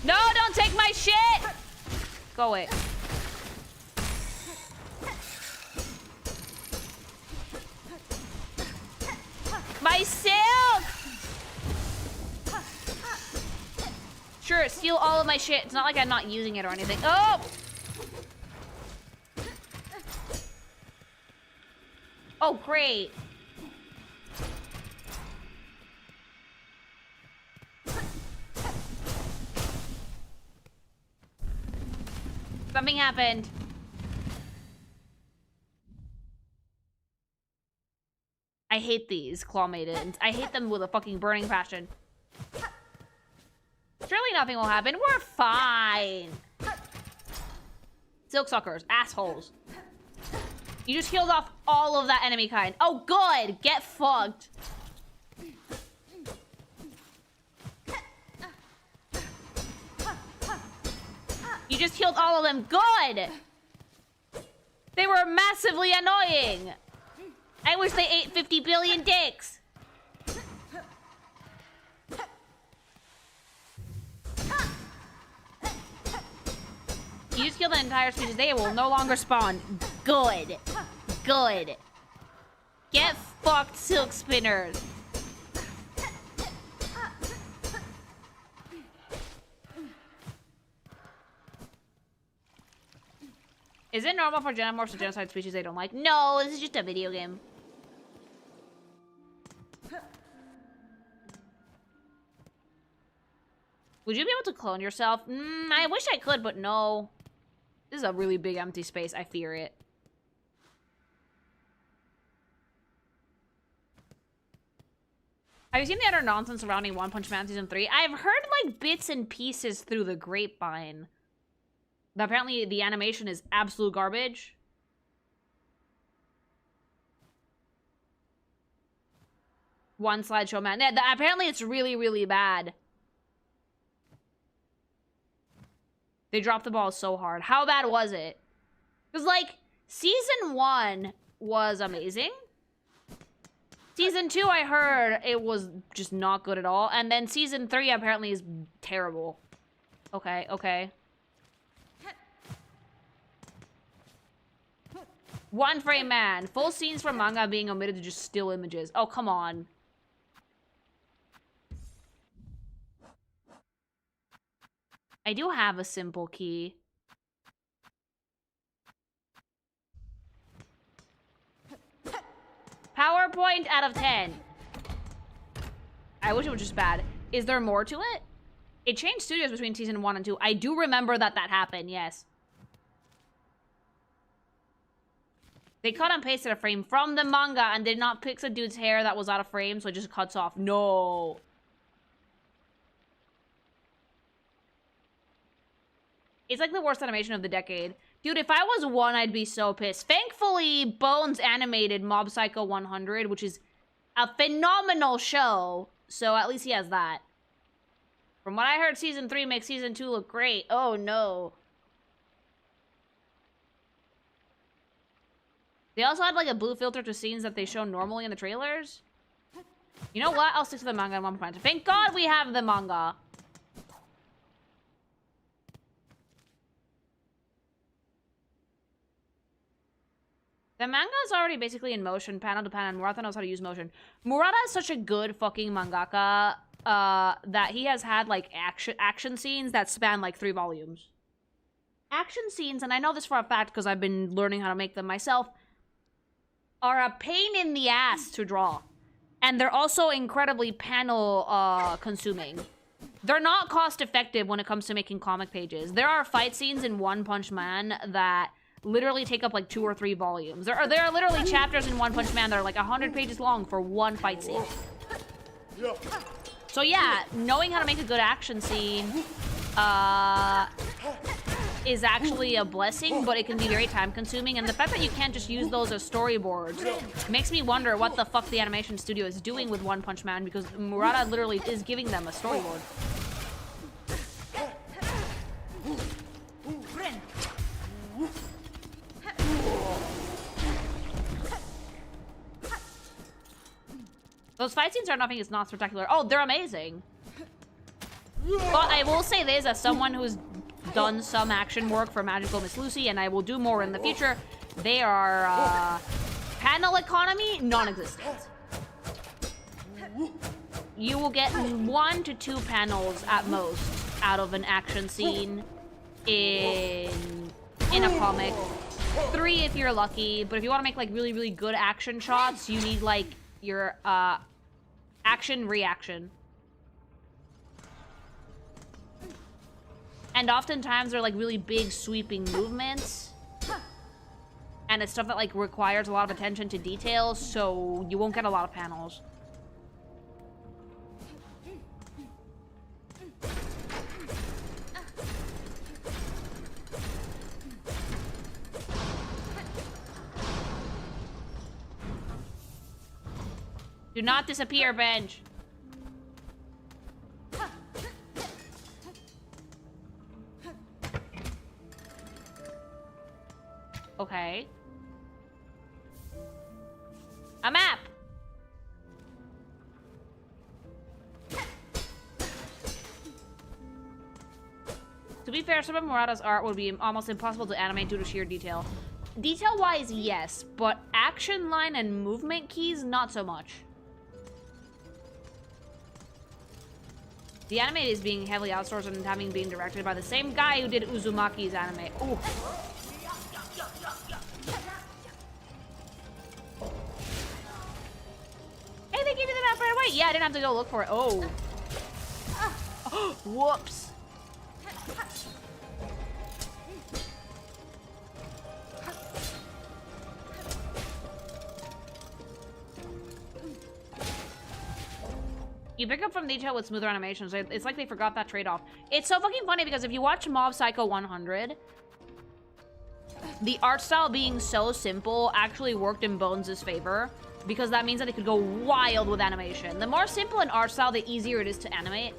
No, don't take my shit! Go away. My silk! Sure, steal all of my shit. It's not like I'm not using it or anything. Oh! Oh, great. Something happened. I hate these claw maidens. I hate them with a fucking burning passion. Surely nothing will happen. We're fine. Silksuckers, assholes. You just healed off all of that enemy kind. Oh, good. Get fucked. You just healed all of them. Good. They were massively annoying. I wish they ate 50 billion dicks. You just kill the entire species. They will no longer spawn. Good. Good. Get fucked, silk spinners. Is it normal for xenomorphs to genocide species they don't like? No, this is just a video game. Would you be able to clone yourself? I wish I could, but no. This is a really big empty space. I fear it. Have you seen the utter nonsense surrounding One Punch Man Season 3? I've heard, like, bits and pieces through the grapevine. That apparently the animation is absolute garbage. One slideshow man. Yeah, apparently it's really, really bad. They dropped the ball so hard. How bad was it? Because, like, Season 1 was amazing. Season 2, I heard it was just not good at all. And then Season 3 apparently is terrible. Okay, okay. One frame man. Full scenes from manga being omitted to just still images. Oh, come on. I do have a simple key. PowerPoint out of 10. I wish it was just bad. Is there more to it? It changed studios between Season 1 and 2. I do remember that happened, yes. They cut and pasted a frame from the manga and did not fix a dude's hair that was out of frame, so it just cuts off. No. It's like the worst animation of the decade. Dude, if I was one, I'd be so pissed. Thankfully, Bones animated Mob Psycho 100, which is a phenomenal show. So at least he has that. From what I heard, Season 3 makes Season 2 look great. Oh, no. They also had, like, a blue filter to scenes that they show normally in the trailers. You know what? I'll stick to the manga and One Punch. Thank God we have the manga. The manga is already basically in motion, panel to panel, and Murata knows how to use motion. Murata is such a good fucking mangaka that he has had, like, action scenes that span, like, 3 volumes. Action scenes, and I know this for a fact because I've been learning how to make them myself, are a pain in the ass to draw. And they're also incredibly panel consuming. They're not cost effective when it comes to making comic pages. There are fight scenes in One Punch Man that literally take up like 2 or 3 volumes. There are literally chapters in One Punch Man that are like 100 pages long for one fight scene. So yeah, knowing how to make a good action scene is actually a blessing, but it can be very time consuming, and the fact that you can't just use those as storyboards makes me wonder what the fuck the animation studio is doing with One Punch Man, because Murata literally is giving them a storyboard. Those fight scenes are nothing, it's not spectacular. Oh, they're amazing. But I will say this, as someone who's done some action work for Magical Miss Lucy, and I will do more in the future, they are, panel economy, non-existent. You will get 1 to 2 panels at most out of an action scene in a comic. 3 if you're lucky, but if you want to make, like, really, really good action shots, you need, like, your, action reaction. And oftentimes they're like really big sweeping movements. And it's stuff that like requires a lot of attention to detail, so you won't get a lot of panels. Do not disappear, Benj. Okay. A map! To be fair, some of Murata's art would be almost impossible to animate due to sheer detail. Detail-wise, yes, but action line and movement keys, not so much. The anime is being heavily outsourced and having been directed by the same guy who did Uzumaki's anime. Ooh. Hey, they gave you the map right away. Yeah, I didn't have to go look for it. Oh. Whoops. You pick up from detail with smoother animations. It's like they forgot that trade-off. It's so fucking funny because if you watch Mob Psycho 100, the art style being so simple actually worked in Bones' favor because that means that it could go wild with animation. The more simple an art style, the easier it is to animate.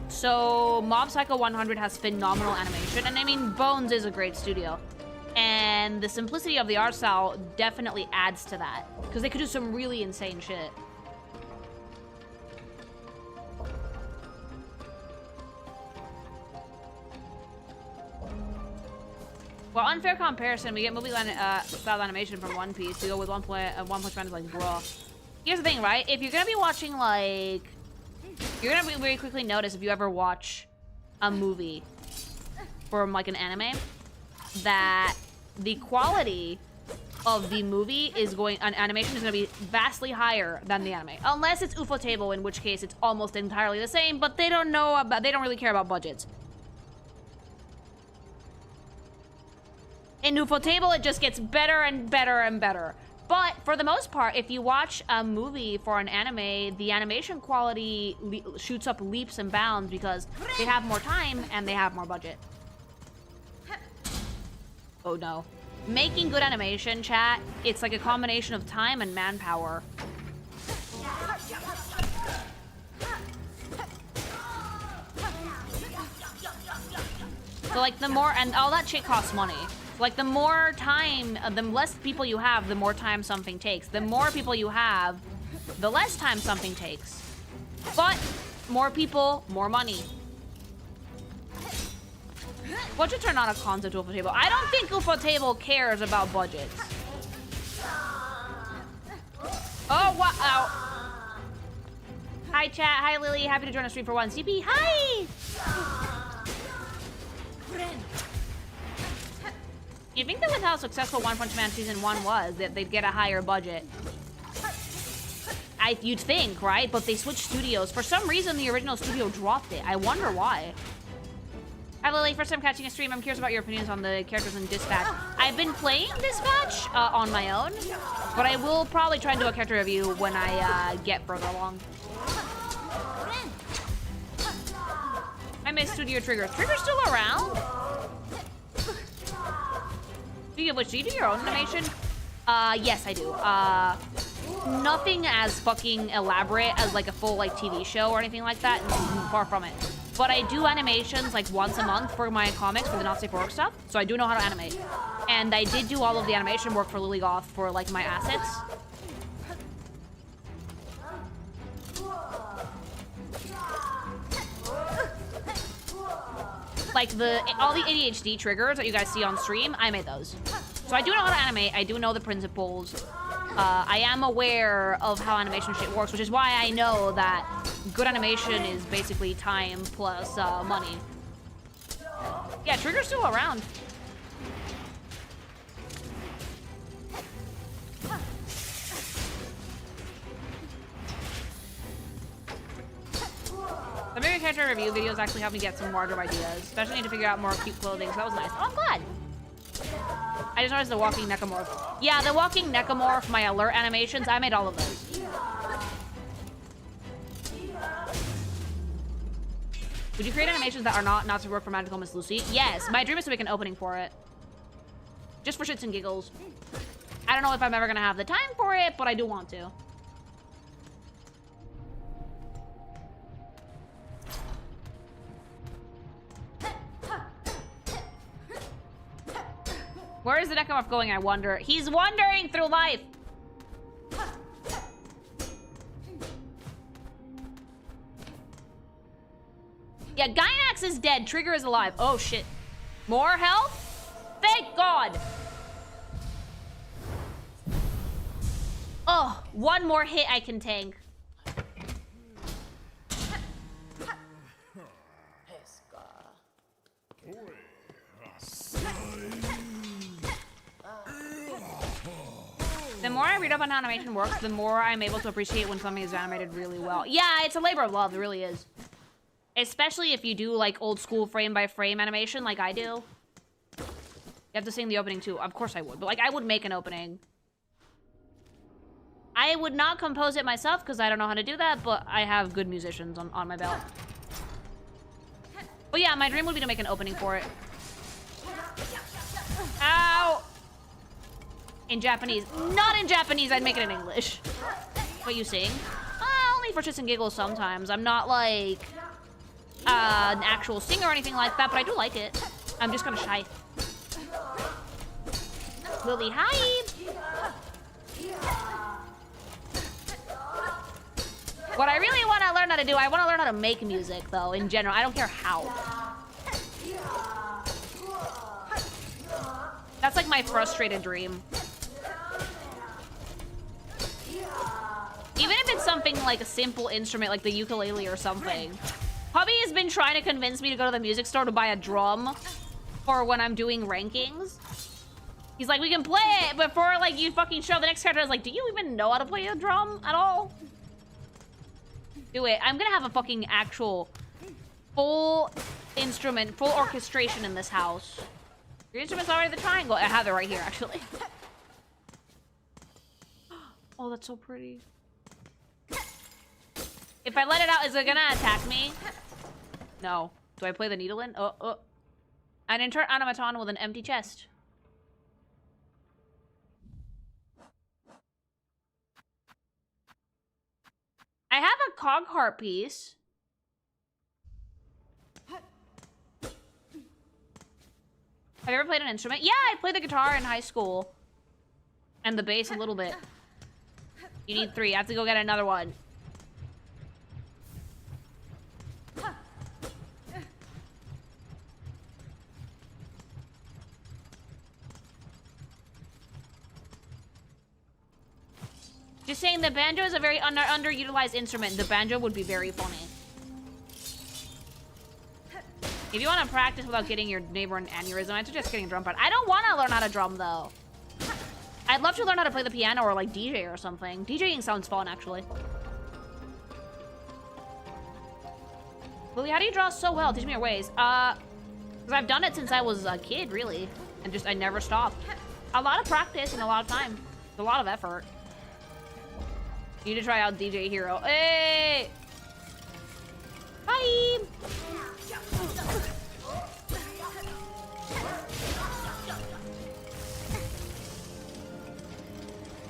So Mob Psycho 100 has phenomenal animation, and I mean, Bones is a great studio. And the simplicity of the art style definitely adds to that because they could do some really insane shit. Well, unfair comparison, we get movie style animation from One Piece to go with One Punch Man is like, bro. Here's the thing, right? If you're gonna be watching, like... You're gonna very quickly notice if you ever watch a movie from, like, an anime, that the quality of the movie is animation is gonna be vastly higher than the anime. Unless it's Ufotable, in which case it's almost entirely the same, but they don't really care about budgets. In Ufotable, it just gets better and better and better. But for the most part, if you watch a movie for an anime, the animation quality shoots up leaps and bounds because they have more time and they have more budget. Oh no. Making good animation, chat, it's like a combination of time and manpower. So like the more, and all that shit costs money. Like, the more time, the less people you have, the more time something takes. The more people you have, the less time something takes. But, more people, more money. Budgets are not a concept to Ufotable. I don't think Ufotable cares about budgets. Oh, wow. Hi, chat. Hi, Lily. Happy to join us stream for one. CP, hi! You'd think that with how successful One Punch Man Season 1 was, that they'd get a higher budget. You'd think, right? But they switched studios. For some reason, the original studio dropped it. I wonder why. Hi, Lily. First time catching a stream. I'm curious about your opinions on the characters in Dispatch. I've been playing Dispatch on my own, but I will probably try and do a character review when I get further along. I miss Studio Trigger. Trigger's still around? Speaking of which, do you do your own animation? Yes, I do. Nothing as fucking elaborate as like a full like TV show or anything like that. Far from it. But I do animations like once a month for my comics for the Not Safe for Work stuff. So I do know how to animate. And I did do all of the animation work for Lily Goth for like my assets. Like all the ADHD triggers that you guys see on stream, I made those. So I do know how to animate. I do know the principles. I am aware of how animation shit works, which is why I know that good animation is basically time plus money. Yeah, Trigger's still around. The movie character review videos actually helped me get some wardrobe ideas. Especially need to figure out more cute clothing, so that was nice. Oh, I'm glad. I just noticed the walking necomorph. Yeah, the walking necomorph, my alert animations, I made all of those. Would you create animations that are not to work for Magical Miss Lucy? Yes, my dream is to make an opening for it. Just for shits and giggles. I don't know if I'm ever gonna have the time for it, but I do want to. Where is the necomorph going, I wonder? He's wandering through life! Yeah, Gynax is dead. Trigger is alive. Oh, shit. More health? Thank God! Oh, one more hit I can tank. The more I read up on how animation works, the more I'm able to appreciate when something is animated really well. Yeah, it's a labor of love, it really is. Especially if you do like old school frame by frame animation like I do. You have to sing the opening too. Of course I would, but like I would make an opening. I would not compose it myself because I don't know how to do that, but I have good musicians on my belt. But yeah, my dream would be to make an opening for it. Ow! In Japanese. Not in Japanese, I'd make it in English. What you sing? Only for shits and giggles sometimes. I'm not like an actual singer or anything like that, but I do like it. I'm just kind of shy. Lily, hi! What I really want to learn how to do, I want to learn how to make music, though, in general. I don't care how. That's like my frustrated dream. Even if it's something like a simple instrument, like the ukulele or something. Hubby has been trying to convince me to go to the music store to buy a drum for when I'm doing rankings. He's like, we can play it before like you fucking show the next character. I was like, do you even know how to play a drum at all? Do it. I'm gonna have a fucking actual full instrument, full orchestration in this house. Your instrument's already the triangle. I have it right here, actually. Oh, that's so pretty. If I let it out, is it gonna attack me? No. Do I play the needle in? Oh. An intern automaton with an empty chest. I have a cog harp piece. Have you ever played an instrument? Yeah, I played the guitar in high school. And the bass a little bit. You need 3. I have to go get another one. Just saying, the banjo is a very underutilized instrument. The banjo would be very funny. If you want to practice without getting your neighbor an aneurysm, I suggest getting a drum part. I don't want to learn how to drum, though. I'd love to learn how to play the piano or, like, DJ or something. DJing sounds fun, actually. Lily, how do you draw so well? Teach me your ways. Because I've done it since I was a kid, really. And I never stopped. A lot of practice and a lot of time. It's a lot of effort. You need to try out DJ Hero. Hey! Bye!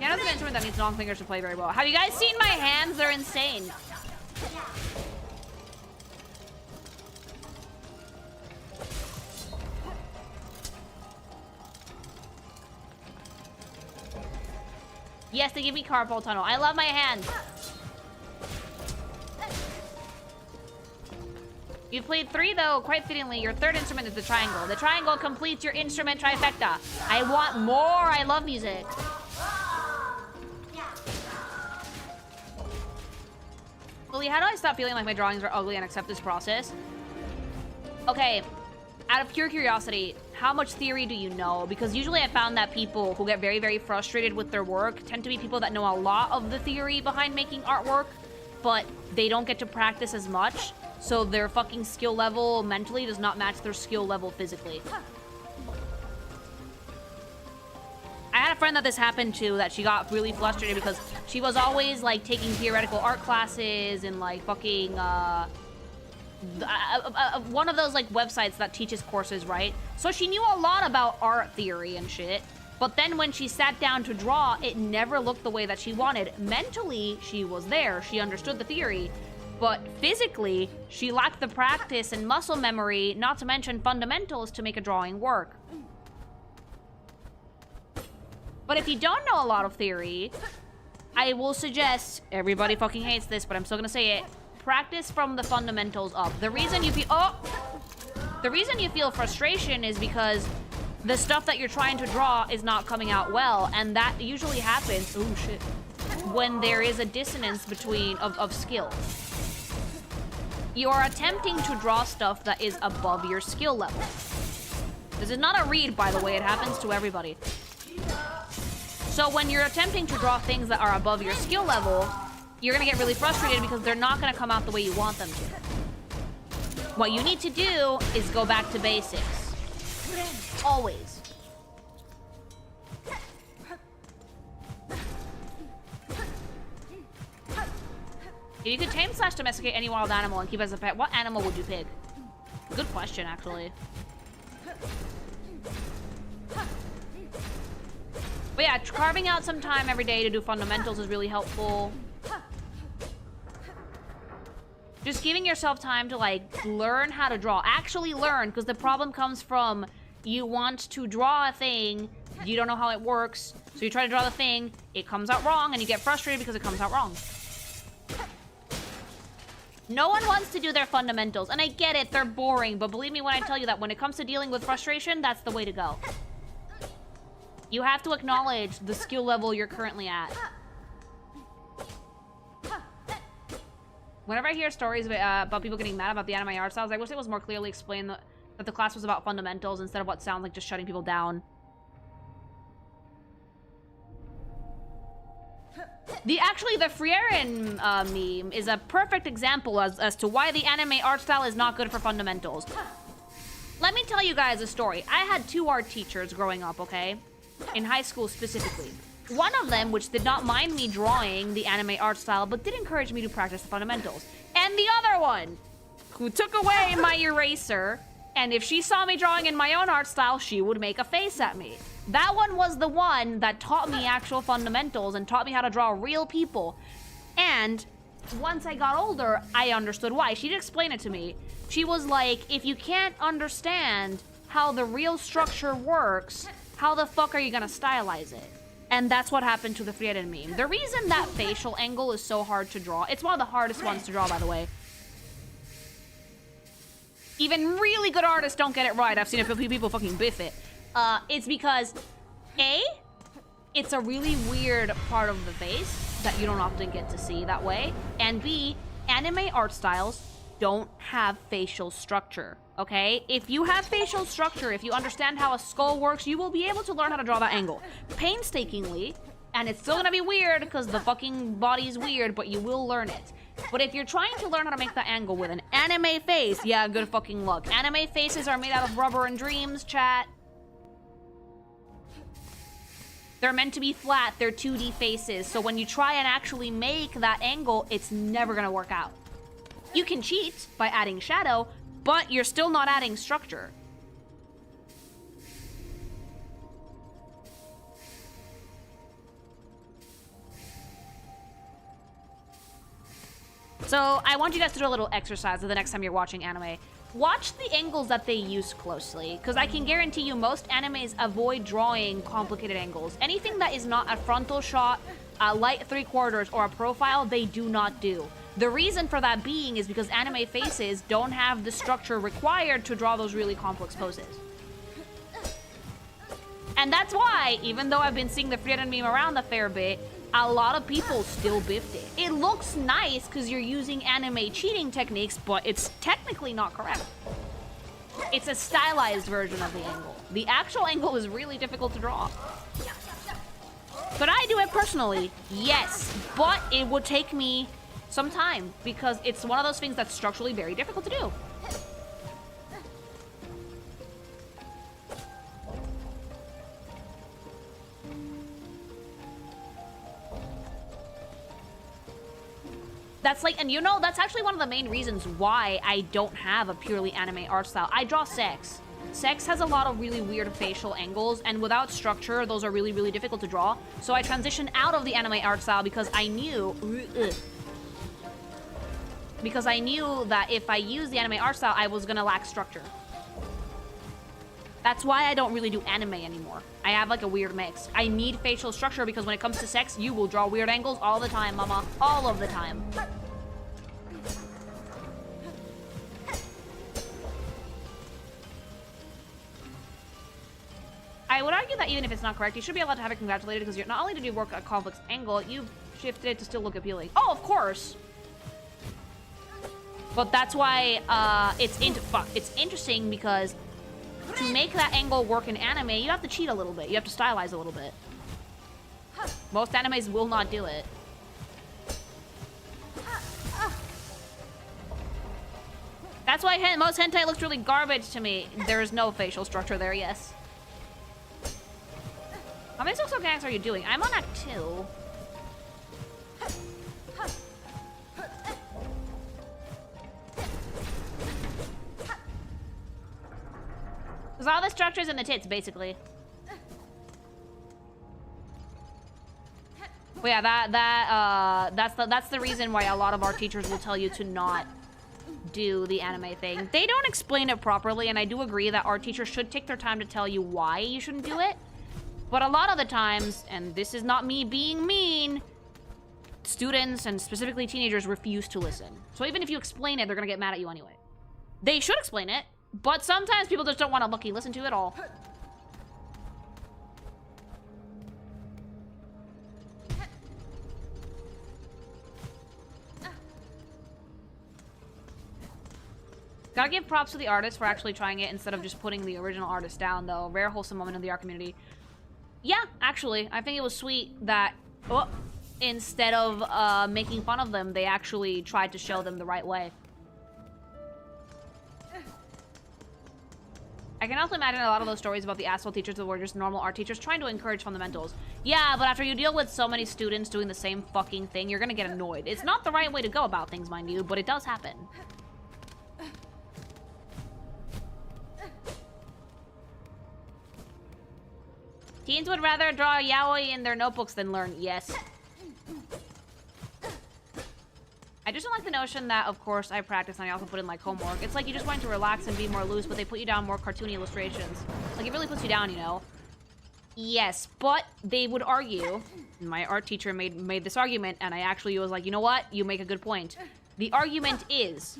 Piano's an instrument that needs long fingers to play very well. Have you guys seen my hands? They're insane. Yes, they give me carpal tunnel. I love my hands. You played 3, though, quite fittingly. Your 3rd instrument is the triangle. The triangle completes your instrument trifecta. I want more. I love music. Lily, how do I stop feeling like my drawings are ugly and accept this process? Okay, out of pure curiosity, how much theory do you know? Because usually I found that people who get very, very frustrated with their work tend to be people that know a lot of the theory behind making artwork. but they don't get to practice as much, so their fucking skill level mentally does not match their skill level physically. I had a friend that this happened to, that she got really frustrated because she was always, like, taking theoretical art classes and, like, fucking, one of those, like, websites that teaches courses, right? So she knew a lot about art theory and shit, but then when she sat down to draw, it never looked the way that she wanted. Mentally, she was there. She understood the theory, but physically, she lacked the practice and muscle memory, not to mention fundamentals, to make a drawing work. But if you don't know a lot of theory, I will suggest, everybody fucking hates this, but I'm still gonna say it, practice from the fundamentals up. The reason you feel frustration is because the stuff that you're trying to draw is not coming out well, and that usually happens, oh shit, when there is a dissonance between, of skill. You're attempting to draw stuff that is above your skill level. This is not a read, by the way, it happens to everybody. So when you're attempting to draw things that are above your skill level, you're gonna get really frustrated because they're not gonna come out the way you want them to. What you need to do is go back to basics. Always. If you could tame/domesticate any wild animal and keep as a pet, what animal would you pick? Good question, actually. But yeah, carving out some time every day to do fundamentals is really helpful. Just giving yourself time to, like, learn how to draw. Actually learn, because the problem comes from you want to draw a thing, you don't know how it works, so you try to draw the thing, it comes out wrong, and you get frustrated because it comes out wrong. No one wants to do their fundamentals, and I get it, they're boring, but believe me when I tell you that when it comes to dealing with frustration, that's the way to go. You have to acknowledge the skill level you're currently at. Whenever I hear stories about people getting mad about the anime art styles, I wish it was more clearly explained that the class was about fundamentals instead of what sounds like just shutting people down. The Frieren meme is a perfect example as to why the anime art style is not good for fundamentals. Let me tell you guys a story. I had 2 art teachers growing up, okay? In high school specifically. One of them, which did not mind me drawing the anime art style, but did encourage me to practice the fundamentals. And the other one, who took away my eraser, and if she saw me drawing in my own art style, she would make a face at me. That one was the one that taught me actual fundamentals and taught me how to draw real people. And once I got older, I understood why. She did explain it to me. She was like, if you can't understand how the real structure works, how the fuck are you gonna stylize it? And that's what happened to the Frieren meme. The reason that facial angle is so hard to draw, it's one of the hardest ones to draw, by the way. Even really good artists don't get it right. I've seen a few people fucking biff it. It's because, A, it's a really weird part of the face that you don't often get to see that way. And B, anime art styles don't have facial structure, okay? If you have facial structure, if you understand how a skull works, you will be able to learn how to draw that angle painstakingly, and it's still gonna be weird because the fucking body's weird, but you will learn it. But if you're trying to learn how to make that angle with an anime face, yeah, good fucking luck. Anime faces are made out of rubber and dreams, chat. They're meant to be flat, they're 2D faces, so when you try and actually make that angle, it's never gonna work out. You can cheat by adding shadow, but you're still not adding structure. So I want you guys to do a little exercise the next time you're watching anime. Watch the angles that they use closely, because I can guarantee you most animes avoid drawing complicated angles. Anything that is not a frontal shot, a light 3/4, or a profile, they do not do. The reason for that being is because anime faces don't have the structure required to draw those really complex poses. And that's why, even though I've been seeing the Frieren meme around a fair bit, a lot of people still biffed it. It looks nice because you're using anime cheating techniques, but it's technically not correct. It's a stylized version of the angle. The actual angle is really difficult to draw. Could I do it personally? Yes, but it would take me some time because it's one of those things that's structurally very difficult to do. That's like, and you know, that's actually one of the main reasons why I don't have a purely anime art style. I draw sex. Sex has a lot of really weird facial angles, and without structure, those are really, really difficult to draw. So I transitioned out of the anime art style because I knew... Because I knew that if I used the anime art style, I was gonna lack structure. That's why I don't really do anime anymore. I have like a weird mix. I need facial structure because when it comes to sex, you will draw weird angles all the time, mama. All of the time. I would argue that even if it's not correct, you should be allowed to have it congratulated because you're not only did you work a complex angle, you shifted it to still look appealing. Oh, of course. But that's why it's interesting because to make that angle work in anime, you have to cheat a little bit. You have to stylize a little bit. Most animes will not do it. That's why most hentai looks really garbage to me. There is no facial structure there, yes. How many Silk Gangs are you doing? I'm on Act 2. Because all the structure's in the tits, basically. But yeah, that's the reason why a lot of art teachers will tell you to not do the anime thing. They don't explain it properly, and I do agree that art teachers should take their time to tell you why you shouldn't do it. But a lot of the times, and this is not me being mean, students and specifically teenagers refuse to listen. So even if you explain it, they're gonna get mad at you anyway. They should explain it, but sometimes people just don't want to fucking listen to it all. Gotta give props to the artist for actually trying it instead of just putting the original artist down, though. Rare wholesome moment in the art community. Yeah, actually, I think it was sweet that instead of making fun of them, they actually tried to show them the right way. I can also imagine a lot of those stories about the asshole teachers that were just normal art teachers trying to encourage fundamentals. Yeah, but after you deal with so many students doing the same fucking thing, you're gonna get annoyed. It's not the right way to go about things, mind you, but it does happen. Teens would rather draw yaoi in their notebooks than learn. Yes. I just don't like the notion that, of course, I practice and I also put in, like, homework. It's like you just want to relax and be more loose, but they put you down more cartoony illustrations. Like, it really puts you down, you know? Yes, but they would argue, my art teacher made this argument, and I actually was like, you know what? You make a good point. The argument is,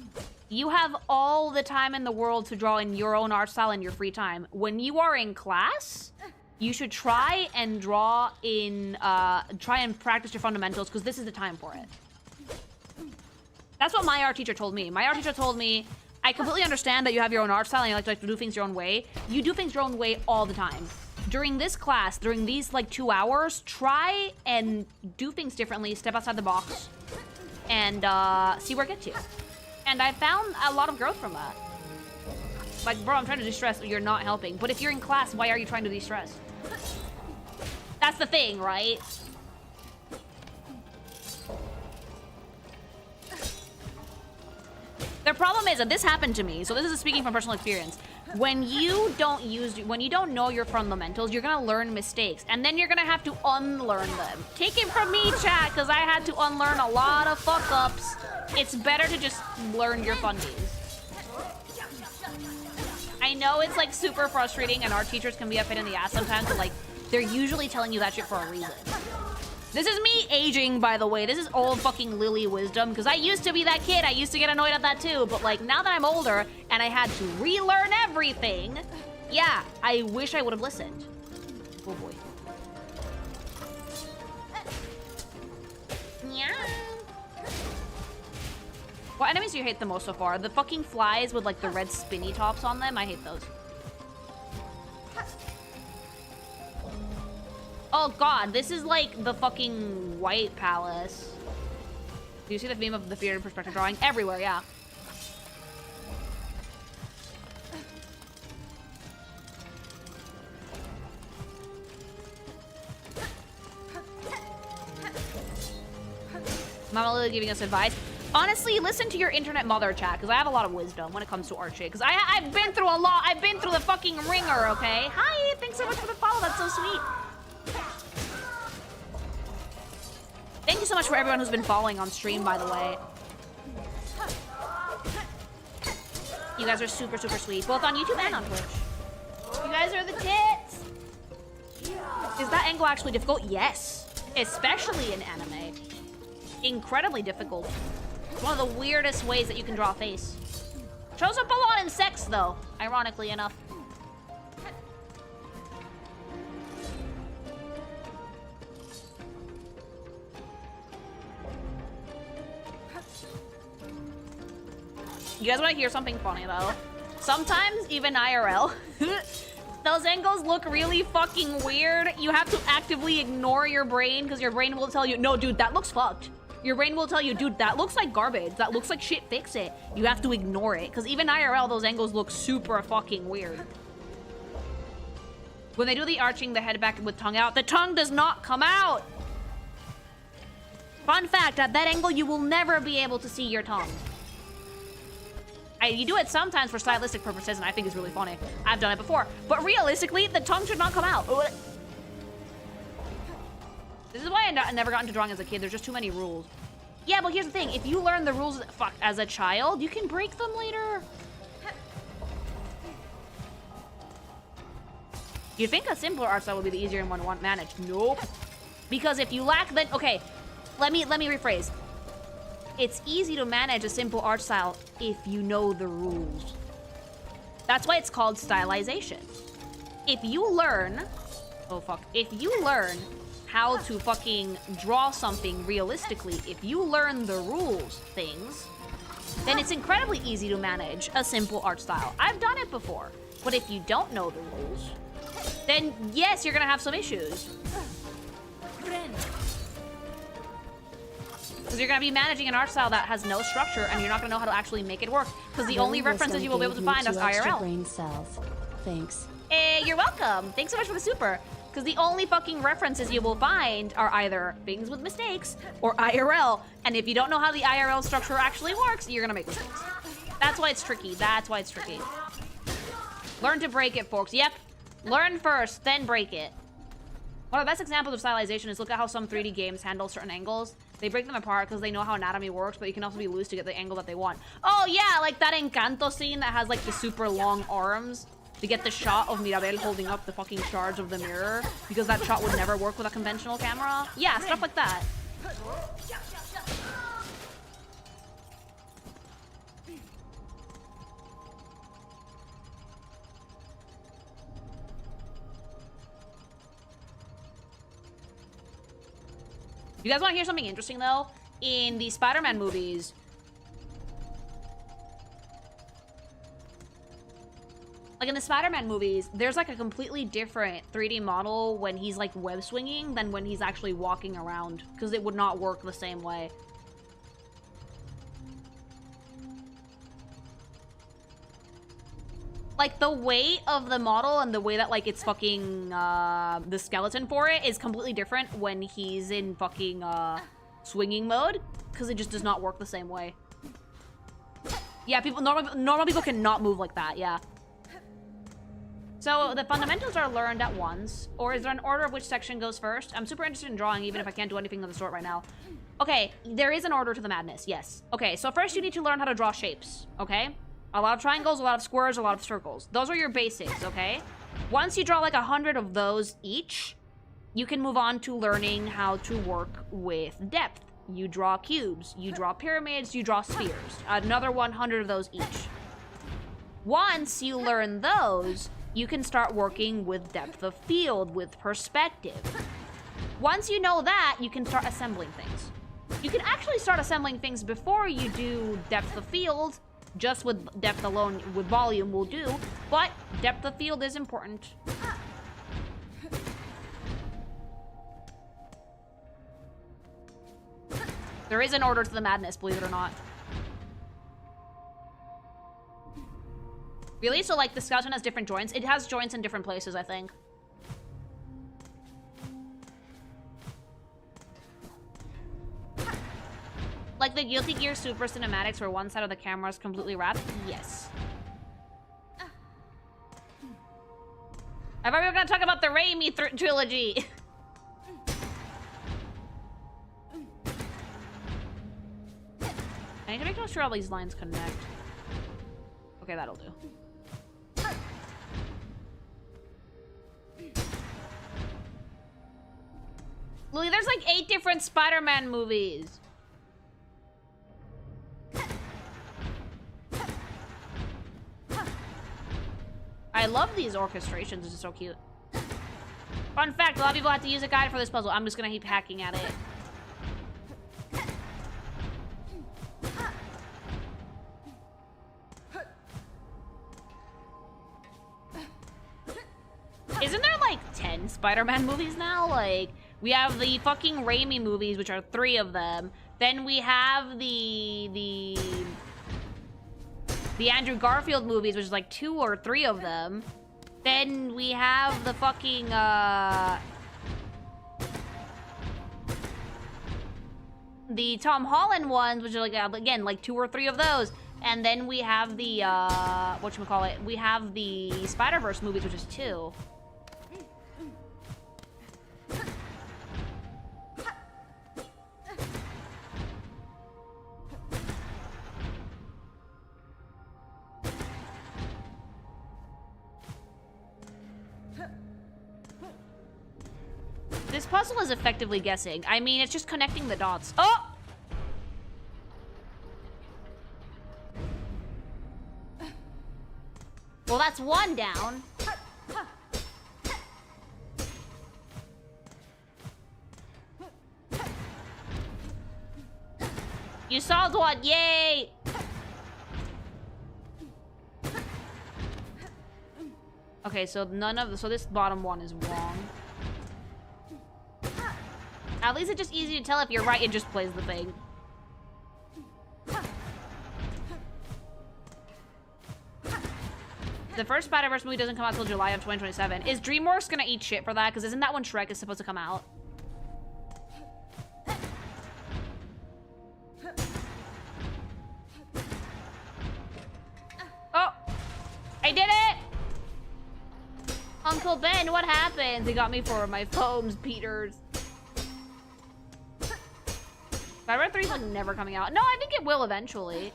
you have all the time in the world to draw in your own art style in your free time. When you are in class, you should try and draw in, try and practice your fundamentals, because this is the time for it. That's what my art teacher told me. My art teacher told me, I completely understand that you have your own art style and you like to do things your own way. You do things your own way all the time. During this class, during these, like, 2 hours, try and do things differently, step outside the box, and, see where it gets you. And I found a lot of growth from that. Like, bro, I'm trying to de-stress, you're not helping. But if you're in class, why are you trying to de-stress? That's the thing, right? The problem is, and this happened to me, so this is speaking from personal experience. When you don't know your fundamentals, you're gonna learn mistakes, and then you're gonna have to unlearn them. Take it from me, chat, because I had to unlearn a lot of fuck-ups. It's better to just learn your fundies. I know it's, like, super frustrating, and our teachers can be a pain in the ass sometimes, but, like, they're usually telling you that shit for a reason. This is me aging, by the way. This is old fucking Lily wisdom, because I used to be that kid. I used to get annoyed at that too, but, like, now that I'm older and I had to relearn everything, yeah, I wish I would have listened. Oh boy. Yeah. What enemies do you hate the most so far? The fucking flies with, like, the red spinny tops on them? I hate those. Oh god, this is like the fucking White Palace. Do you see the theme of the fear and perspective drawing? Everywhere, yeah. Mama Lily giving us advice. Honestly, listen to your internet mother chat, because I have a lot of wisdom when it comes to art shit. Because I've been through a lot. I've been through the fucking ringer, okay? Hi, thanks so much for the follow. That's so sweet. Thank you so much for everyone who's been following on stream, by the way. You guys are super, super sweet, both on YouTube and on Twitch. You guys are the tits. Is that angle actually difficult? Yes, especially in anime. Incredibly difficult. It's one of the weirdest ways that you can draw a face. Shows up a lot in sex, though, ironically enough. You guys want to hear something funny, though? Sometimes, even IRL, those angles look really fucking weird. You have to actively ignore your brain, because your brain will tell you, no, dude, that looks fucked. Your brain will tell you, dude, that looks like garbage. That looks like shit, fix it. You have to ignore it, because even IRL, those angles look super fucking weird. When they do the arching the head back with tongue out, the tongue does not come out! Fun fact, at that angle, you will never be able to see your tongue. You do it sometimes for stylistic purposes, and I think it's really funny. I've done it before. But realistically, the tongue should not come out. This is why I never got into drawing as a kid. There's just too many rules. Yeah, but here's the thing. If you learn the rules as a child, you can break them later. You'd think a simpler art style would be the easier one to manage. Nope. Because if you lack the... Okay, let me rephrase. It's easy to manage a simple art style if you know the rules. That's why it's called stylization. If you learn... Oh, fuck. If you learn how to fucking draw something realistically, if you learn the rules things, then it's incredibly easy to manage a simple art style. I've done it before. But if you don't know the rules, then yes, you're gonna have some issues. Because you're gonna be managing an art style that has no structure, and you're not gonna know how to actually make it work. Because the only references you will be able to find is IRL. Brain cells. Thanks. Hey, you're welcome. Thanks so much for the super. Because the only fucking references you will find are either things with mistakes or IRL. And if you don't know how the IRL structure actually works, you're gonna make mistakes. That's why it's tricky. That's why it's tricky. Learn to break it, folks. Yep. Learn first, then break it. One of the best examples of stylization is look at how some 3D games handle certain angles. They break them apart because they know how anatomy works, but you can also be loose to get the angle that they want. Oh yeah, like that Encanto scene that has like the super long arms to get the shot of Mirabel holding up the fucking shards of the mirror, because that shot would never work with a conventional camera. Yeah, stuff like that. You guys want to hear something interesting, though? In the Spider-Man movies, like in the Spider-Man movies, there's like a completely different 3D model when he's like web swinging than when he's actually walking around, because it would not work the same way. Like, the weight of the model and the way that, like, it's fucking, the skeleton for it is completely different when he's in fucking, swinging mode, because it just does not work the same way. Yeah, normal people cannot move like that, yeah. So, the fundamentals are learned at once, or is there an order of which section goes first? I'm super interested in drawing, even if I can't do anything of the sort right now. Okay, there is an order to the madness, yes. Okay, so first you need to learn how to draw shapes, okay? A lot of triangles, a lot of squares, a lot of circles. Those are your basics, okay? Once you draw like 100 of those each, you can move on to learning how to work with depth. You draw cubes, you draw pyramids, you draw spheres. Another 100 of those each. Once you learn those, you can start working with depth of field, with perspective. Once you know that, you can start assembling things. You can actually start assembling things before you do depth of field. Just with depth alone, with volume will do, but depth of field is important. There is an order to the madness, believe it or not. Really? So, like, the skeleton has different joints? It has joints in different places, I think. Like the Guilty Gear Super Cinematics where one side of the camera is completely wrapped? Yes. I thought we were going to talk about the Raimi trilogy. I need to make sure all these lines connect. Okay, that'll do. Lily, there's like 8 different Spider-Man movies. I love these orchestrations. This is so cute. Fun fact, a lot of people have to use a guide for this puzzle. I'm just gonna keep hacking at it. Isn't there like 10 Spider-Man movies now? Like, we have the fucking Raimi movies, which are 3 of them. Then we have the Andrew Garfield movies, which is like 2 or 3 of them. Then we have the fucking, the Tom Holland ones, which are like, again, like 2 or 3 of those. And then we have the, whatchamacallit, we have the Spider-Verse movies, which is 2. This puzzle is effectively guessing. I mean, it's just connecting the dots. Oh! Well, that's 1 down. You solved 1, yay! Okay, so so this bottom one is wrong. At least it's just easy to tell if you're right, it just plays the thing. The first Spider-Verse movie doesn't come out until July of 2027. Is DreamWorks gonna eat shit for that? Because isn't that when Shrek is supposed to come out? Oh! I did it! Uncle Ben, what happened? They got me for my foams, Peters. Spider-Man 3 is like never coming out. No, I think it will eventually.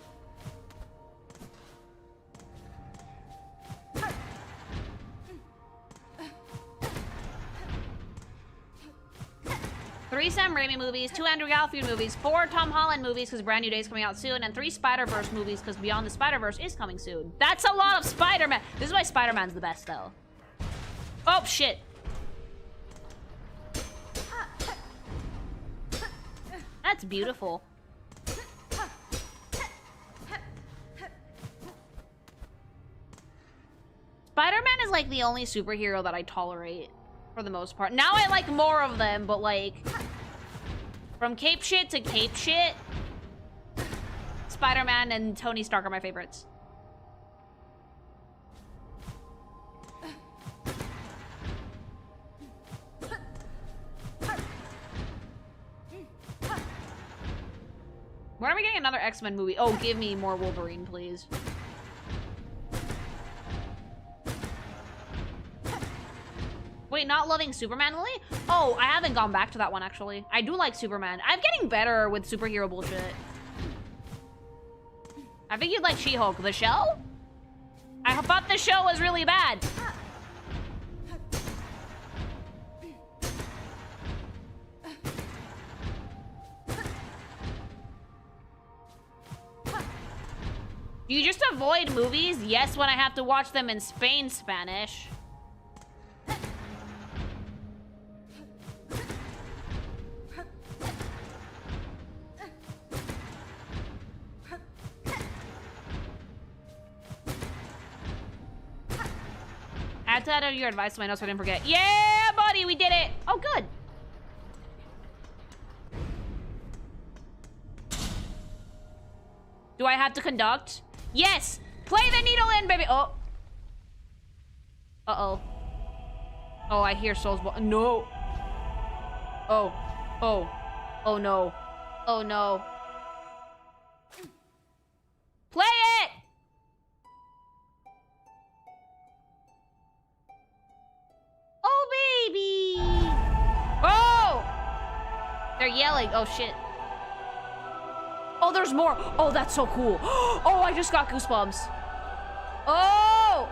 Three Sam Raimi movies, 2 Andrew Garfield movies, 4 Tom Holland movies because Brand New Day is coming out soon, and 3 Spider-Verse movies because Beyond the Spider-Verse is coming soon. That's a lot of Spider-Man. This is why Spider-Man's the best, though. Oh, shit. That's beautiful. Spider-Man is like the only superhero that I tolerate for the most part. Now I like more of them, but like from cape shit to cape shit, Spider-Man and Tony Stark are my favorites. When are we getting another X-Men movie? Oh, give me more Wolverine, please. Wait, not loving Superman, Lily? Oh, I haven't gone back to that one, actually. I do like Superman. I'm getting better with superhero bullshit. I think you'd like She-Hulk. The show? I thought the show was really bad. Do you just avoid movies? Yes, when I have to watch them in Spanish. I had to add your advice to my notes so I didn't forget. Yeah, buddy, we did it. Oh, good. Do I have to conduct? Yes! Play the needle in, baby! Oh. Uh-oh. Oh, I hear Soul's voice. No! Oh. Oh. Oh, no. Oh, no. Play it! Oh, baby! Oh! They're yelling. Oh, shit. Oh, there's more. Oh, that's so cool. Oh, I just got goosebumps. Oh!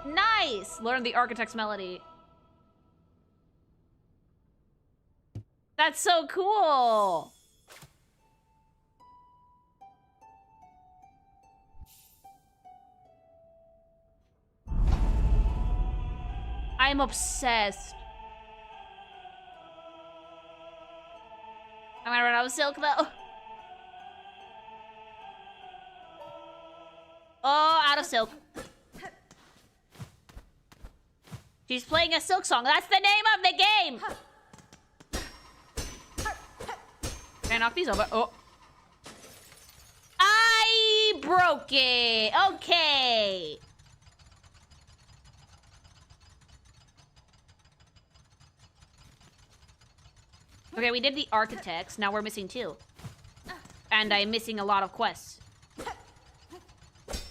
Nice! Learn the Architect's Melody. That's so cool! I'm obsessed. I'm gonna run out of silk though. Oh, out of silk. She's playing a silk song. That's the name of the game. Can I knock these over? Oh. I broke it. Okay. Okay, we did the architects. Now we're missing 2. And I'm missing a lot of quests.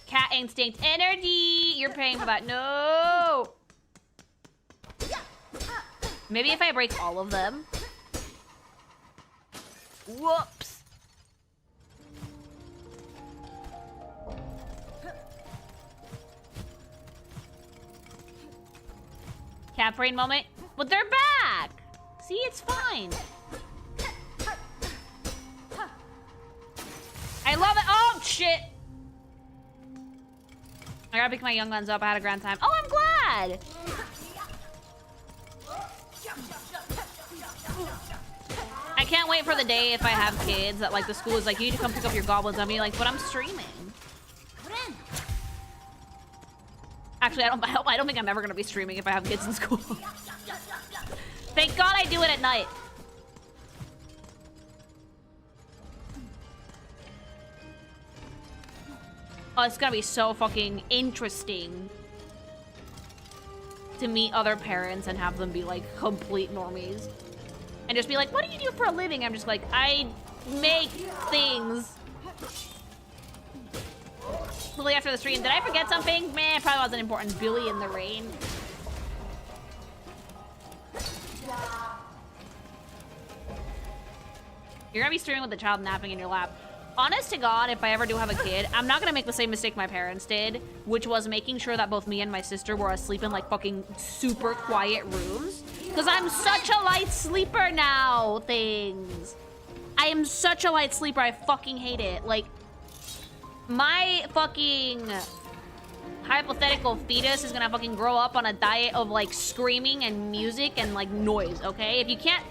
Cat instinct energy. You're paying for that. No. Maybe if I break all of them. Whoops. Cat brain moment. But they're back. See, it's fine. I love it. Oh, shit. I gotta pick my young ones up. I had a grand time. Oh, I'm glad. I can't wait for the day if I have kids that like the school is like, you need to come pick up your goblins. I'm like, but I'm streaming. Actually, I don't think I'm ever gonna be streaming if I have kids in school. Thank God I do it at night. Oh, it's gonna be so fucking interesting to meet other parents and have them be like complete normies. And just be like, what do you do for a living? I'm just like, I make things. Hopefully after the stream, did I forget something? Man, it probably wasn't important. Billy in the Rain. You're gonna be streaming with the child napping in your lap. Honest to God, if I ever do have a kid, I'm not gonna make the same mistake my parents did, which was making sure that both me and my sister were asleep in like fucking super quiet rooms. Because I'm such a light sleeper now, things. I am such a light sleeper, I fucking hate it. Like, my fucking hypothetical fetus is gonna fucking grow up on a diet of like screaming and music and like noise, okay? If you can't,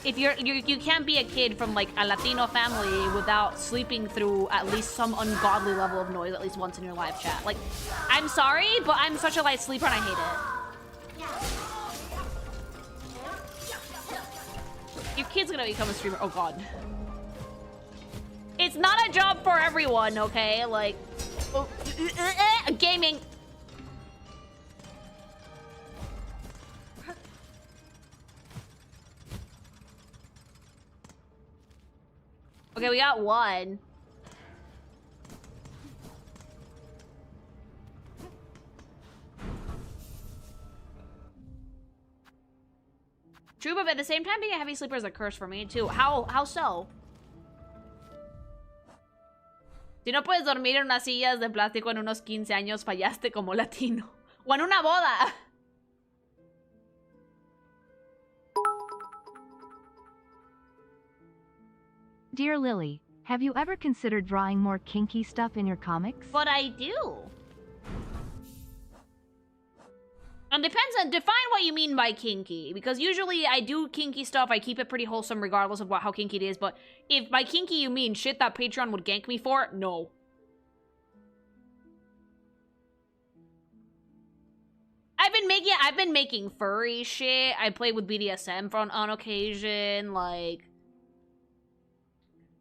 you can't be a kid from like a Latino family without sleeping through at least some ungodly level of noise at least once in your live chat. Like, I'm sorry, but I'm such a light sleeper and I hate it. Your kid's gonna become a streamer. Oh God. It's not a job for everyone, okay? Like, gaming. Okay, we got one. True, but at the same time, being a heavy sleeper is a curse for me, too. How so? Si no puedes dormir en unas sillas de plástico en unos 15 años, fallaste como latino. O en una boda. Dear Lily, have you ever considered drawing more kinky stuff in your comics? But I do. And depends on, define what you mean by kinky. Because usually I do kinky stuff, I keep it pretty wholesome regardless of how kinky it is. But if by kinky you mean shit that Patreon would gank me for, no. I've been making furry shit. I play with BDSM on occasion, like...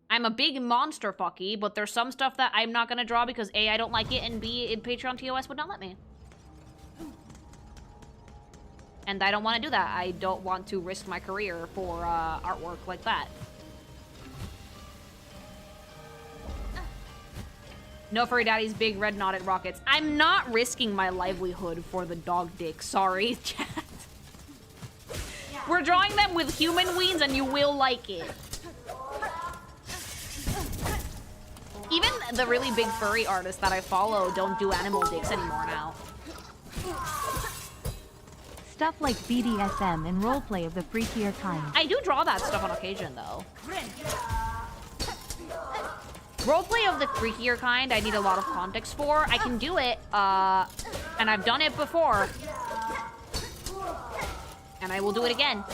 I'm a big monster fucky, but there's some stuff that I'm not gonna draw because A, I don't like it, and B, Patreon TOS would not let me. And I don't want to do that. I don't want to risk my career for artwork like that. No furry daddy's big red knotted rockets. I'm not risking my livelihood for the dog dick. Sorry, chat. We're drawing them with human weens and you will like it. Even the really big furry artists that I follow don't do animal dicks anymore now. Stuff like BDSM and roleplay of the freakier kind. I do draw that stuff on occasion, though. Roleplay of the freakier kind, I need a lot of context for. I can do it, and I've done it before. And I will do it again.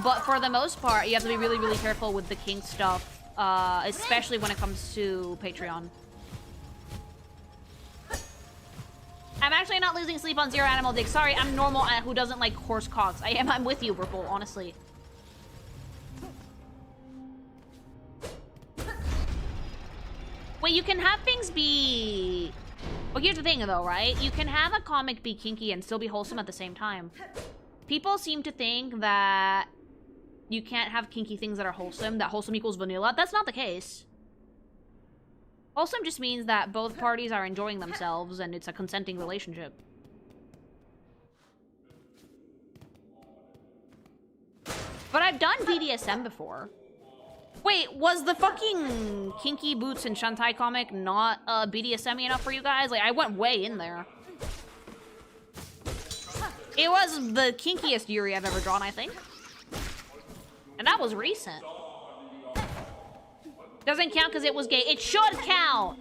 But for the most part, you have to be really, really careful with the kink stuff, especially when it comes to Patreon. I'm actually not losing sleep on Zero Animal Dick. Sorry, I'm normal who doesn't like horse cocks. I'm with you, Purple, honestly. Wait, you can have things be... Well, here's the thing, though, right? You can have a comic be kinky and still be wholesome at the same time. People seem to think that you can't have kinky things that are wholesome, that wholesome equals vanilla. That's not the case. Wholesome just means that both parties are enjoying themselves and it's a consenting relationship. But I've done BDSM before. Wait, was the fucking Kinky Boots and Shantai comic not BDSM-y enough for you guys? Like, I went way in there. It was the kinkiest Yuri I've ever drawn, I think. And that was recent. Doesn't count because it was gay. It should count!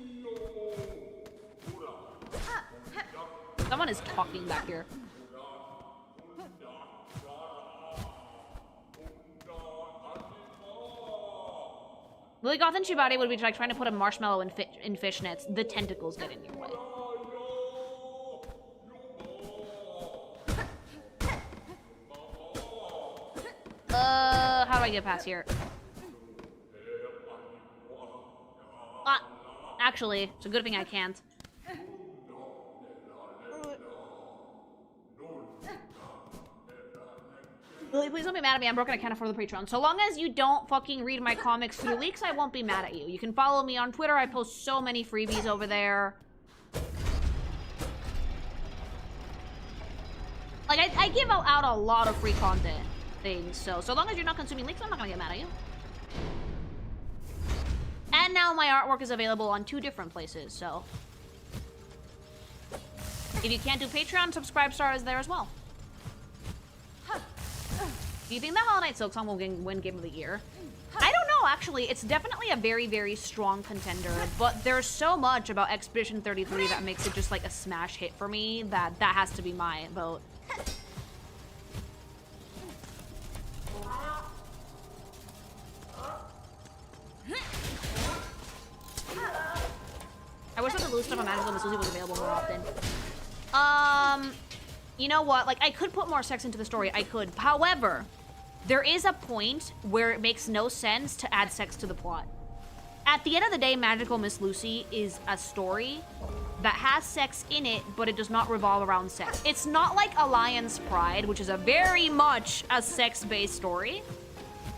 Someone is talking back here. Lily Goth and Shibari would be like trying to put a marshmallow in fishnets. The tentacles get in your way. How do I get past here? Actually, it's a good thing I can't. Lily, please don't be mad at me. I'm broken. I can't afford the Patreon. So long as you don't fucking read my comics through leaks, I won't be mad at you. You can follow me on Twitter. I post so many freebies over there. Like, I give out a lot of free content things. So long as you're not consuming leaks, I'm not gonna get mad at you. And now my artwork is available on 2 different places, so... If you can't do Patreon, Subscribe Star is there as well. Do you think the Hollow Knight Silk Song will win Game of the Year? I don't know, actually. It's definitely a very, very strong contender, but there's so much about Expedition 33 that makes it just like a smash hit for me that has to be my vote. I wish that the loose stuff on Magical Miss Lucy was available more often. You know what? Like, I could put more sex into the story. I could. However, there is a point where it makes no sense to add sex to the plot. At the end of the day, Magical Miss Lucy is a story that has sex in it, but it does not revolve around sex. It's not like Alliance Pride, which is a very much a sex-based story.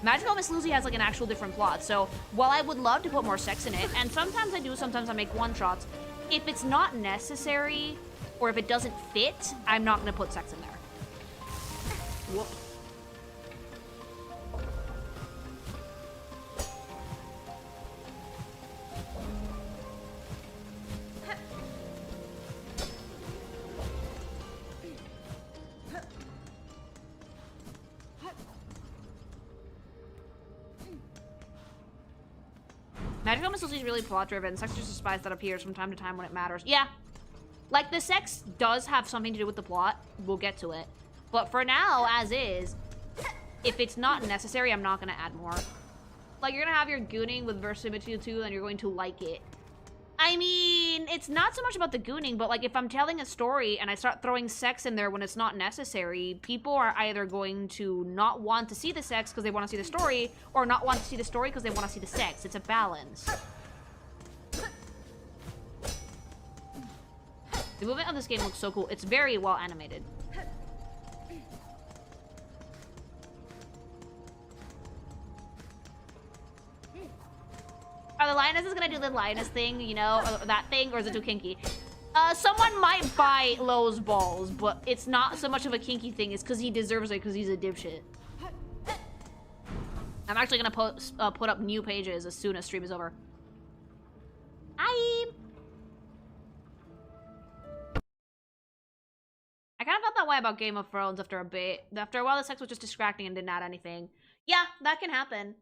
Magical Miss Lucy has like an actual different plot, so while I would love to put more sex in it, and sometimes I do, sometimes I make one-shots, if it's not necessary, or if it doesn't fit, I'm not gonna put sex in there. Whoop. Magical Miss Lucy is really plot-driven. Sex is just a spice that appears from time to time when it matters. Yeah. Like, the sex does have something to do with the plot. We'll get to it. But for now, as is, if it's not necessary, I'm not going to add more. Like, you're going to have your gooning with Versimitude 2, and you're going to like it. I mean, it's not so much about the gooning, but like if I'm telling a story and I start throwing sex in there when it's not necessary, people are either going to not want to see the sex because they want to see the story, or not want to see the story because they want to see the sex. It's a balance. The movement of this game looks so cool. It's very well animated. Are the lionesses gonna do the lioness thing, you know, or that thing, or is it too kinky? Someone might buy Lowe's balls, but it's not so much of a kinky thing. It's because he deserves it because he's a dipshit. I'm actually gonna put up new pages as soon as stream is over. I kind of felt that way about Game of Thrones after a bit. After a while, the sex was just distracting and didn't add anything. Yeah, that can happen.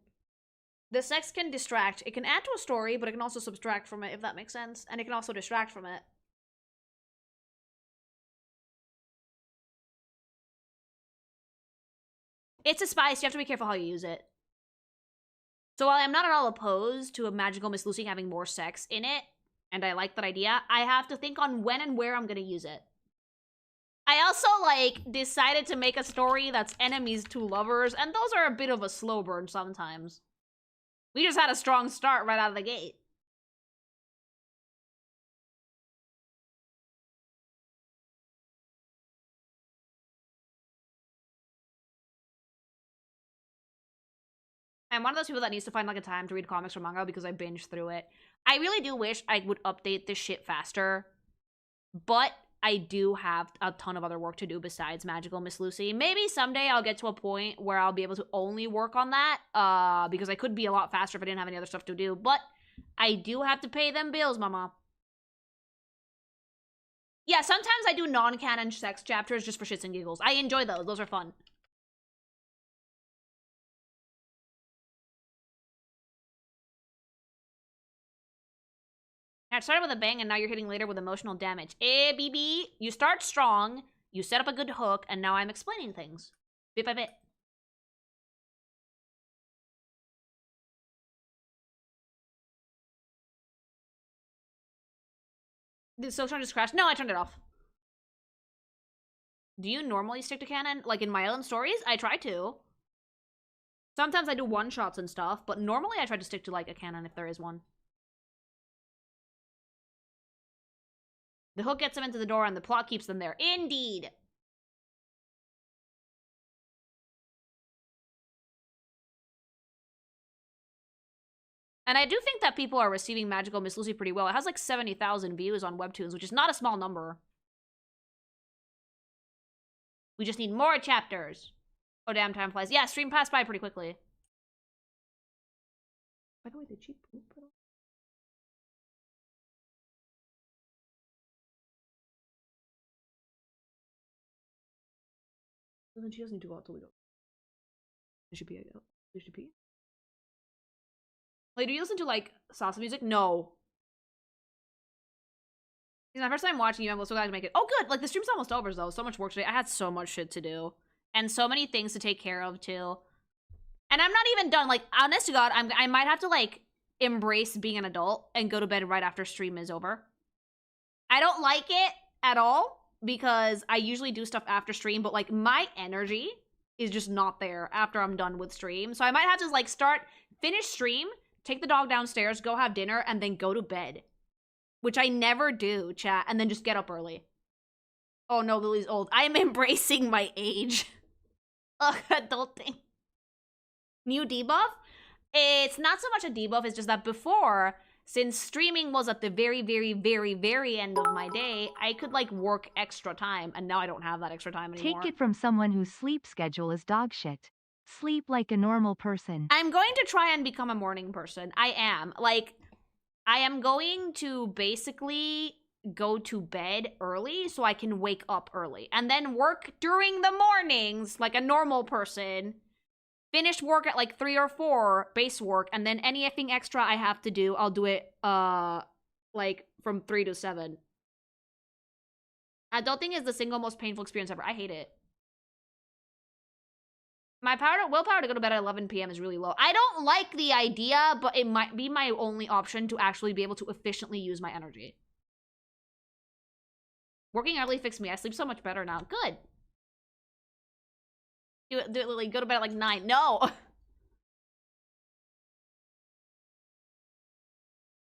The sex can distract. It can add to a story, but it can also subtract from it, if that makes sense. And it can also distract from it. It's a spice. You have to be careful how you use it. So while I'm not at all opposed to a magical Miss Lucy having more sex in it, and I like that idea, I have to think on when and where I'm going to use it. I also, like, decided to make a story that's enemies to lovers, and those are a bit of a slow burn sometimes. We just had a strong start right out of the gate. I'm one of those people that needs to find, like, a time to read comics or manga because I binge through it. I really do wish I would update this shit faster, but I do have a ton of other work to do besides Magical Miss Lucy. Maybe someday I'll get to a point where I'll be able to only work on that, because I could be a lot faster if I didn't have any other stuff to do, but I do have to pay them bills, mama. Yeah, sometimes I do non-canon sex chapters just for shits and giggles. I enjoy those. Those are fun. It started with a bang, and now you're hitting later with emotional damage. Eh, BB, you start strong, you set up a good hook, and now I'm explaining things. Bit by bit. Did Sochon just crash? No, I turned it off. Do you normally stick to canon? Like in my own stories? I try to. Sometimes I do one-shots and stuff, but normally I try to stick to, like, a canon if there is one. The hook gets them into the door, and the plot keeps them there. Indeed! And I do think that people are receiving Magical Miss Lucy pretty well. It has, like, 70,000 views on Webtoons, which is not a small number. We just need more chapters. Oh, damn, time flies. Yeah, stream passed by pretty quickly. By the way, did she poop at all? Well, then she doesn't need to go out till we go. Did she pee? Did she pee? Like, do you listen to, like, salsa music? No. It's my first time watching you. I'm so glad to make it. Oh, good! Like, the stream's almost over, though. So much work today. I had so much shit to do. And so many things to take care of, too. And I'm not even done. Like, honest to God, I might have to, like, embrace being an adult and go to bed right after stream is over. I don't like it at all because I usually do stuff after stream, but, like, my energy is just not there after I'm done with stream. So I might have to, like, finish stream, take the dog downstairs, go have dinner, and then go to bed. Which I never do, chat, and then just get up early. Oh no, Lily's old. I'm embracing my age. Ugh, adulting. New debuff? It's not so much a debuff, it's just that before, since streaming was at the very, very, very, very end of my day, I could, like, work extra time, and now I don't have that extra time anymore. Take it from someone whose sleep schedule is dog shit. Sleep like a normal person. I'm going to try and become a morning person. I am. Like, I am going to basically go to bed early so I can wake up early. And then work during the mornings like a normal person. Finish work at like 3 or 4, base work, and then anything extra I have to do, I'll do it, like, from 3 to 7. Adulting is the single most painful experience ever. I hate it. My willpower to go to bed at 11 p.m. is really low. I don't like the idea, but it might be my only option to actually be able to efficiently use my energy. Working early fixed me. I sleep so much better now. Good. Do it, Lily. Go to bed at like 9. No.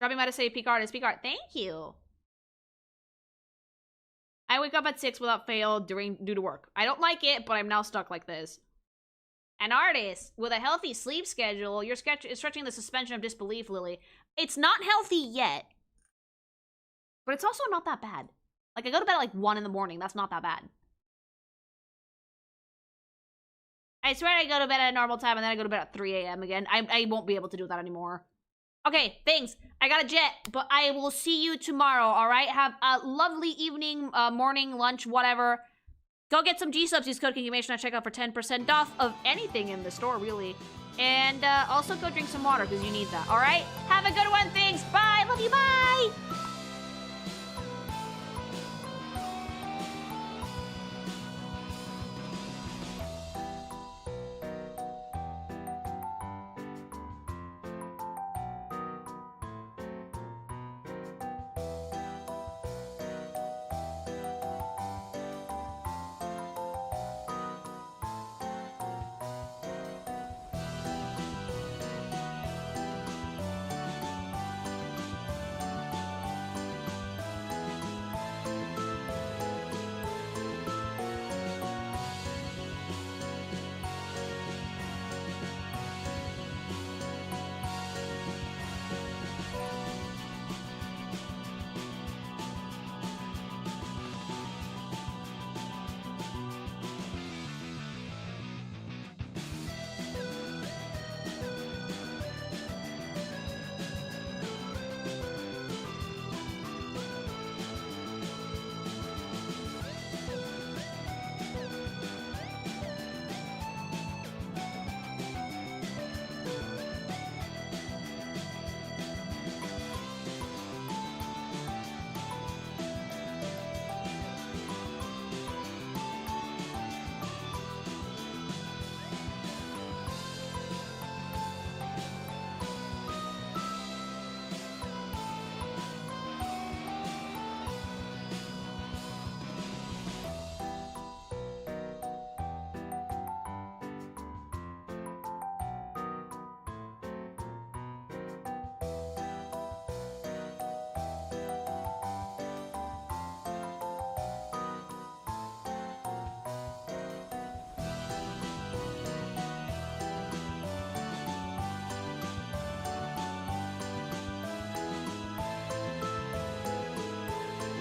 Robbie might have said peak artist. Peak art. Thank you. I wake up at 6 without fail due to work. I don't like it, but I'm now stuck like this. An artist with a healthy sleep schedule. You're stretching the suspension of disbelief, Lily. It's not healthy yet, but it's also not that bad. Like, I go to bed at like 1 in the morning. That's not that bad. I swear I go to bed at a normal time and then I go to bed at 3 a.m. again. I won't be able to do that anymore. Okay, thanks. I got a jet, but I will see you tomorrow, all right? Have a lovely evening, morning, lunch, whatever. Go get some gsupps. Use code KingGamation at checkout for 10% off of anything in the store, really. And also go drink some water because you need that, all right? Have a good one. Thanks. Bye. Love you. Bye.